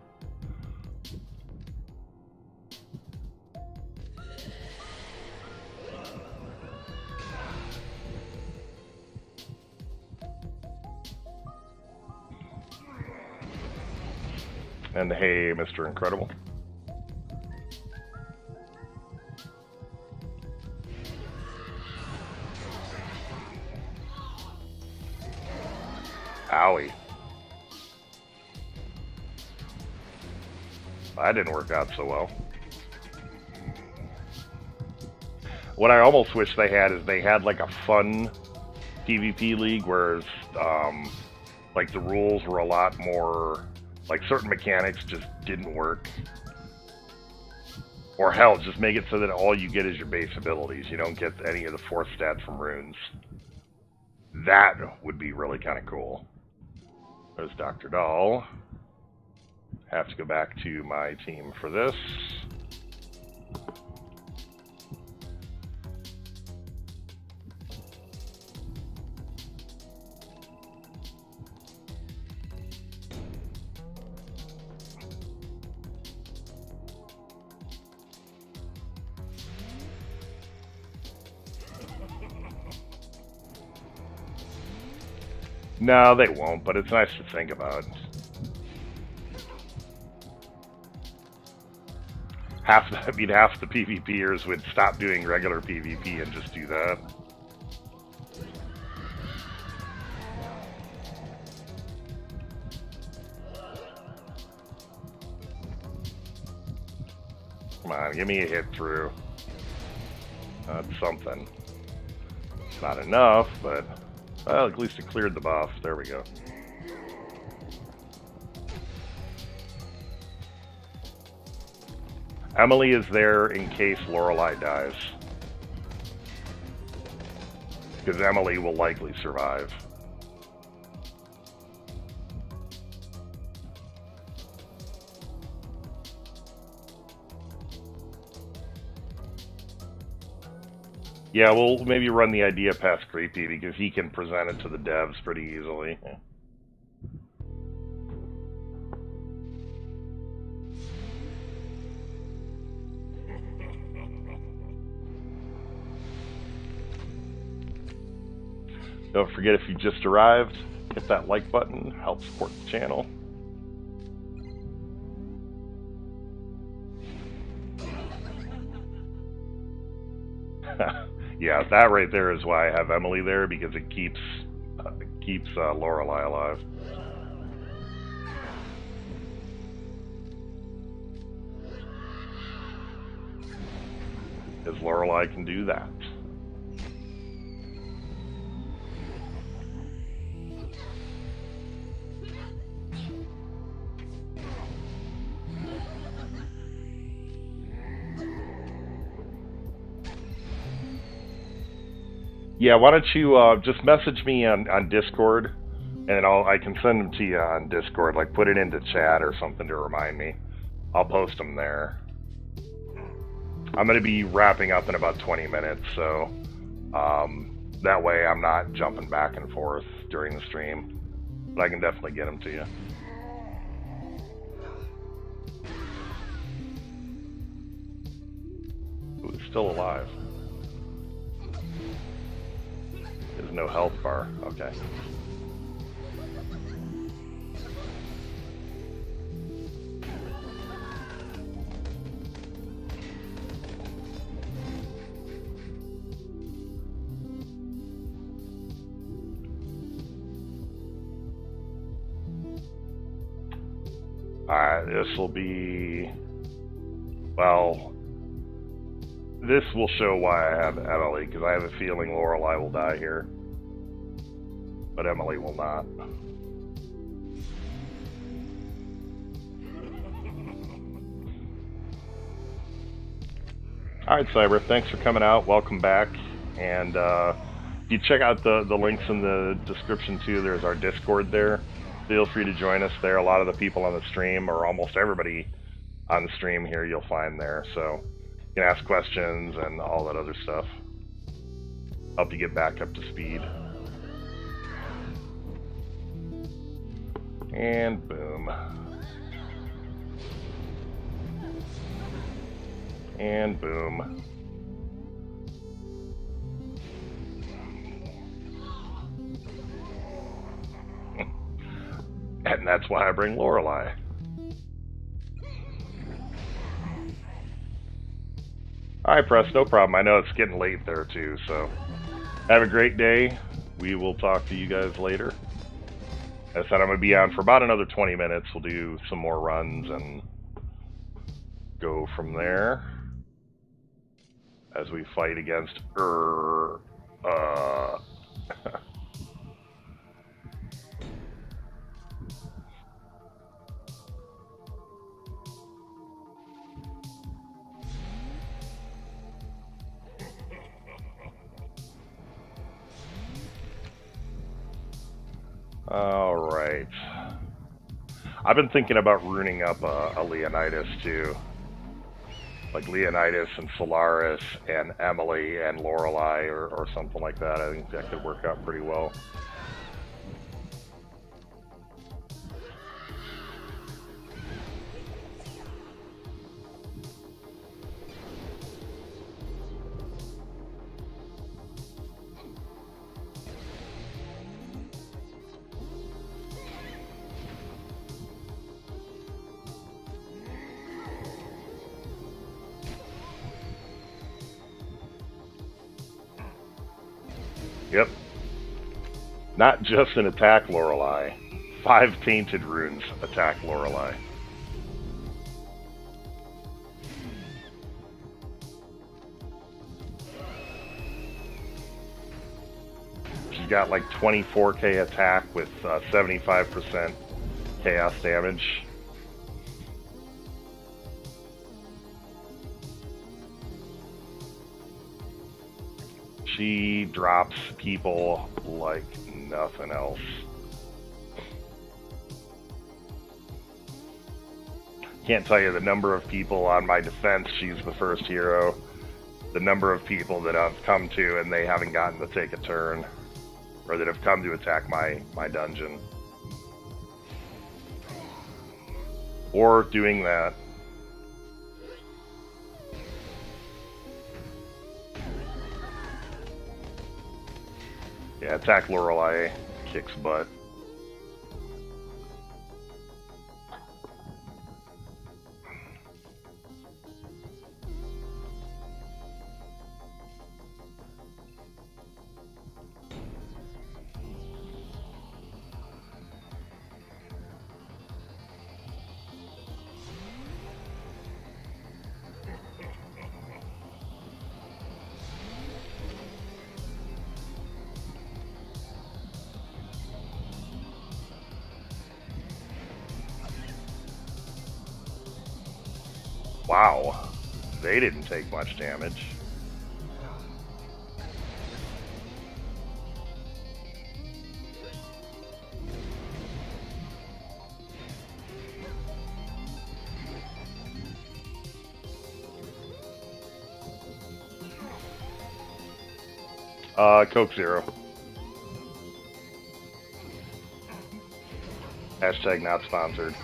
And hey, Mr. Incredible. Owie. That didn't work out so well. What I almost wish they had is they had like a fun PvP league where like the rules were a lot more, like certain mechanics just didn't work. Or hell, just make it so that all you get is your base abilities. You don't get any of the force stats from runes. That would be really kind of cool. There's Dr. Doll. Have to go back to my team for this. No, they won't, but it's nice to think about. Half the PvPers would stop doing regular PvP and just do that. Come on, give me a hit through. That's something. Not enough, but well, at least it cleared the buff. There we go. Emily is there in case Lorelei dies. Because Emily will likely survive. Yeah, we'll maybe run the idea past Kreepy because he can present it to the devs pretty easily. Don't forget, if you just arrived, hit that like button, help support the channel. Yeah, that right there is why I have Emily there, because it keeps Lorelei alive. Because Lorelei can do that. Yeah, why don't you just message me on Discord, and I can send them to you on Discord, like put it into chat or something to remind me. I'll post them there. I'm going to be wrapping up in about 20 minutes, so that way I'm not jumping back and forth during the stream, but I can definitely get them to you. Ooh, it's still alive. There's no health bar. Okay. Alright, this will be... Well, this will show why I have Emily, because I have a feeling Lorelei will die here. But Emily will not. Alright, Cyber, thanks for coming out. Welcome back. And if you check out the links in the description too, there's our Discord there. Feel free to join us there. A lot of the people on the stream, or almost everybody on the stream here, you'll find there. So you can ask questions and all that other stuff. Help you get back up to speed. And boom. And boom. And that's why I bring Lorelei. Alright, Press, no problem. I know it's getting late there too, so have a great day. We will talk to you guys later. As I said, I'm going to be on for about another 20 minutes. We'll do some more runs and go from there as we fight against Alright. I've been thinking about ruining up a Leonidas too. Like Leonidas and Solaris and Emily and Lorelei or something like that. I think that could work out pretty well. Yep. Not just an attack Lorelei. 5 tainted runes attack Lorelei. She's got like 24k attack with 75% chaos damage. She drops people like nothing else. Can't tell you the number of people on my defense. She's the first hero. The number of people that I've come to and they haven't gotten to take a turn, or that have come to attack my dungeon, or doing that. Yeah, attack Lorelei kicks butt. Wow, they didn't take much damage. Coke Zero. Hashtag not sponsored.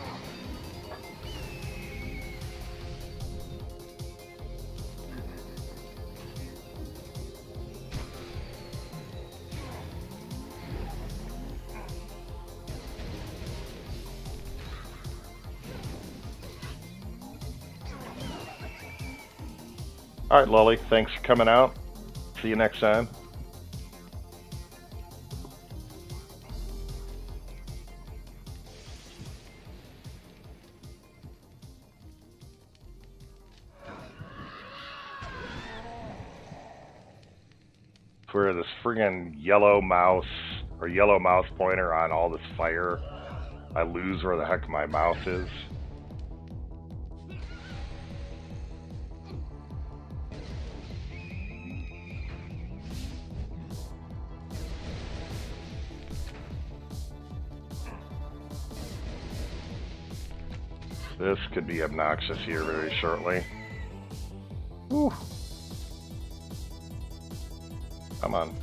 Alright, Lolly, thanks for coming out. See you next time. Where this friggin' yellow mouse or yellow mouse pointer on all this fire, I lose where the heck my mouse is. This could be obnoxious here very shortly. Whew. Come on.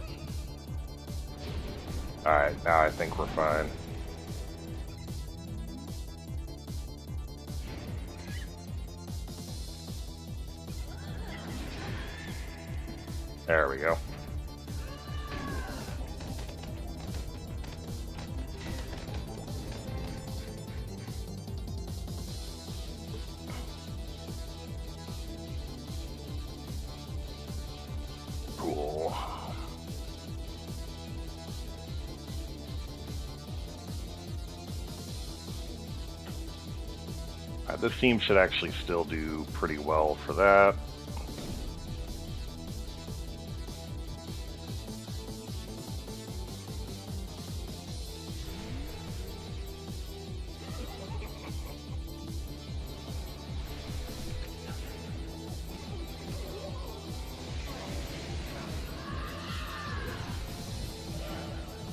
Alright, now I think we're fine. There we go. Cool. This team should actually still do pretty well for that.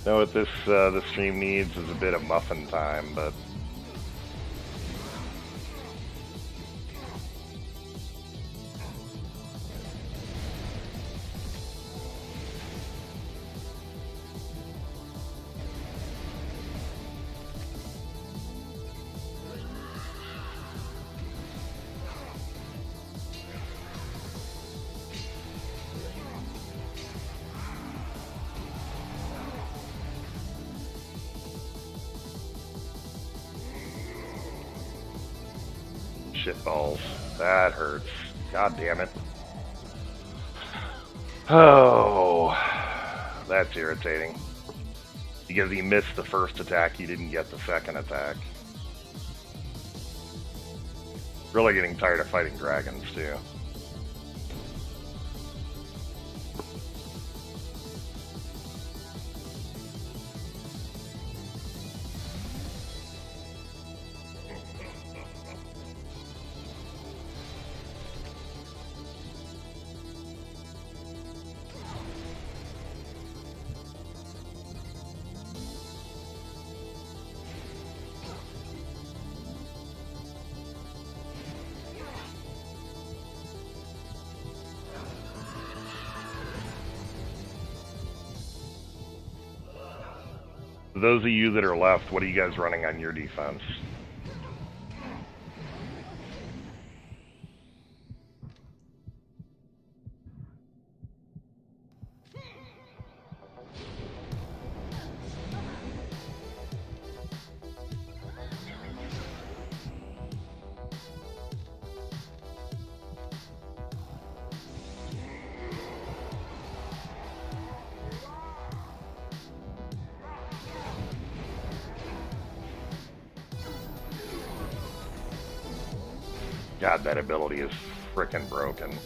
Know what this stream needs is a bit of muffin time, but shitballs. That hurts. God damn it. Oh, that's irritating. Because he missed the first attack, he didn't get the second attack. Really getting tired of fighting dragons, too. For those of you that are left, what are you guys running on your defense? God, that ability is frickin' broken.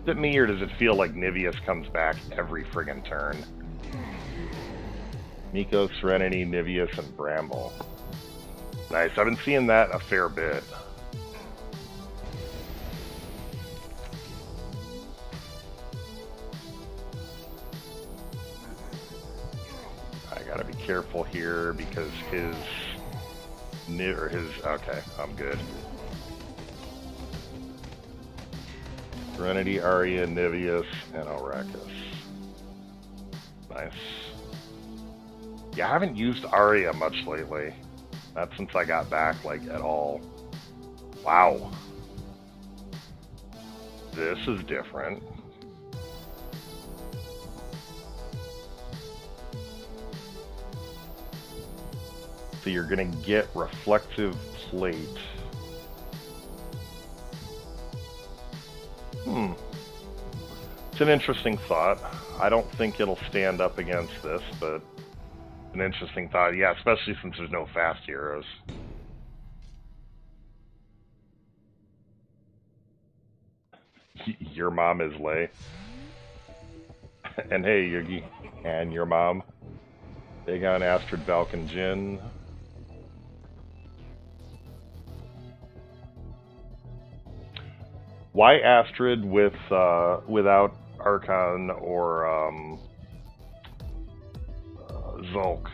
Is it me, or does it feel like Niveus comes back every friggin' turn? Miko, Serenity, Niveus, and Bramble. Nice, I've been seeing that a fair bit. I gotta be careful here because his... Okay, I'm good. Serenity, Arya, Niveus, and Arrakis. Nice. Yeah, I haven't used Arya much lately. Not since I got back, like, at all. Wow. This is different. So you're gonna get reflective plate. It's an interesting thought. I don't think it'll stand up against this, but an interesting thought. Yeah, especially since there's no fast heroes. Your mom is Lay. And hey, Yugi. And your mom. Dagon, Astrid, Valken, Jin. Why Astrid without Archon or Zulk?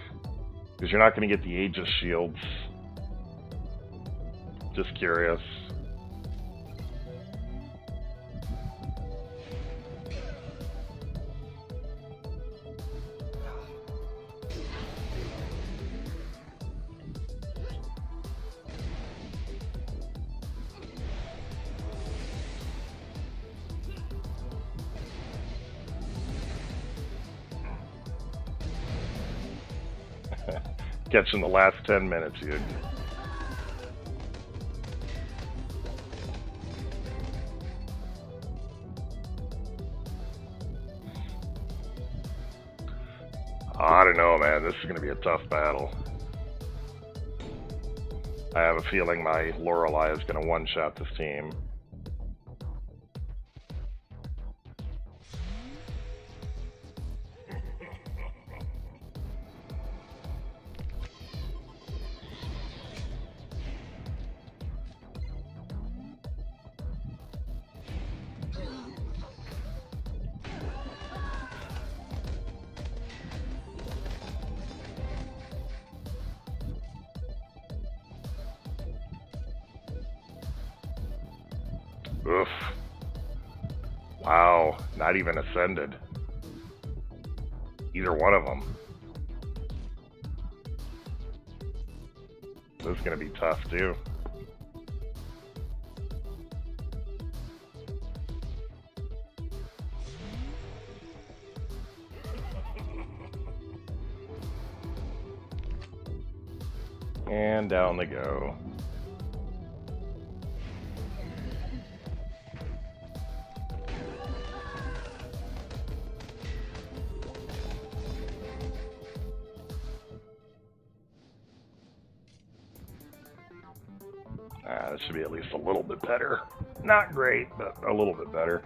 Because you're not going to get the Aegis shields. Just curious. Catching the last 10 minutes, dude. I don't know, man. This is going to be a tough battle. I have a feeling my Lorelei is going to one-shot this team. Oof. Wow, not even ascended. Either one of them. This is going to be tough, too. And down they go. This should be at least a little bit better. Not great, but a little bit better.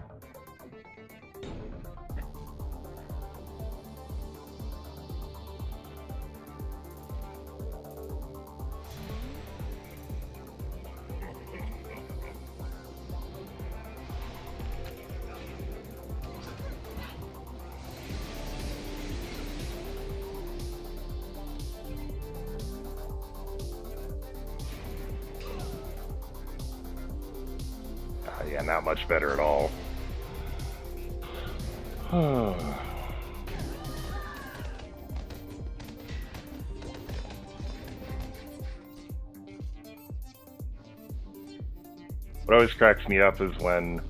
Yeah, not much better at all. What always cracks me up is when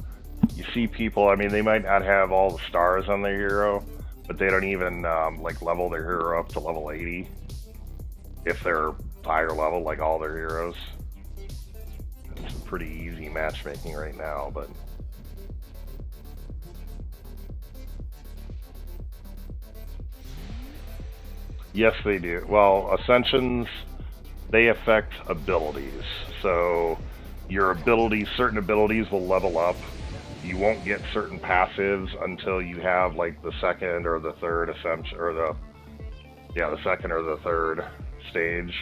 you see people, I mean, they might not have all the stars on their hero, but they don't even like level their hero up to level 80 if they're higher level, like all their heroes. It's pretty easy matchmaking right now, but yes, they do. Well, Ascensions, they affect abilities. So your abilities, certain abilities will level up. You won't get certain passives until you have like the second or the third Ascension, or the second or the third stage.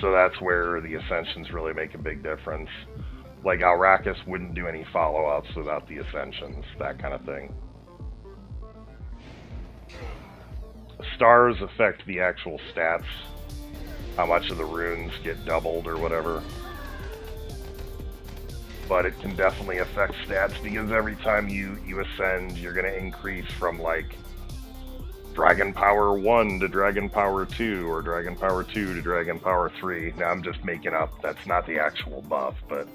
So that's where the Ascensions really make a big difference. Like Alrakis wouldn't do any follow-ups without the Ascensions, that kind of thing. Stars affect the actual stats, how much of the runes get doubled or whatever. But it can definitely affect stats because every time you ascend, you're going to increase from like Dragon Power 1 to Dragon Power 2, or Dragon Power 2 to Dragon Power 3. Now I'm just making up, that's not the actual buff, but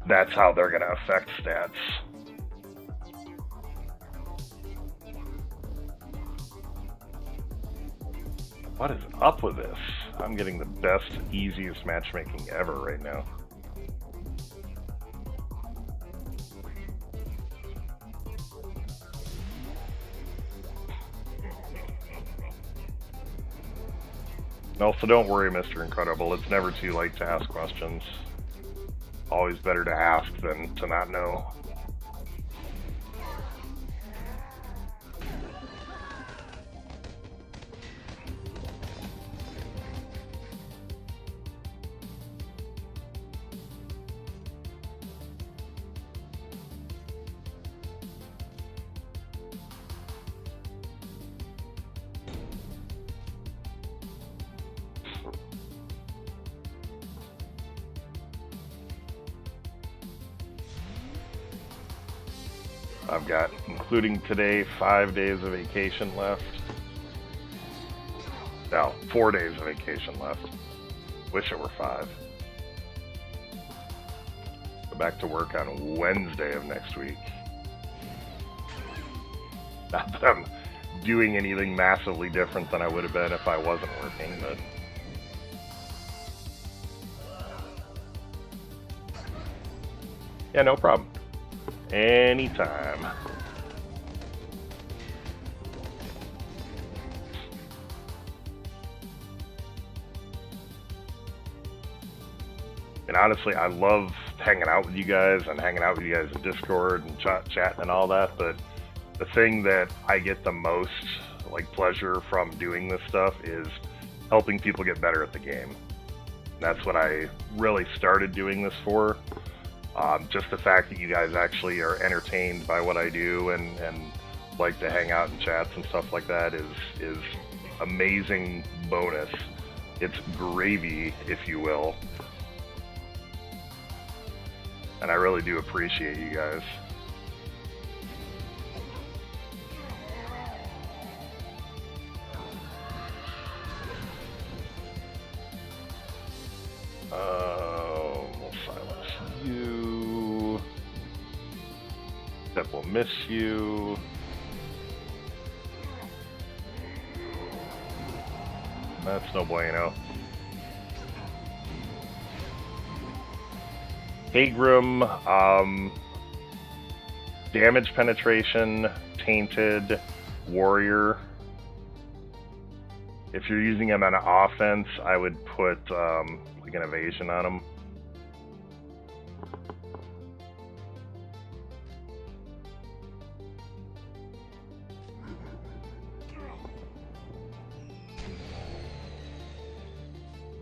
that's how they're going to affect stats. What is up with this? I'm getting the best, easiest matchmaking ever right now. Also, don't worry, Mr. Incredible. It's never too late to ask questions. Always better to ask than to not know. I've got, including today, 5 days of vacation left. No, 4 days of vacation left. Wish it were 5. Go back to work on Wednesday of next week. Not that I'm doing anything massively different than I would have been if I wasn't working, but yeah, no problem. Anytime. And honestly, I love hanging out with you guys and hanging out with you guys in Discord and chatting and all that, but the thing that I get the most like pleasure from doing this stuff is helping people get better at the game. And that's what I really started doing this for. Just the fact that you guys actually are entertained by what I do and like to hang out in chats and stuff like that is amazing bonus. It's gravy, if you will. And I really do appreciate you guys. We'll silence you. That will miss you. That's no bueno. Hagram, damage penetration, tainted, warrior. If you're using him on offense, I would put like an evasion on him.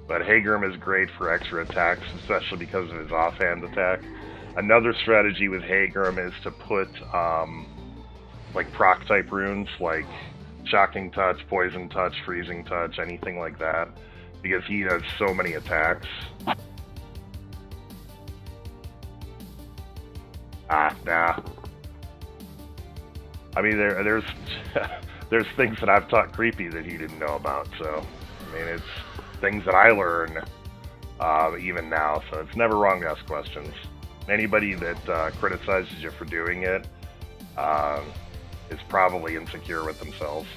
But Hagram is great for extra attacks, especially because of his offhand attack. Another strategy with Hagram is to put like proc type runes, like Shocking Touch, Poison Touch, Freezing Touch, anything like that, because he does so many attacks. Nah. I mean, there's there's things that I've taught Kreepy that he didn't know about. So, I mean, it's things that I learn even now. So it's never wrong to ask questions. Anybody that criticizes you for doing it is probably insecure with themselves.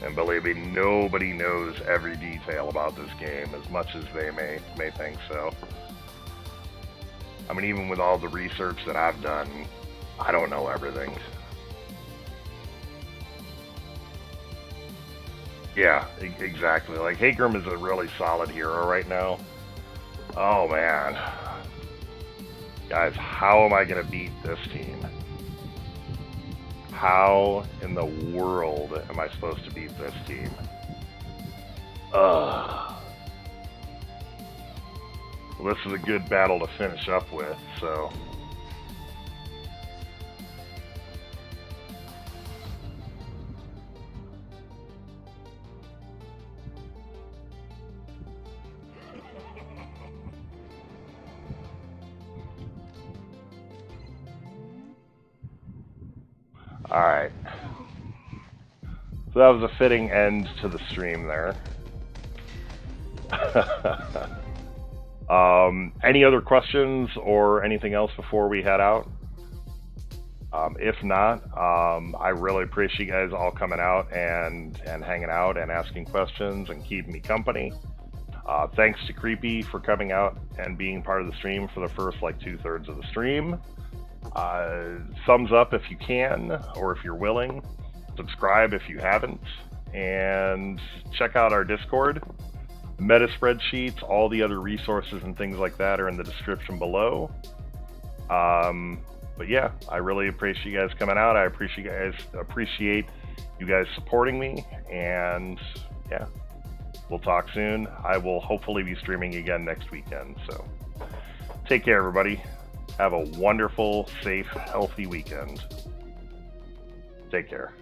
And believe me, nobody knows every detail about this game as much as they may think so. I mean, even with all the research that I've done, I don't know everything. Yeah, exactly. Like, Hakram is a really solid hero right now. Oh, man. Guys, how am I going to beat this team? How in the world am I supposed to beat this team? Ugh. Well, this is a good battle to finish up with, so... Alright. So that was a fitting end to the stream there. Any other questions or anything else before we head out? If not, I really appreciate you guys all coming out and hanging out and asking questions and keeping me company. Thanks to Kreepy for coming out and being part of the stream for the first like 2/3 of the stream. Thumbs up if you can, or if you're willing. Subscribe if you haven't, and check out our Discord. Meta spreadsheets, all the other resources and things like that are in the description below. But yeah, I really appreciate you guys coming out. I appreciate you guys supporting me, and yeah, we'll talk soon. I will hopefully be streaming again next weekend. So take care, everybody. Have a wonderful, safe, healthy weekend. Take care.